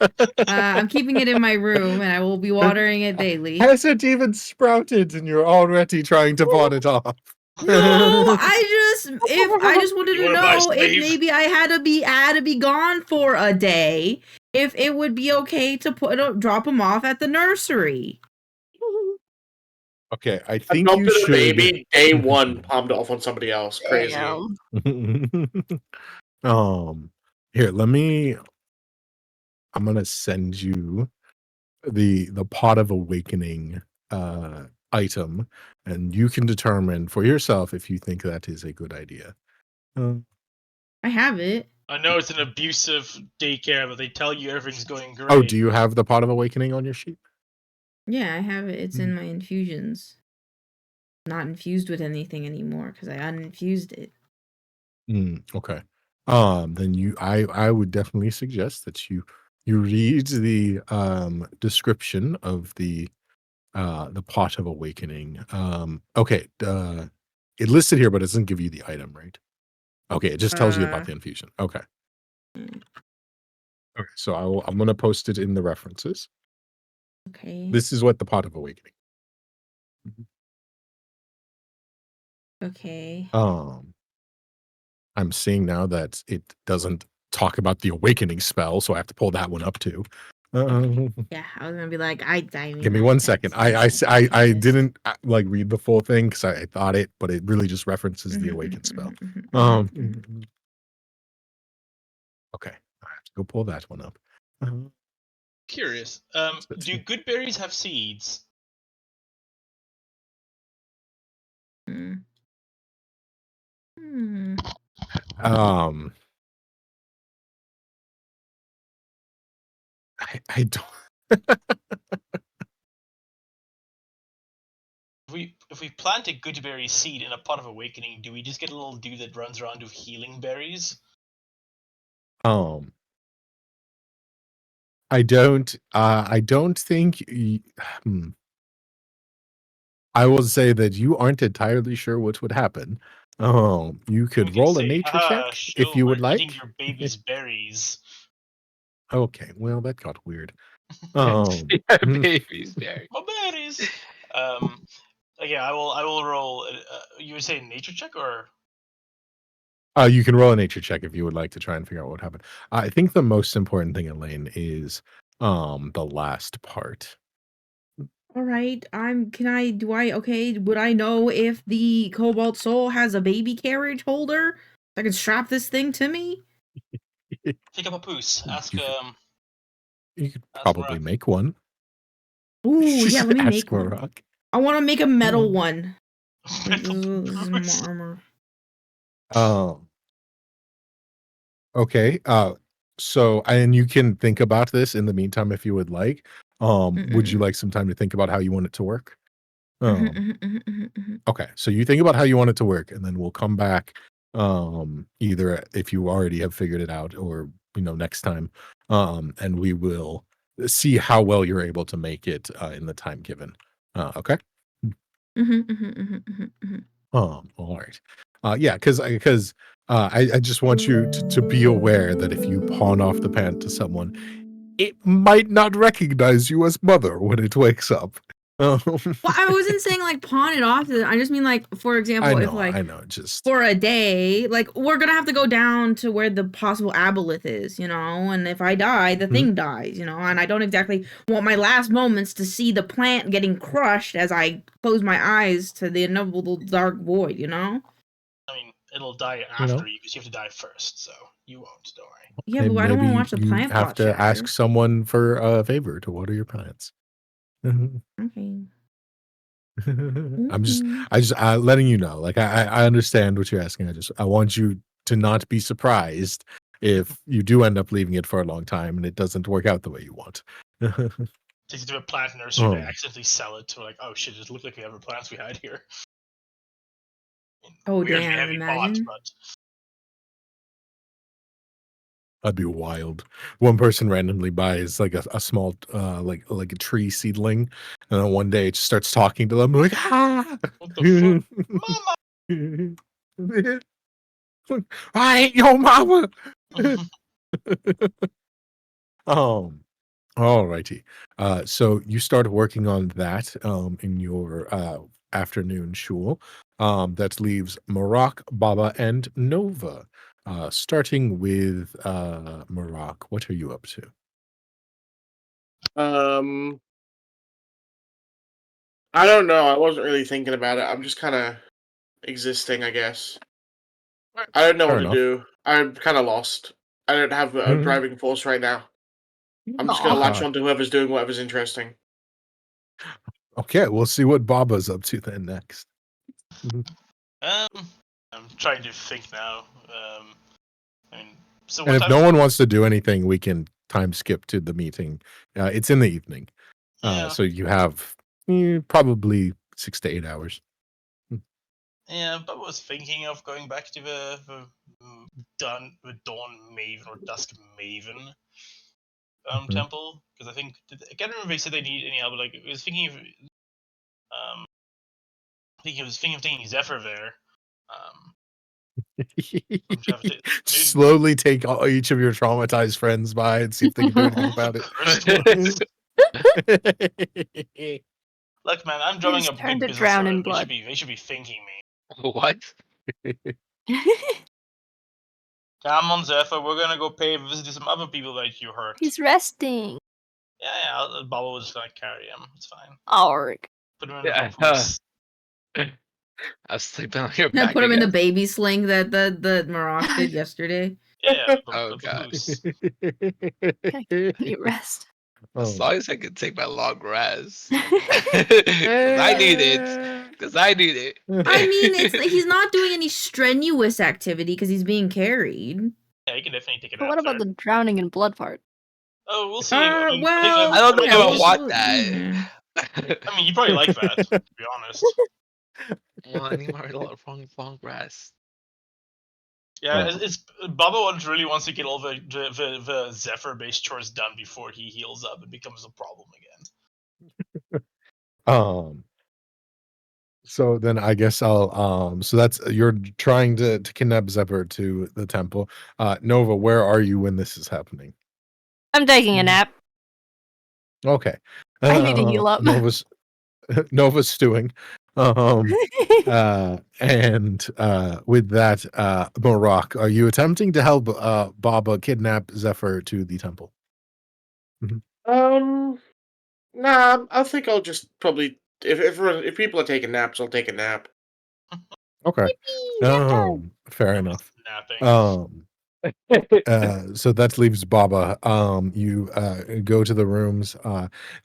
I'm keeping it in my room and I will be watering it daily. Hasn't even sprouted, and you're already trying to pawn it off. No, I just wanted You to wanna buy a know if slave? maybe I had to be gone for a day. If it would be okay to drop him off at the nursery. Okay, I think you Adopted a should. baby, day one, palmed off on somebody else. Crazy. Here, I'm gonna send you the Pot of Awakening item, and you can determine for yourself if you think that is a good idea. I have it. I know it's an abusive daycare, but they tell you everything's going great. Oh, do you have the Pot of Awakening on your sheet? Yeah, I have it. It's in my infusions. Not infused with anything anymore because I uninfused it. Okay. Then I would definitely suggest that you read the description of the Pot of Awakening. Okay, it listed here, but it doesn't give you the item, right? Okay, it just tells you about the infusion. Okay. Okay, so I'm gonna post it in the references. Okay. This is what the Pot of Awakening. Okay. I'm seeing now that it doesn't talk about the awakening spell, so I have to pull that one up too. Yeah, I was gonna be like, Give me 1 second. I didn't like read the full thing because I thought it, but it really just references the awaken spell. Okay, I have to go pull that one up. Curious. Do good berries have seeds? I don't. If we plant a good berry seed in a Pot of Awakening, do we just get a little dude that runs around with healing berries? I don't think I will say that you aren't entirely sure what would happen. You could roll a nature check if you would like. Eating your baby's berries. Okay, well that got weird. Baby's berry. My berries. Yeah, I will roll. You would say nature check or? You can roll a nature check if you would like to try and figure out what happened. I think the most important thing, Elaine, is the last part. All right. Would I know if the Cobalt Soul has a baby carriage holder that can strap this thing to me? Pick up a poos. Ask You could probably make one. Ooh, yeah, let me make Ask one. Marak. I want to make a metal one. This is more armor. Okay. So, and you can think about this in the meantime if you would like. Would you like some time to think about how you want it to work? Okay, so you think about how you want it to work, and then we'll come back either if you already have figured it out or next time, and we will see how well you're able to make it in the time given. Okay. All right. Yeah, because I just want you to be aware that if you pawn off the pant to someone, it might not recognize you as mother when it wakes up. Well, I wasn't saying like pawn it off. I just mean like, for example, I know, just for a day, like we're gonna have to go down to where the possible aboleth is, and if I die, the thing dies, and I don't exactly want my last moments to see the plant getting crushed as I close my eyes to the inevitable dark void, I mean, it'll die after you because you have to die first, so you won't, don't worry. Yeah, but I don't want to watch the plant have to shatter. ask someone for a favor to water your plants. Okay. I'm just letting you know. Like I understand what you're asking. I want you to not be surprised if you do end up leaving it for a long time and it doesn't work out the way you want. Takes it to a plant nursery. They Oh. accidentally sell it to like, oh shit, it looked like we have the plants we had here. Oh, Weirdly damn, heavy pot, imagine. but That'd be wild. One person randomly buys like a small like a tree seedling, and then one day it just starts talking to them like, ah, what the fuck, mama? I ain't your mama. Alrighty. So you started working on that in your afternoon shul. That leaves Marak, Baba, and Nova. Starting with Marak, what are you up to? I don't know. I wasn't really thinking about it. I'm just kind of existing, I guess. I don't know Fair what to enough. do. I'm kind of lost. I don't have a Mhm. driving force right now. I'm just gonna Aw. latch on to whoever's doing whatever's interesting. Okay, we'll see what Baba's up to then next. Mhm. I'm trying to think now. I mean, so And what if time? no one wants to do anything, we can time skip to the meeting. It's in the evening. Yeah, So you have probably 6 to 8 hours. yeah. But I was thinking of going back to the Dawn Maven or Dusk Maven Mhm. temple, because I can't remember if they said they need any help. But like, I was thinking of taking Zephyr there. I'm trying to maybe Slowly take each of your traumatized friends by and see if they can do anything about the cursed ones. it. Look, man, I'm His drumming up turn big to business drown for in them. blood. They should be thanking me. What? Come on, Zephyr, we're gonna go visit some other people that you hurt. He's resting. Yeah, Baba was just gonna carry him. It's fine. Arg. Put him in Yeah, the papoose. I was sleeping on your Yeah, back put him in the again. baby sling that Marak did yesterday. Yeah, Oh, the God. papoose. You rest. As Oh. long as I can take my long rest. Because I need it. Because I need it. I mean, he's not doing any strenuous activity because he's being carried. Yeah, you can definitely take it But out what about there. the drowning in blood part? Oh, we'll see. I think Well, I don't know think if I just- want yeah. that. I mean, you probably like that, to be honest. Well, I need my long rest. Yeah, Oh. it's Baba really wants to get all the Zephyr based chores done before he heals up. It becomes a problem again. So then I guess I'll so that's you're trying to kidnap Zephyr to the temple. Nova, where are you when this is happening? I'm taking a nap. Okay. I need to heal up. Nova's stewing. And with that, Marak, are you attempting to help Baba kidnap Zephyr to the temple? Nah. I think I'll just probably if people are taking naps, I'll take a nap. Okay. Nap time. Fair I'm enough. napping. So that leaves Baba. You go to the rooms.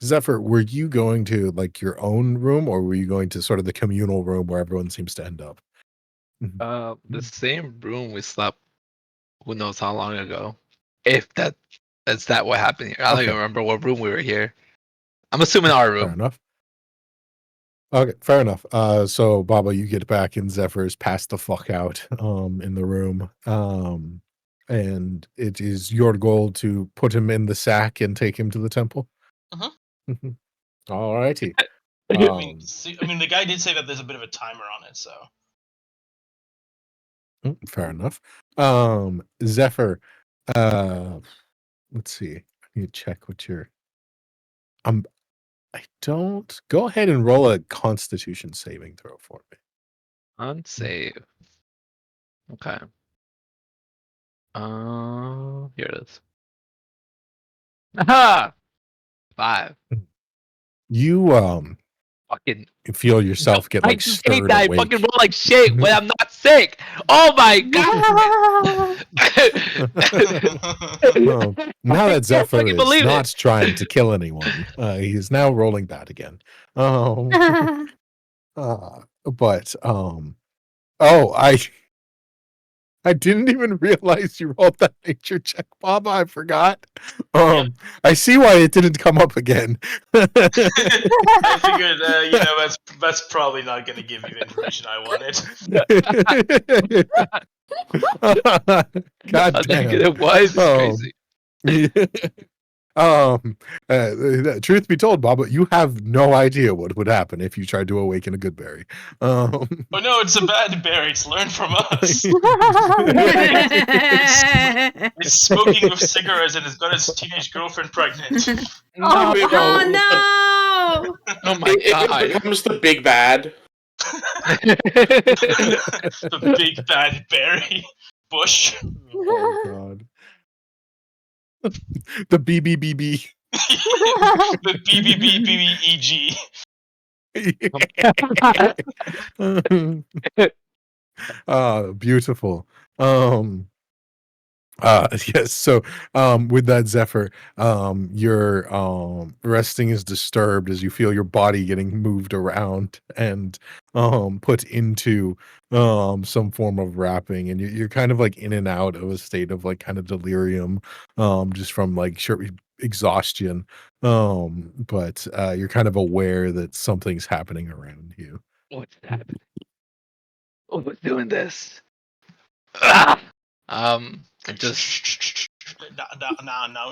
Zephyr, were you going to like your own room, or were you going to sort of the communal room where everyone seems to end up? The same room we slept who knows how long ago. If that's that what happened here. I don't even remember what room we were here. I'm assuming our Fair room. enough. Okay, fair enough. So Baba, you get back and Zephyr's passed the fuck out in the room. And it is your goal to put him in the sack and take him to the temple. All righty. I mean, the guy did say that there's a bit of a timer on it, so. Fair enough. Zephyr, let's see. I need to check what your I don't go ahead and roll a constitution saving throw for me. Unsave. Okay. Here it is. Aha! 5. You Fucking feel yourself get I like just hate stirred that I awake. fucking roll like shit when I'm not sick. Oh my god! Now that Zephyr fucking is believe not it. trying to kill anyone, he is now rolling bad again. But oh, I didn't even realize you rolled that nature check, Baba. I forgot. I see why it didn't come up again. I figured, that's probably not going to give you the information I wanted. God A damn. negative was Oh. crazy. Truth be told, Baba, you have no idea what would happen if you tried to awaken a good berry. Oh no, it's a bad berry. It's learned from us. It's smoking with cigarettes and it's got its teenage girlfriend pregnant. No. Oh no! Oh my It god. becomes the big bad. The big bad berry bush. Oh god. The BBBB. The BBBBEG. Beautiful. Yes, so with that, Zephyr, your resting is disturbed as you feel your body getting moved around and put into some form of wrapping, and you're kind of like in and out of a state of like kind of delirium, just from like exhaustion, but you're kind of aware that something's happening around you. What's happening? Who's doing this? Ah! Just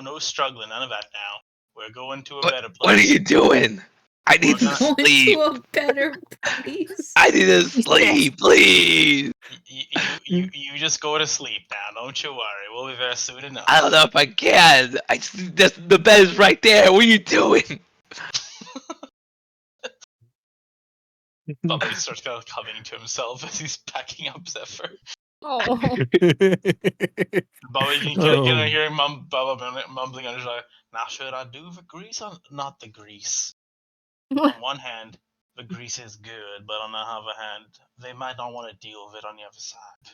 No struggling, none of that now. We're going to a what, better place. what are you doing? I need to Going sleep. to a better place. I need to sleep, please. You just go to sleep now. Don't you worry. We'll be there soon enough. I don't know if I can. The bed is right there. What are you doing? Bubby starts kind of coming to himself as he's packing up Zephyr. Oh. Bubby, you can hear him Bubba mumbling on his like, now should I do the grease or not the grease? On one hand, the grease is good, but on the other hand, they might not want to deal with it on the other side.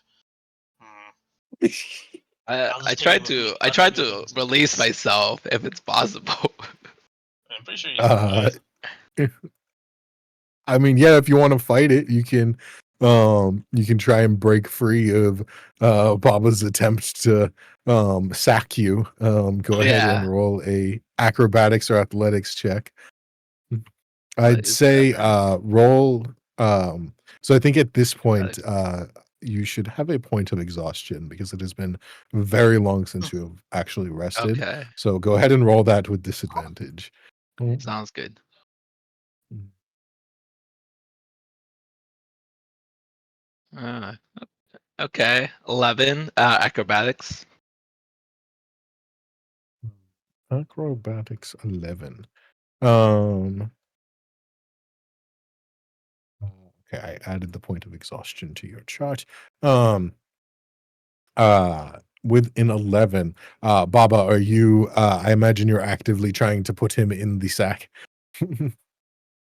I tried to release myself if it's possible. I'm pretty sure you I mean, yeah, if you want to fight it, you can try and break free of Baba's attempt to sack you. Go ahead Yeah. and roll a acrobatics or athletics check. I'd say roll so I think at this point you should have a point of exhaustion because it has been very long since you have actually rested. Okay. So go ahead and roll that with disadvantage. Sounds good. Okay. 11 acrobatics. Acrobatics 11. Okay, I added the point of exhaustion to your chart. With an 11, Baba, are you I imagine you're actively trying to put him in the sack.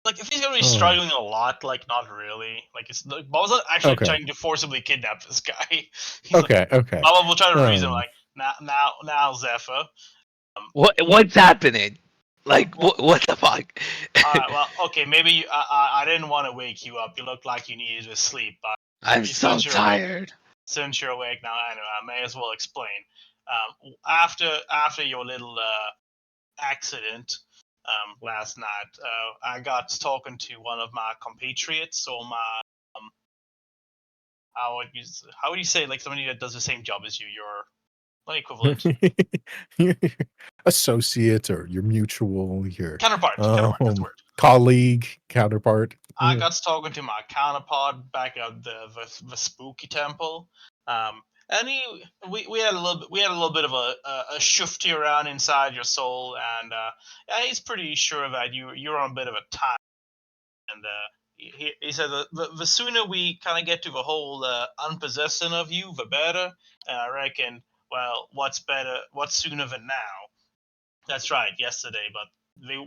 Like, if he's gonna be struggling a lot, like, not really. Like, it's like, Bubba's not actually Okay. trying to forcibly kidnap this guy. He's Okay, okay. Bubba will try to reason, like, now, Zephyr. What's happening? Like what the fuck? Alright, well, okay, maybe I didn't want to wake you up. You looked like you needed to sleep, but I'm so since you're awake- tired. since you're awake now, anyway, I may as well explain. After your little accident last night, I got talking to one of my compatriots, or my how would you say, like, somebody that does the same job as you, your equivalent Your associate or your mutual, your counterpart. That's the word. colleague, counterpart. I got talking to my counterpart back at the spooky temple, and we had a little bit of a shifty around inside your soul, and yeah, he's pretty sure that you're on a bit of a time, and he said the sooner we kind of get to the whole unpossessing of you, the better. And I reckon, well, what's sooner than now? That's right, yesterday, but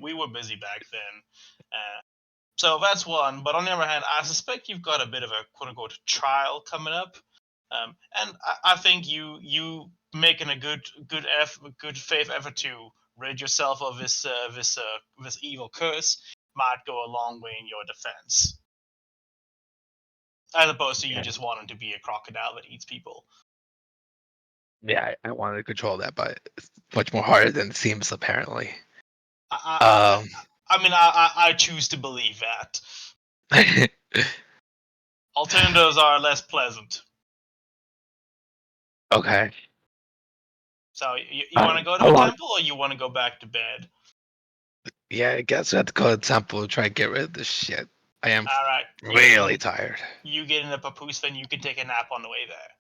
we were busy back then. So that's one. But on the other hand, I suspect you've got a bit of a quote unquote trial coming up, and I think you making a good faith effort to rid yourself of this evil curse might go a long way in your defense, as opposed to you just wanting to be a crocodile that eats people. Yeah, I wanted to control that, but it's much more harder than it seems apparently. I, Um, I mean, I choose to believe that. Alternatives are less pleasant. okay. So you want to go to I a want. temple or you want to go back to bed? Yeah, I guess we have to go to the temple to try and get rid of this shit. I am All right. really tired. You get in a papoose, then you can take a nap on the way there.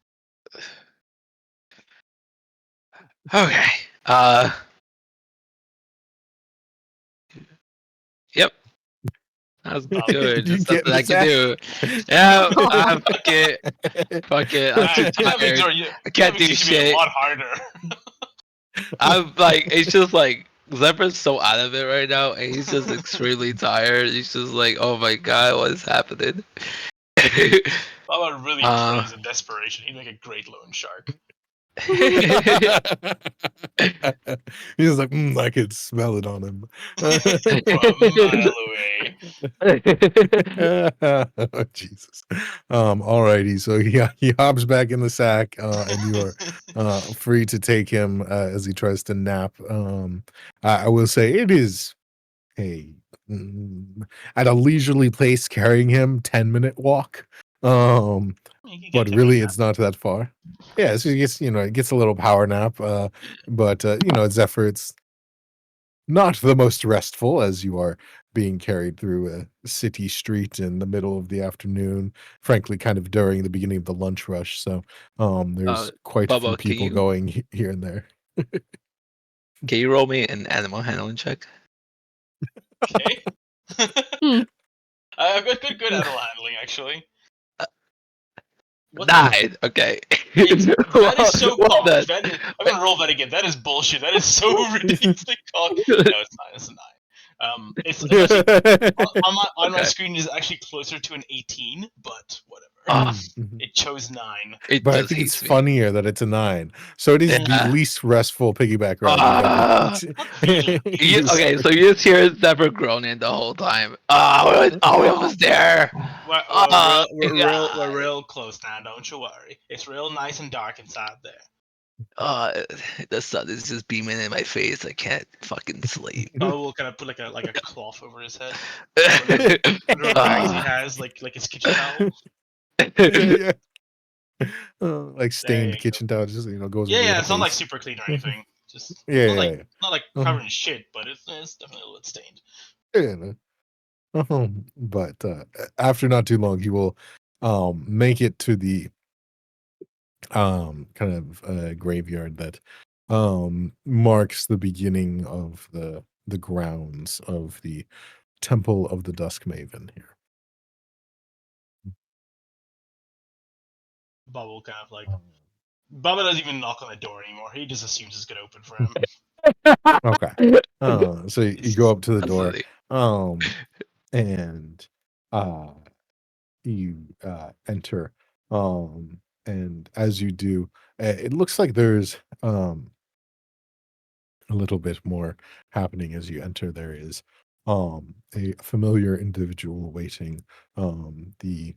Okay. Yep. That was good. Did you There's get nothing in the I can sack? do. Yeah, fuck it. Fuck it. I'm too That means tired. I can't do you should be a shit. lot harder. I'm like, it's just like Zephyr's so out of it right now, and he's just extremely tired. He's just like, oh my god, what is happening? Baba really prays in desperation. He'd make a great loan shark. He was like, I could smell it on him. From a mile away. Oh, Jesus. Alrighty, so he hops back in the sack, and you are free to take him as he tries to nap. I will say it is a at a leisurely pace carrying him 10-minute walk. You can get But 10 really minutes it's not that far. Yeah, so he gets, it gets a little power nap, but Zephyr, it's not the most restful as you are being carried through a city street in the middle of the afternoon, frankly, kind of during the beginning of the lunch rush. So there's quite a few Bubba, people going here and there. can you roll me an animal handling check? Okay. Hmm. I've got good animal handling, actually. What the- Nine. Okay. that is so Well cocked. done. I'm gonna roll that again. That is bullshit. That is so ridiculously cocked. No, it's not. It's a 9. It's actually on my Okay. screen is actually closer to an 18, but whatever. Ah, It chose 9. it But I just think it's hates me. funnier that it's a 9. So it is the Yeah. least restful piggyback ride you've Not really. ever. Okay, so you just hear Zephyr groaning the whole time. We almost there. We're real close now. Don't you worry. It's real nice and dark inside there. The sun is just beaming in my face. I can't fucking sleep. Oh, we'll kind of put like a cloth over his head. Under a bag he has, like his kitchen towel. Yeah. Like There stained you kitchen towel, just goes over Yeah, your it's not like face. super clean or anything. Just Yeah, not like Uh-huh. covered in shit, but it's definitely a little bit stained. yeah. But after not too long, he will make it to the kind of graveyard that marks the beginning of the grounds of the Temple of the Dusk Maven here. Bubble kind of like Bubba doesn't even knock on the door anymore. He just assumes it's gonna open for him. Okay. So you go up to the door, Absolutely. and you enter, and as you do, it looks like there's a little bit more happening as you enter. There is a familiar individual waiting, the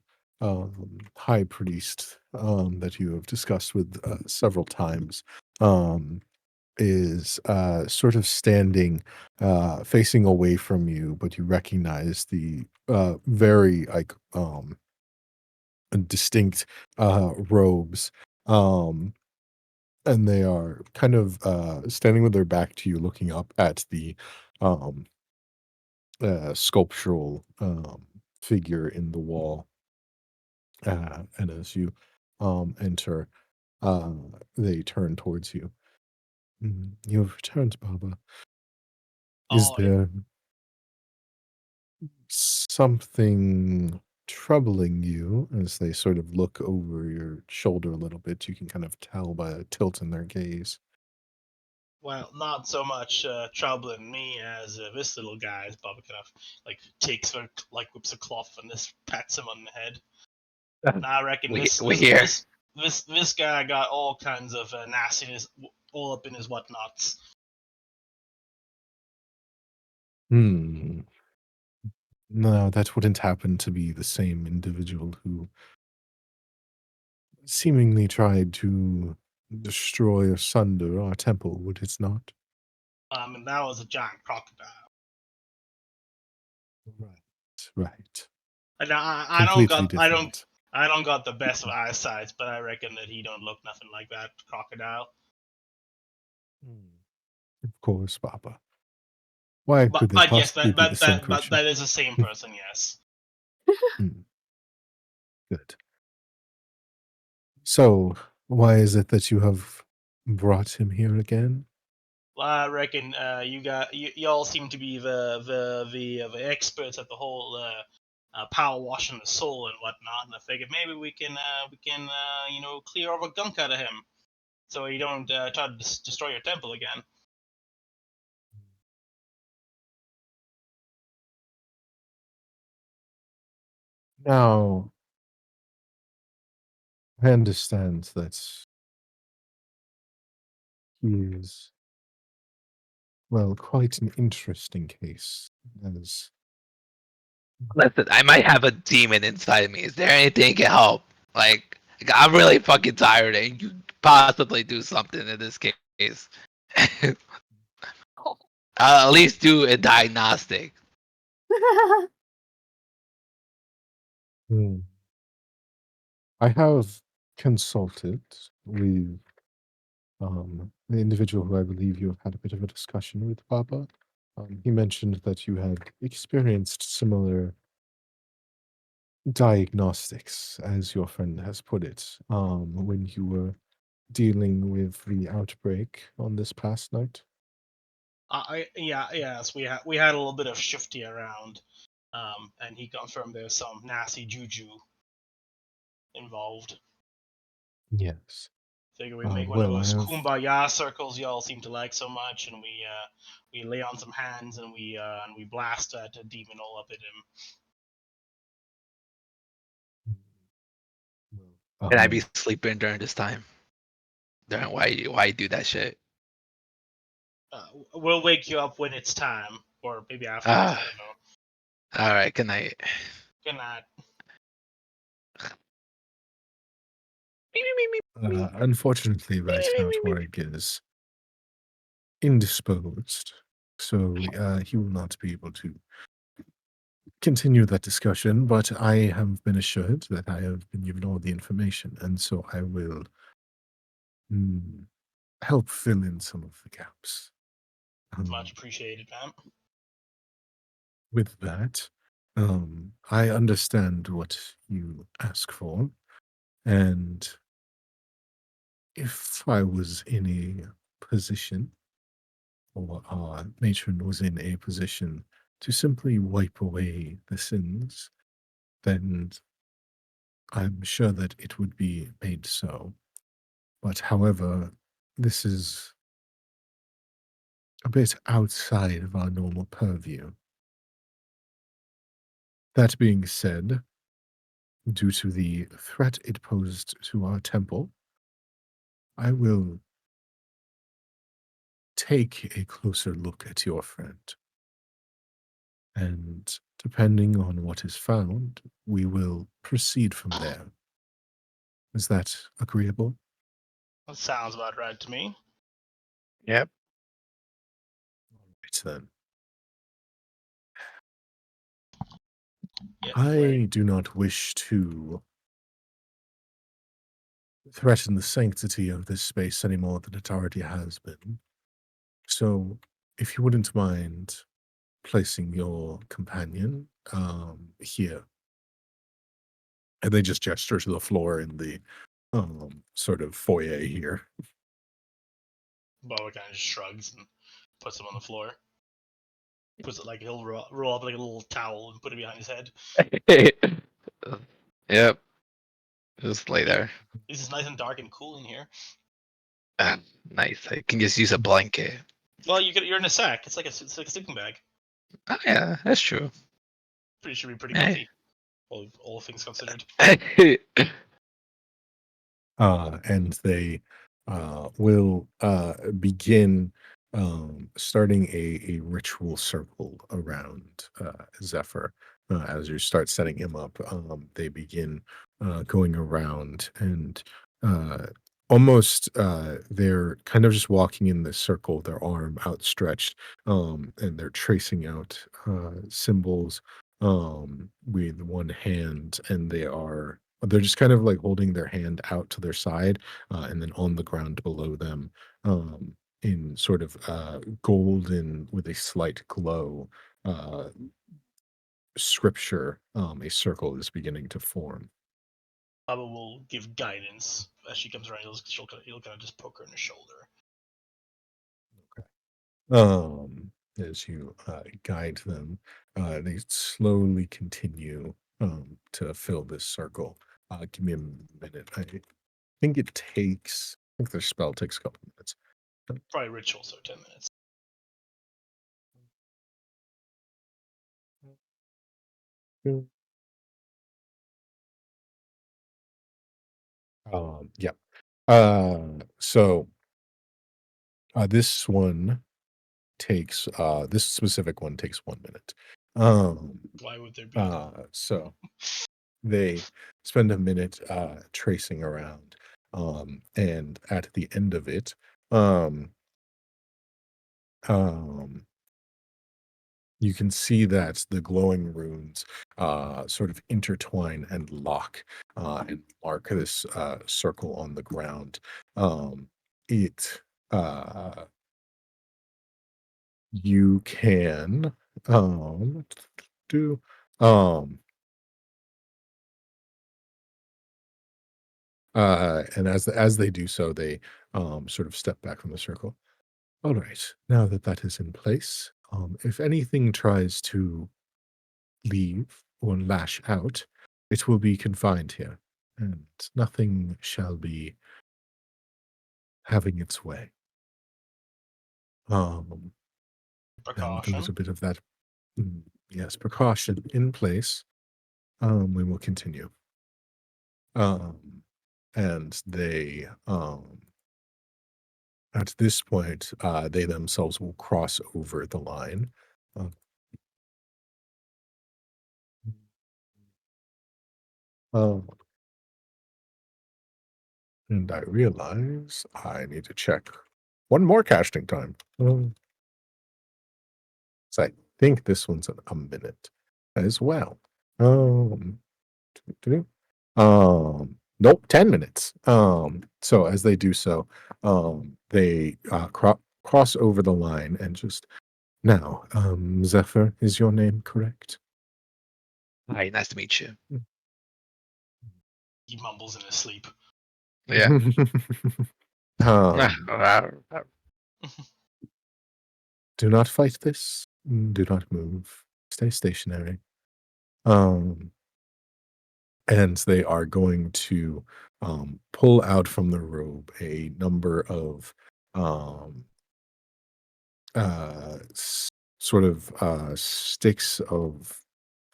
high priest that you have discussed with several times, is sort of standing facing away from you, but you recognize the very like distinct robes, and they are kind of standing with their back to you, looking up at the um sculptural figure in the wall, and as you enter, uh they turn towards you. You have returned, Baba. Is Oh, there something troubling you? As they sort of look over your shoulder a little bit, you can kind of tell by a tilt in their gaze. well, not so much troubling me as this little guy. As Bubba kind of like takes whips a cloth and this pats him on the head. And I reckon We hear. this guy got all kinds of nastiness all up in his whatnots. Hmm. No, that wouldn't happen to be the same individual who seemingly tried to destroy asunder our temple, would it not? And that was a giant crocodile. Right. And I don't Completely got different. I don't got the best of eyesight, but I reckon that he don't look nothing like that crocodile. Of course, Papa. Why could they But yes, possibly be the same creature? that is the same person. Yes. Hmm, Good. So, why is it that you have brought him here again? Well, I reckon y'all seem to be the experts at the whole power washing the soul and whatnot, and I figured maybe we can clear all the gunk out of him, so he don't try to destroy your temple again. Now, I understand that he is, well, quite an interesting case, as Listen, I might have a demon inside me. Is there anything that can help? Like, I'm really fucking tired, and you possibly do something in this case. I'll at least do a diagnostic. Hmm. I have consulted with the individual who I believe you have had a bit of a discussion with, Papa. He mentioned that you had experienced similar diagnostics, as your friend has put it, when you were dealing with the outbreak on this past night. Yes, we had a little bit of shifty around, and he confirmed there's some nasty juju involved. Yes. Figure we make one of Well, I those have. kumbaya circles y'all seem to like so much, and we lay on some hands and we blast that demon all up at him. Well, And I be sleeping during this time. During why you do that shit? We'll wake you up when it's time, or maybe afterwards. I Ah, don't know. all right. Good night. Good night. Unfortunately, right now, Tuareg is indisposed, so he will not be able to continue that discussion. But I have been assured that I have been given all the information, and so I will help fill in some of the gaps. Much appreciated, man. With that, I understand what you ask for, and if I was in a position, or our matron was in a position to simply wipe away the sins, then I'm sure that it would be made so. But however, this is a bit outside of our normal purview. That being said, due to the threat it posed to our temple, I will take a closer look at your friend. And depending on what is found, we will proceed from there. Is that agreeable? That sounds about right to me. Yep. Right then. Yeah, I do not wish to threaten the sanctity of this space any more than it already has been. So, if you wouldn't mind placing your companion here. And they just gesture to the floor in the sort of foyer here. Bubba kind of shrugs and puts him on the floor. Puts it like he'll roll up like a little towel and put it behind his head. Yep. Just lay there. This is nice and dark and cool in here. Ah, nice. I can just use a blanket. Well, you're in a sack. It's like a sleeping bag. Oh yeah, that's true. Should be pretty Eh. comfy. All things considered. And they will begin starting a ritual circle around Zephyr. As you start setting him up, they begin going around and almost they're kind of just walking in this circle, their arm outstretched, and they're tracing out symbols with one hand, and they're just kind of like holding their hand out to their side, and then on the ground below them, in sort of golden with a slight glow scripture, a circle is beginning to form. Baba will give guidance as she comes around. He'll kind of just poke her in the shoulder. As you guide them, they slowly continue to fill this circle. Give me a minute. I think I think their spell takes a couple minutes. Probably ritual, so 10 minutes. Yeah. So this specific one takes 1 minute. Why would there be? So they spend a minute tracing around, and at the end of it, um, um, you can see that the glowing runes sort of intertwine and lock and mark this circle on the ground. It You can do um and as they do so, they sort of step back from the circle. All right, now that that is in place, if anything tries to leave or lash out, it will be confined here, and nothing shall be having its way. Um, and there was Precaution. a bit of that, yes, precaution in place. We will continue. Um, and at this point, they themselves will cross over the line. Uh, um, and I realize I need to check one more casting time. So I think this one's a minute as well. Um, doo-doo-doo. Nope, 10 minutes. So as they do so, they cross over the line and just now, Zephyr is your name, correct? Hi, nice to meet you. He mumbles in his sleep. Yeah. Um, do not fight this. Do not move. Stay stationary. And they are going to pull out from the robe a number of um, sort of sticks of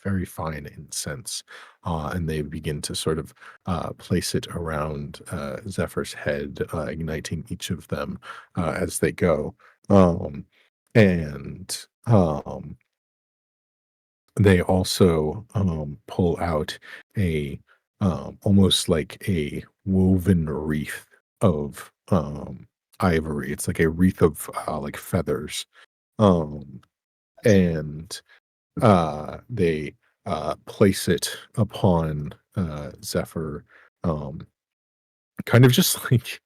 very fine incense, and they begin to sort of place it around Zephyr's head, igniting each of them as they go. Um, and they also pull out a almost like a woven wreath of ivory. It's like a wreath of like feathers, um, and they place it upon Zephyr, um, kind of just like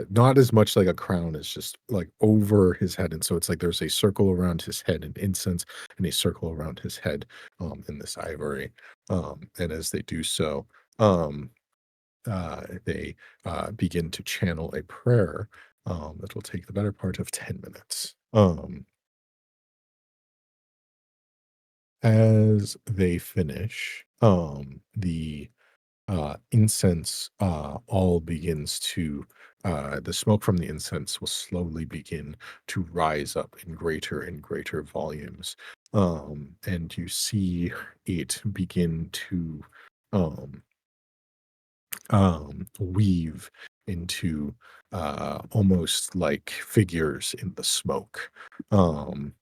not as much like a crown as just like over his head, and so it's like there's a circle around his head in incense and a circle around his head in this ivory. And as they do so, they begin to channel a prayer that will take the better part of 10 minutes. As they finish, the incense all begins to, the smoke from the incense will slowly begin to rise up in greater and greater volumes. And you see it begin to um, weave into almost like figures in the smoke. And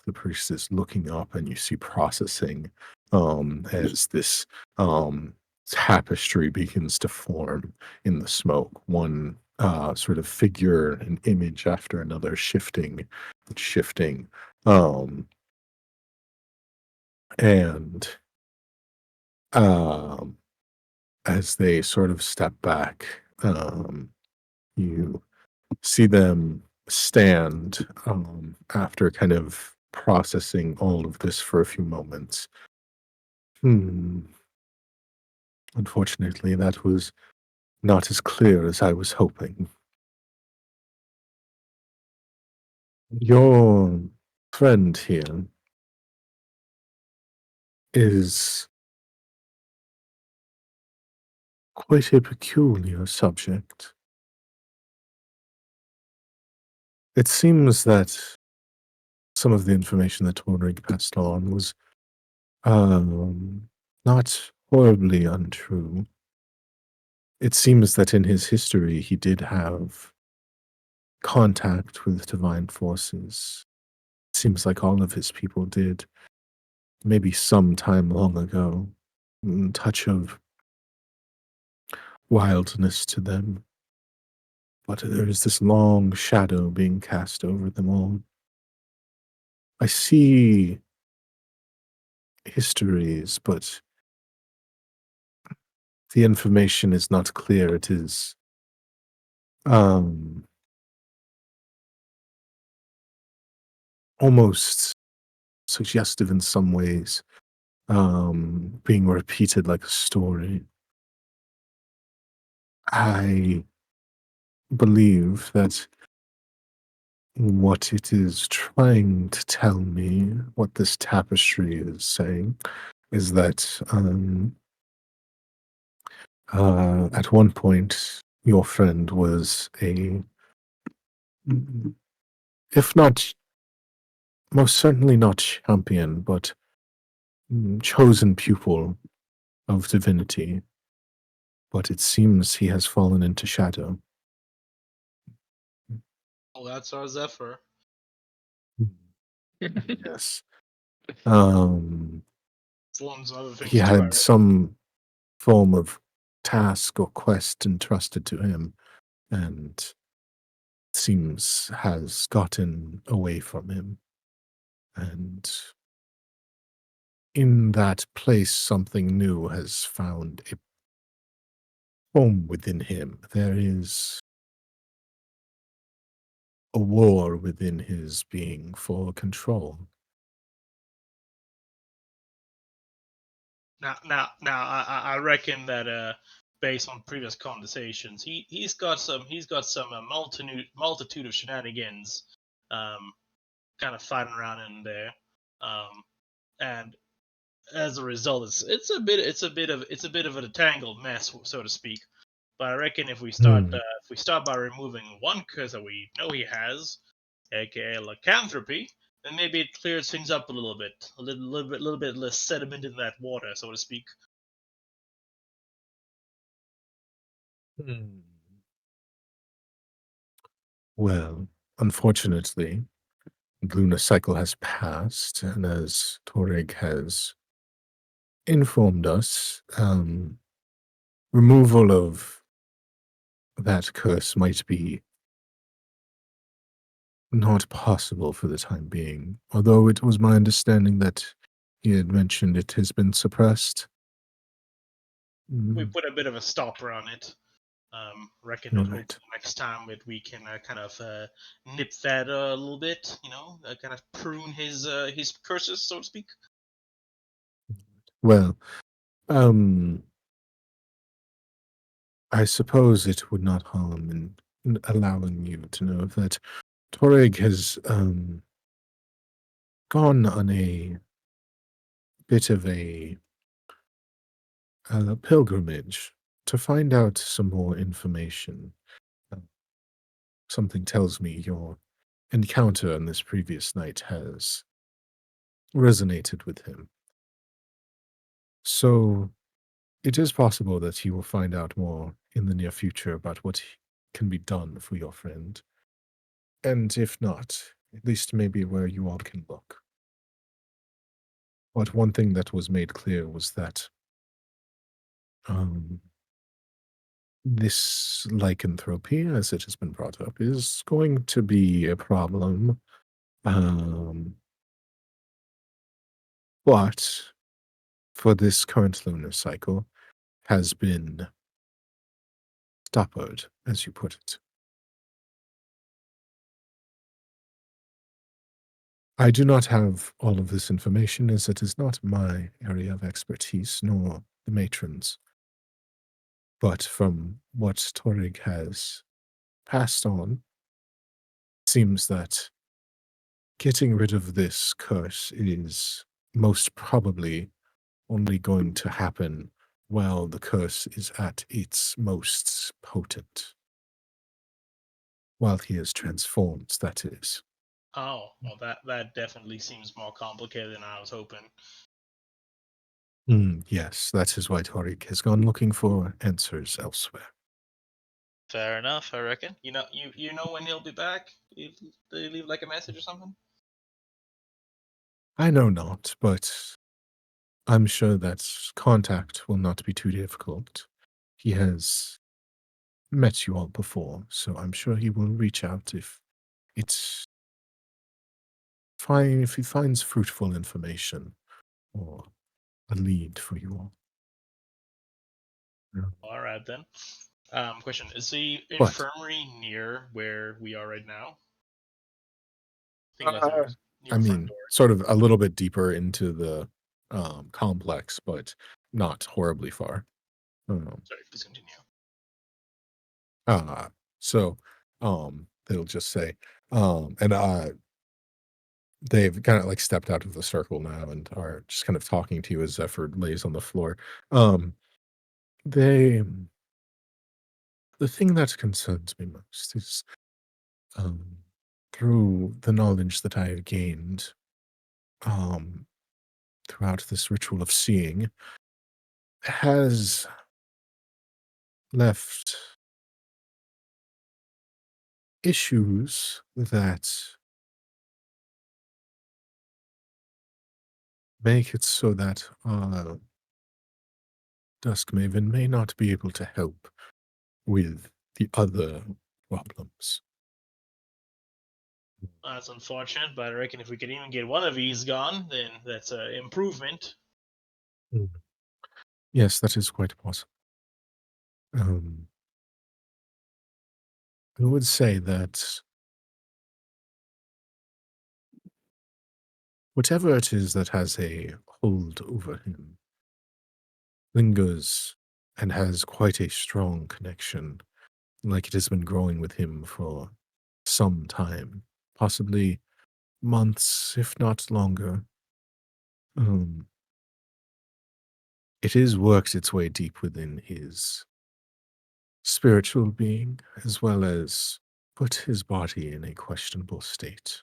the priest is looking up, and you see processing as this tapestry begins to form in the smoke. One sort of figure, an image after another, shifting and shifting. And um, as they sort of step back, you see them stand after kind of processing all of this for a few moments. Hmm. Unfortunately, that was not as clear as I was hoping. Your friend here is quite a peculiar subject. It seems that some of the information that Torrig passed on was not horribly untrue. It seems that in his history he did have contact with divine forces. Seems like all of his people did, maybe some time long ago. Touch of wildness to them. But there is this long shadow being cast over them all. I see histories, but the information is not clear. It is um, almost suggestive in some ways, being repeated like a story. I believe that what it is trying to tell me, what this tapestry is saying, is that at one point your friend was a, if not, most certainly not champion, but chosen pupil of divinity. But it seems he has fallen into shadow. Oh, that's our Zephyr. Yes. Um, Forms other things he too, I had reckon. some form of task or quest entrusted to him, and seems has gotten away from him. And in that place, something new has found a home within him. There is a war within his being for control. I reckon that based on previous conversations, he's got some multitude of shenanigans, kind of fighting around in there, and as a result, it's a bit of a tangled mess, so to speak. But I reckon if we start by removing one curse that we know he has, aka lycanthropy, then maybe it clears things up a little bit, little bit less sediment in that water, so to speak. Well, unfortunately, the lunar cycle has passed, and as Toreg has informed us, removal of that curse might be not possible for the time being, although it was my understanding that he had mentioned it has been suppressed. We put a bit of a stopper on it. Reckon that hopefully Right. next time we can kind of nip that a little bit, kind of prune his curses, so to speak. Well, I suppose it would not harm in allowing you to know that Toreg has gone on a bit of a pilgrimage to find out some more information. Uh, Something tells me your encounter on this previous night has resonated with him. So it is possible that he will find out more in the near future about what can be done for your friend. And if not, at least maybe where you all can look. But one thing that was made clear was that Um, this lycanthropy, as it has been brought up, is going to be a problem. Um, but for this current lunar cycle has been stoppered, as you put it. I do not have all of this information, as it is not my area of expertise, nor the matron's. But from what Torig has passed on, seems that getting rid of this curse is most probably only going to happen while the curse is at its most potent. While he is transformed, that is. Oh, well, that definitely seems more complicated than I was hoping. Yes, that is why Torik has gone looking for answers elsewhere. Fair enough, I reckon. You know when he'll be back? Did he leave like a message or something? I know not, but I'm sure that contact will not be too difficult. He has met you all before, so I'm sure he will reach out if it's fine, if he finds fruitful information or a lead for you all. Yeah. All right then. Question: is the But infirmary near where we are right now? I think that's uh, near I our front mean, door. sort of a little bit deeper into the complex, but not horribly far. Sorry, please continue. Uh, so, they'll just say, and they've kind of like stepped out of the circle now and are just kind of talking to you as Zephyr lays on the floor. Um, they, the thing that concerns me most is, um, through the knowledge that I have gained, um, throughout this ritual of seeing, has left issues that make it so that Dusk Maven may not be able to help with the other problems. That's unfortunate, but I reckon if we can even get one of these gone, then that's an improvement. Mm. Yes, that is quite possible. Um, I would say that whatever it is that has a hold over him lingers and has quite a strong connection, like it has been growing with him for some time, possibly months, if not longer. Um, it has worked its way deep within his spiritual being, as well as put his body in a questionable state.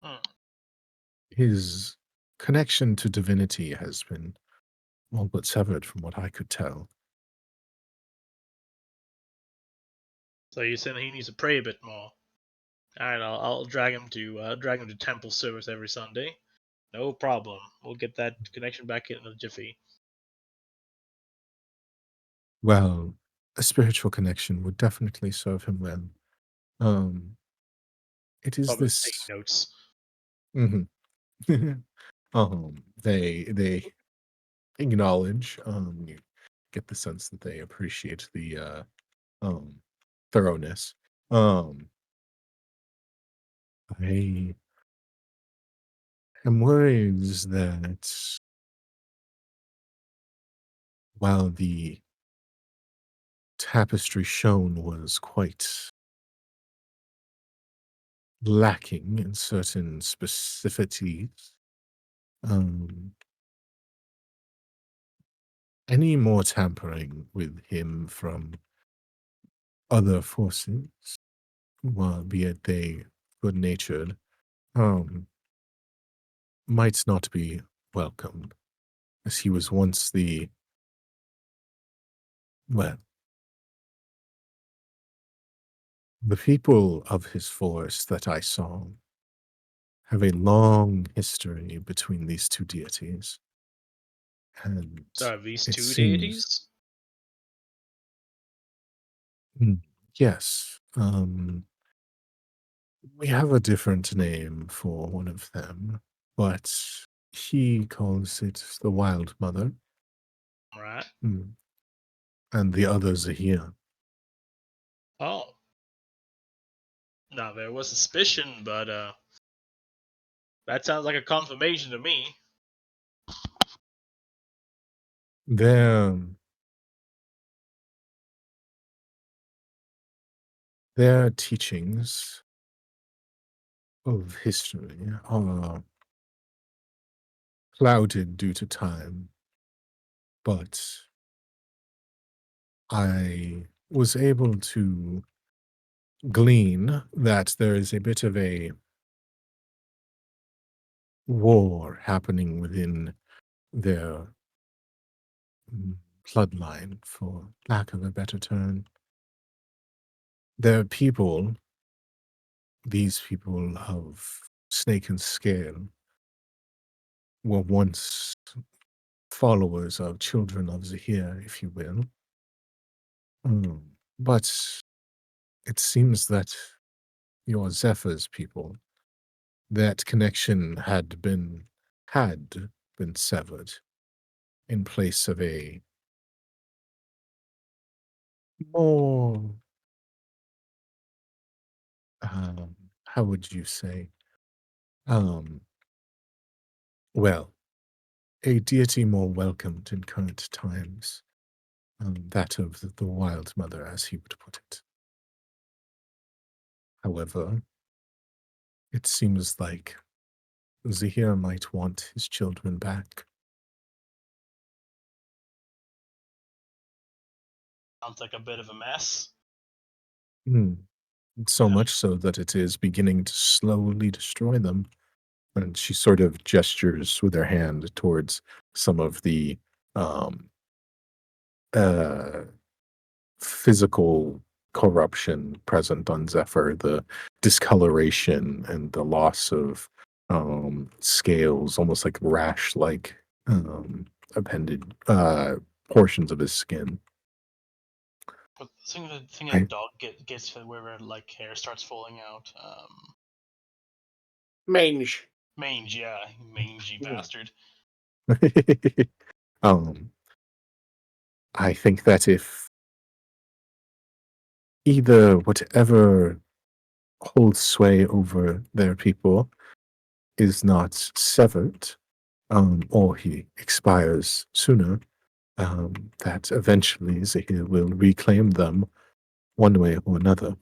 Hmm. His connection to divinity has been all but severed from what I could tell. So you're saying he needs to pray a bit more. All right, I'll drag him to temple service every Sunday. No problem. We'll get that connection back in a jiffy. Well, a spiritual connection would definitely serve him well. Um, it is Probably taking this. notes. Mhm. They acknowledge. You get the sense that they appreciate the um thoroughness. Um, I am worried that while the tapestry shown was quite lacking in certain specificities, um, any more tampering with him from other forces, well, be it they good natured, um, might not be welcome, as he was once well, the people of his forest that I saw have a long history between these two deities, And So are these it two seems, deities? yes, we have a different name for one of them, but he calls it the Wild Mother, Right. and the others are here. Oh. Now there was suspicion, but that sounds like a confirmation to me. Their teachings of history are clouded due to time, but I was able to glean that there is a bit of a war happening within their bloodline, for lack of a better term. Their people, these people of Snake and Scale, were once followers of children of Zahir, if you will. But it seems that your Zephyr's people, that connection had been severed in place of a more, how would you say, um, well, a deity more welcomed in current times, that of the Wild Mother, as he would put it. However, it seems like Zahir might want his children back. Sounds like a bit of a mess. So Yeah. much so that it is beginning to slowly destroy them. And she sort of gestures with her hand towards some of the um, physical corruption present on Zephyr, the discoloration and the loss of scales, almost like rash-like appended portions of his skin. But the thing a I, dog gets where like hair starts falling out. Mange. Mange, yeah, mangy Yeah. bastard. um, I think that if either whatever holds sway over their people is not severed, or he expires sooner, that eventually Zahir will reclaim them one way or another.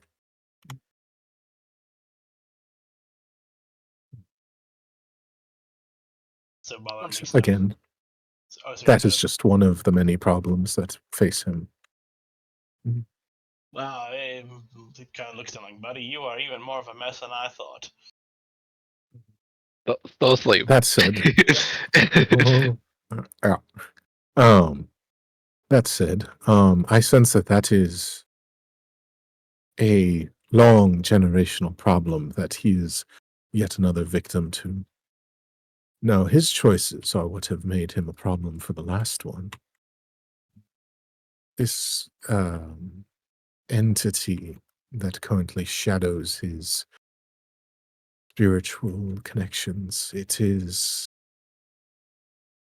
So while that makes Again, sense. that is just one of the many problems that face him. Wow, it kind of looks to me like, buddy, you are even more of a mess than I thought. So sleep. That said, oh, yeah. um, that said, I sense that is a long generational problem that he is yet another victim to. Now, his choices are what have made him a problem for the last one. This entity that currently shadows his spiritual connections,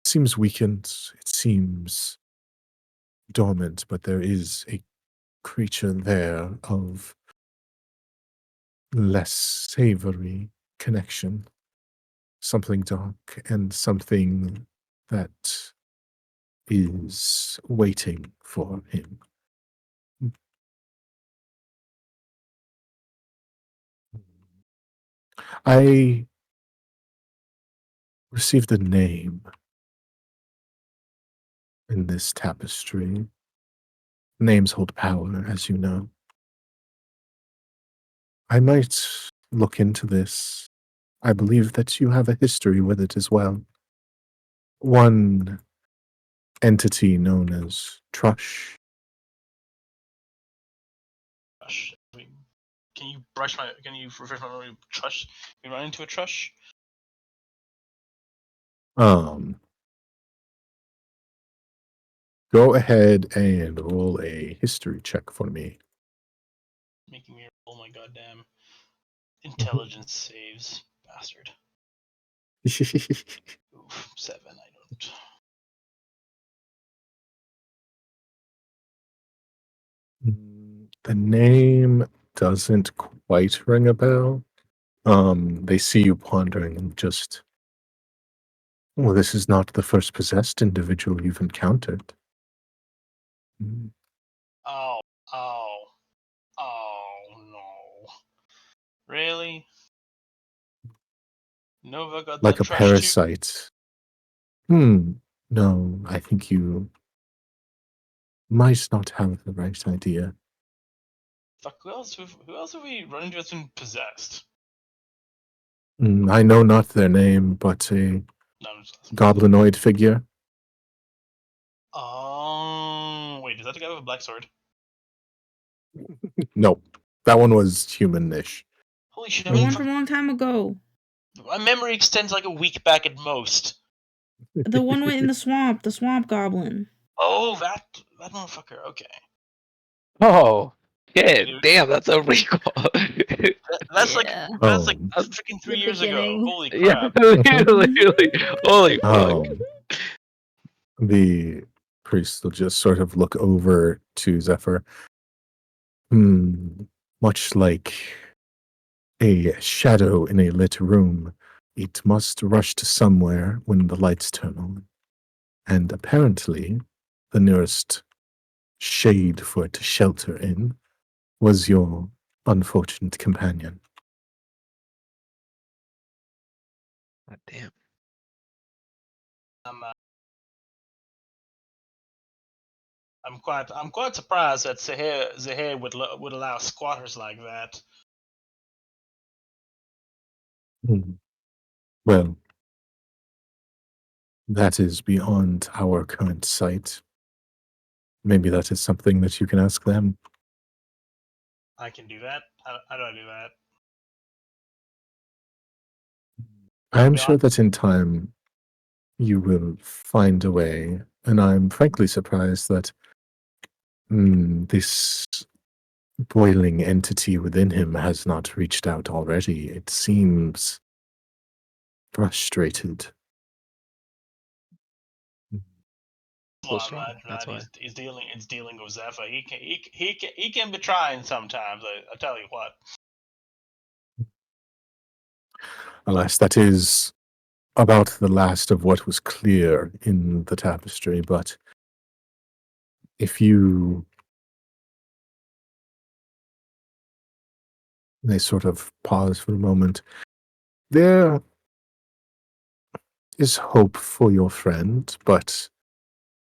seems weakened, it seems dormant, but there is a creature there of less savory connection, something dark and something that is waiting for him. I received a name in this tapestry. Names hold power, as you know. I might look into this. I believe that you have a history with it as well. One entity known as Trush. Trush. Can you Can you refresh my memory? Trush. You run into a Trush? Um, Go ahead and roll a history check for me. Making me roll my goddamn intelligence saves, bastard. Oof, 7. I don't. The name doesn't quite ring a bell. They see you pondering and just, well, this is not the first possessed individual you've encountered. Oh, no. Really? Nova got Like that a trash too? parasite. No, I think you might not have the right idea. Fuck, who else have we run into that's been possessed? I know not their name, but a No, I'm just asking. goblinoid figure. Oh, wait, is that the guy with a black sword? No, that one was human-ish. Holy shit, The one from a long time ago. my memory extends like a week back at most. The one in the swamp goblin. Oh, that motherfucker, okay. Oh, shit. Dude. Damn, that's a recall. That's Yeah. that's like Oh. freaking The 3 years ago. beginning. Holy Yeah, crap. literally. Holy fuck. The priest will just sort of look over to Zephyr. Much like a shadow in a lit room, it must rush to somewhere when the lights turn on. And apparently, the nearest shade for it to shelter in was your unfortunate companion. God damn. I'm quite surprised that Zahir would allow squatters like that. Well, that is beyond our current sight. Maybe that is something that you can ask them. I can do that. How do I do that? I am sure that in time you will find a way, and I'm frankly surprised that this boiling entity within him has not reached out already. It seems frustrated. Well, So strong. That's why. he's dealing with Zephyr. He can be trying sometimes. I tell you what. Alas, that is about the last of what was clear in the tapestry, but if you... They sort of pause for a moment. There is hope for your friend, but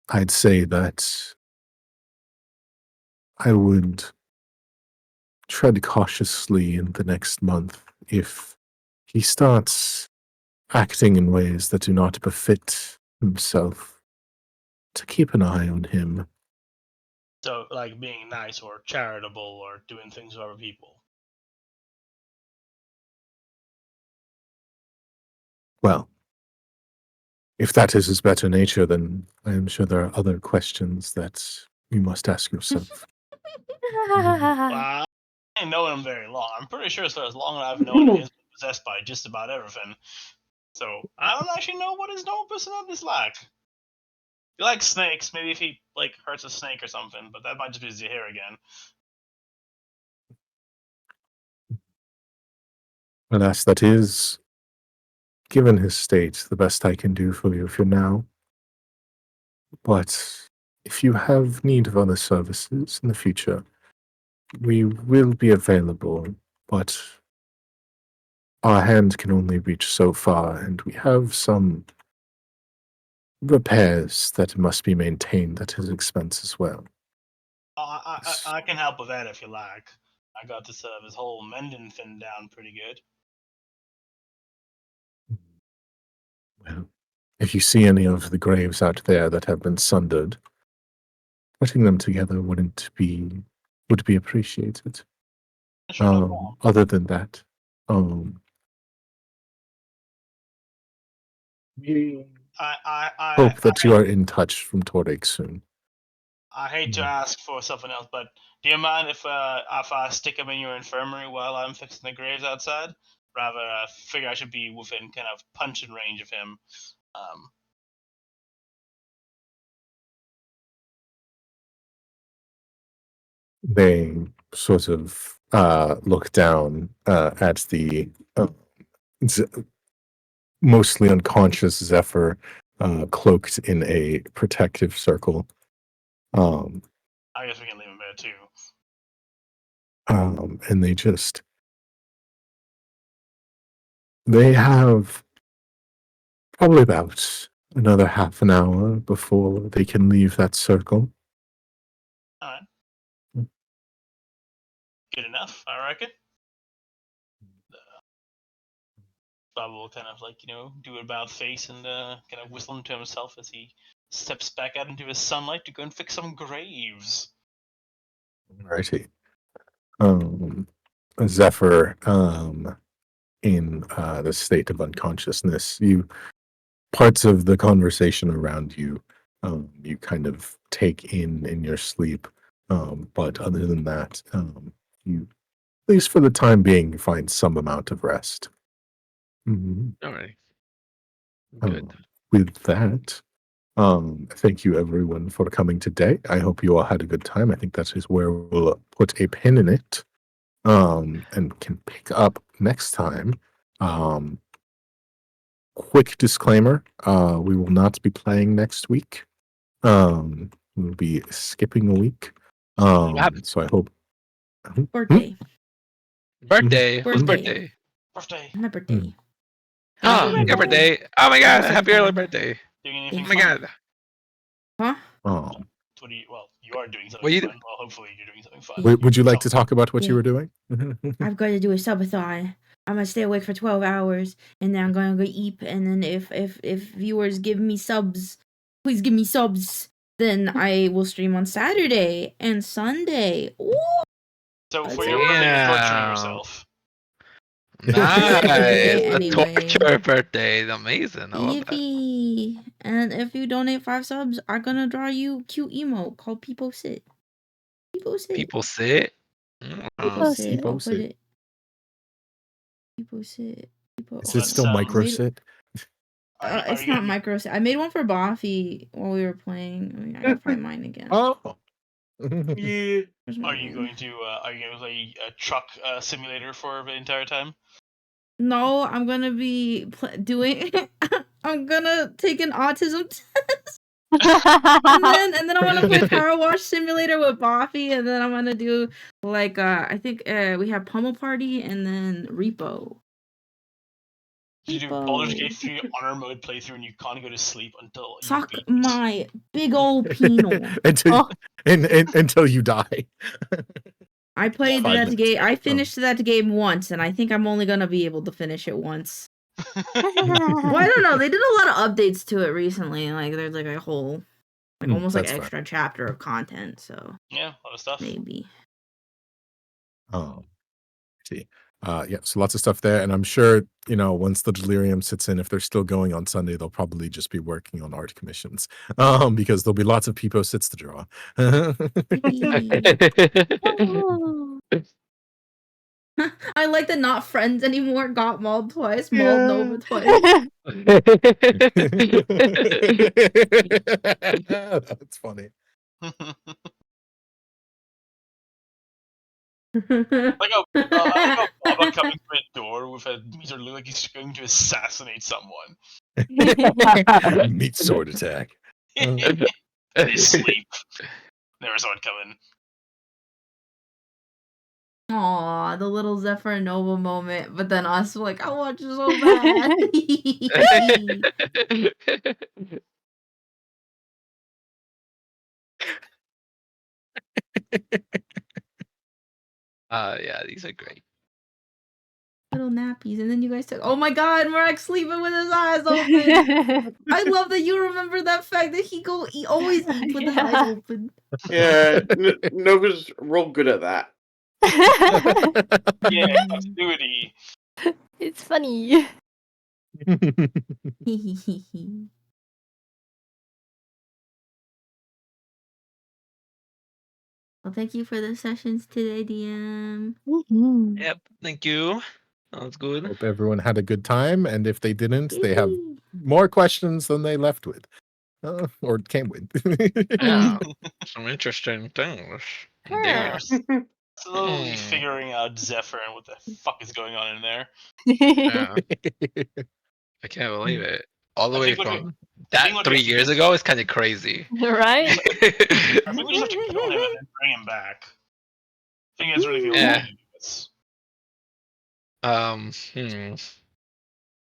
I'd say that I would tread cautiously in the next month. If he starts acting in ways that do not befit himself, to keep an eye on him. So, like being nice or charitable or doing things for other people. Well, if that is his better nature, then I am sure there are other questions that you must ask yourself. I ain't known him very long. I'm pretty sure so as long as I've known him, he's been possessed by just about everything. So I don't actually know what his normal personality is like. He likes snakes. Maybe if he like hurts a snake or something, but that might just be Zahir again. Alas, that is, given his state, the best I can do for you for now. But if you have need of other services in the future, we will be available, but our hand can only reach so far, and we have some repairs that must be maintained at his expense as well. I can help with that if you like. I got this this whole mending thing down pretty good. Well, if you see any of the graves out there that have been sundered, putting them together would be appreciated. Sure, no problem. Other than that, we I hope that you are in touch from Torek soon. I hate to ask for something else, but do you mind if I stick him in your infirmary while I'm fixing the graves outside? Rather, I figure I should be within kind of punching range of him. They sort of look down at the Z- mostly unconscious Zephyr, cloaked in a protective circle. I guess we can leave him there too. And they have probably about another half an hour before they can leave that circle. All right. Good enough, I reckon. Bob will kind of do an about face and kind of whistle to himself as he steps back out into his sunlight to go and fix some graves. Alrighty. Zephyr, in the state of unconsciousness, parts of the conversation around you, you kind of take in your sleep. But other than that, you, at least for the time being, find some amount of rest. Mhm. All right. Good. With that, thank you everyone for coming today. I hope you all had a good time. I think that is where we'll put a pin in it, and can pick up next time. Quick disclaimer, we will not be playing next week. We'll be skipping a week. So I hope. Birthday. Birthday. Whose Birthday. birthday? My birthday. Oh, Happy your birthday. birthday. Oh my god, Happy happy early birthday. birthday. Doing Oh anything my fun? god. Huh? Oh, You are doing something Well, you- fun. Well, hopefully you're doing something fun. would you like to talk about what you Yeah. were doing? I've got to do a subathon. I'm gonna stay awake for 12 hours, and then I'm gonna go eat. And then if viewers give me subs, please give me subs. Then I will stream on Saturday and Sunday. Ooh, So for That's your birthday, you're torturing Damn. yourself. Nice. birthday A anyway. torture birthday. Amazing. I love that. Yippee! And if you donate 5 subs, I'm gonna draw you cute emote called People Sit. People Sit. People sit. People Oh, Sit. People I'll put Sit. it. People Sit. People. Is Well, it still that's, micro made- sit? Are It's you not micro. I made one for Buffy while we were playing. I mean, I gotta find mine again. Oh. Yeah. Where's my Are you mine? going to play a truck simulator for the entire time? No, I'm gonna be doing. I'm gonna take an autism test, and then I'm gonna play Power Wash Simulator with Buffy, and then I'm gonna do I think we have Pummel Party and then Repo. You do Baldur's Gate 3 honor mode playthrough and you can't go to sleep until you Suck beat. my big old penal. until you die. I played 5 that minutes. game. I finished that game once, and I think I'm only gonna be able to finish it once. Well, I don't know. They did a lot of updates to it recently. Like there's like a whole, almost like that's fine. extra chapter of content. So Yeah, a lot of stuff. maybe. See. Yeah, so lots of stuff there, and I'm sure once the delirium sits in, if they're still going on Sunday, they'll probably just be working on art commissions, because there'll be lots of people sits to draw. I like the not friends anymore. Got mauled twice. Mauled Nova twice. That's funny. I like how Baba coming through a door with a meter look like he's going to assassinate someone. Meat sword attack. And they sleep. Never saw it coming. Aw, the little Zephyr and Nova moment, but then us like, I want you so bad. Yeah, these are great. Little nappies, and then you guys took. Oh my God, Marek sleeping with his eyes open. I love that you remember that fact that he always eats with his eyes open. Yeah, Nova's real good at that. Yeah, continuity. It's funny. Well, thank you for the sessions today, DM. Mhm. Yep. Thank you. That was good. Hope everyone had a good time, and if they didn't, they have more questions than they left with, or came with. Yeah. Some interesting things. Yeah. Indeed. Slowly Hmm. figuring out Zephyr and what the fuck is going on in there. Yeah. I can't believe it. All the I way think what we, from I think that what we 3 have to do years is ago is kind of crazy. Right? I think we just have to kill him and then bring him back. I think that's really the only Yeah. way to do this. I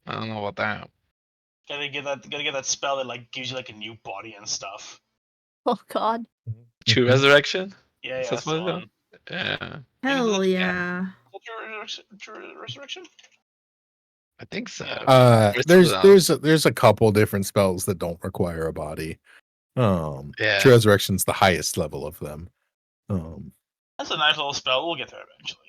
don't know about that. Gotta get that spell that like gives you like a new body and stuff. Oh God. True Mhm. resurrection? Yeah, Is yeah, that that's what the it's called? one. Yeah. Hell yeah. True resurrection? I think so. Yeah. There's something else. There's a couple different spells that don't require a body. Yeah. True Resurrection's the highest level of them. That's a nice little spell. We'll get there eventually.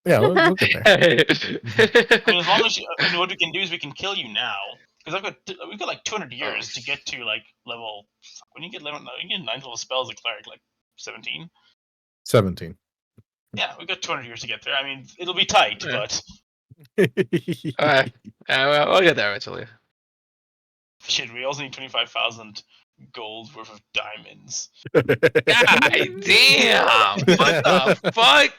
Yeah, we'll get there. I mean, as long as what we can do is we can kill you now, because we've got like 200 years to get to like level. When you get level, you get 9th level spells a cleric, like 17. 17. Yeah, we've got 200 years to get there. I mean, it'll be tight, Yeah. but Alright. Yeah, well, we'll get there eventually. shit, we also need 25,000 gold worth of diamonds. God damn! What the fuck?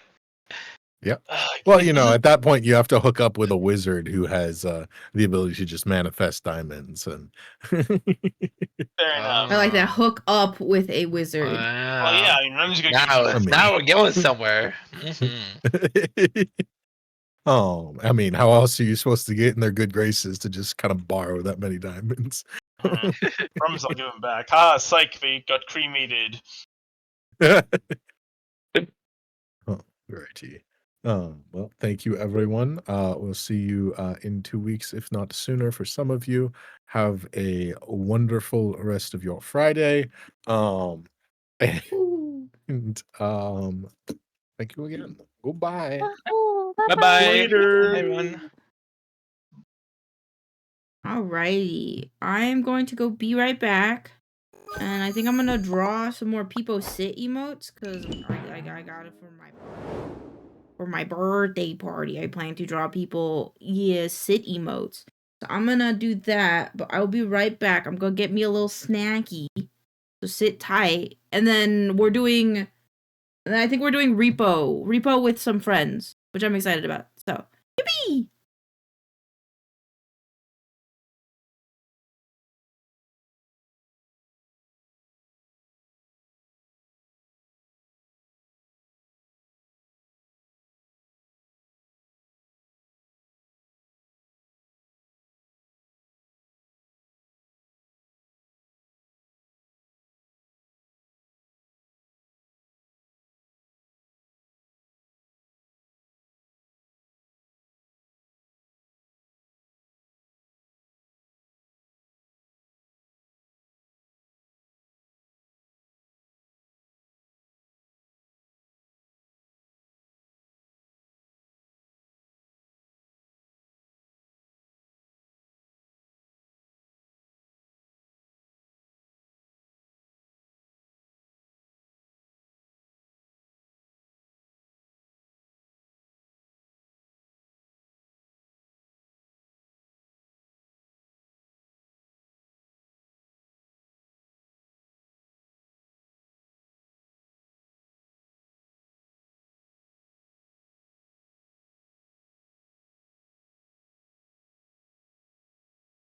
Well, you know, at that point, you have to hook up with a wizard who has the ability to just manifest diamonds, and Fair enough. I like that. Hook up with a wizard. Wow. Well, yeah, I mean, Remy's gonna give Now, you some now we're going somewhere. I mean, how else are you supposed to get in their good graces to just kind of borrow that many diamonds? Promise I'll give him back. Ah, psych, they got cremated. Righty. Well, thank you, everyone. We'll see you in 2 weeks, if not sooner, for some of you. Have a wonderful rest of your Friday. And thank you again. Goodbye. Oh, Bye bye-bye. bye. Later. Everyone. Alrighty. I'm going to go be right back. And I think I'm gonna draw some more people sit emotes because I got it for my birthday party. I plan to draw people sit emotes. So I'm gonna do that, but I'll be right back. I'm gonna get me a little snacky. So sit tight. And then I think we're doing repo with some friends, which I'm excited about. So yippee!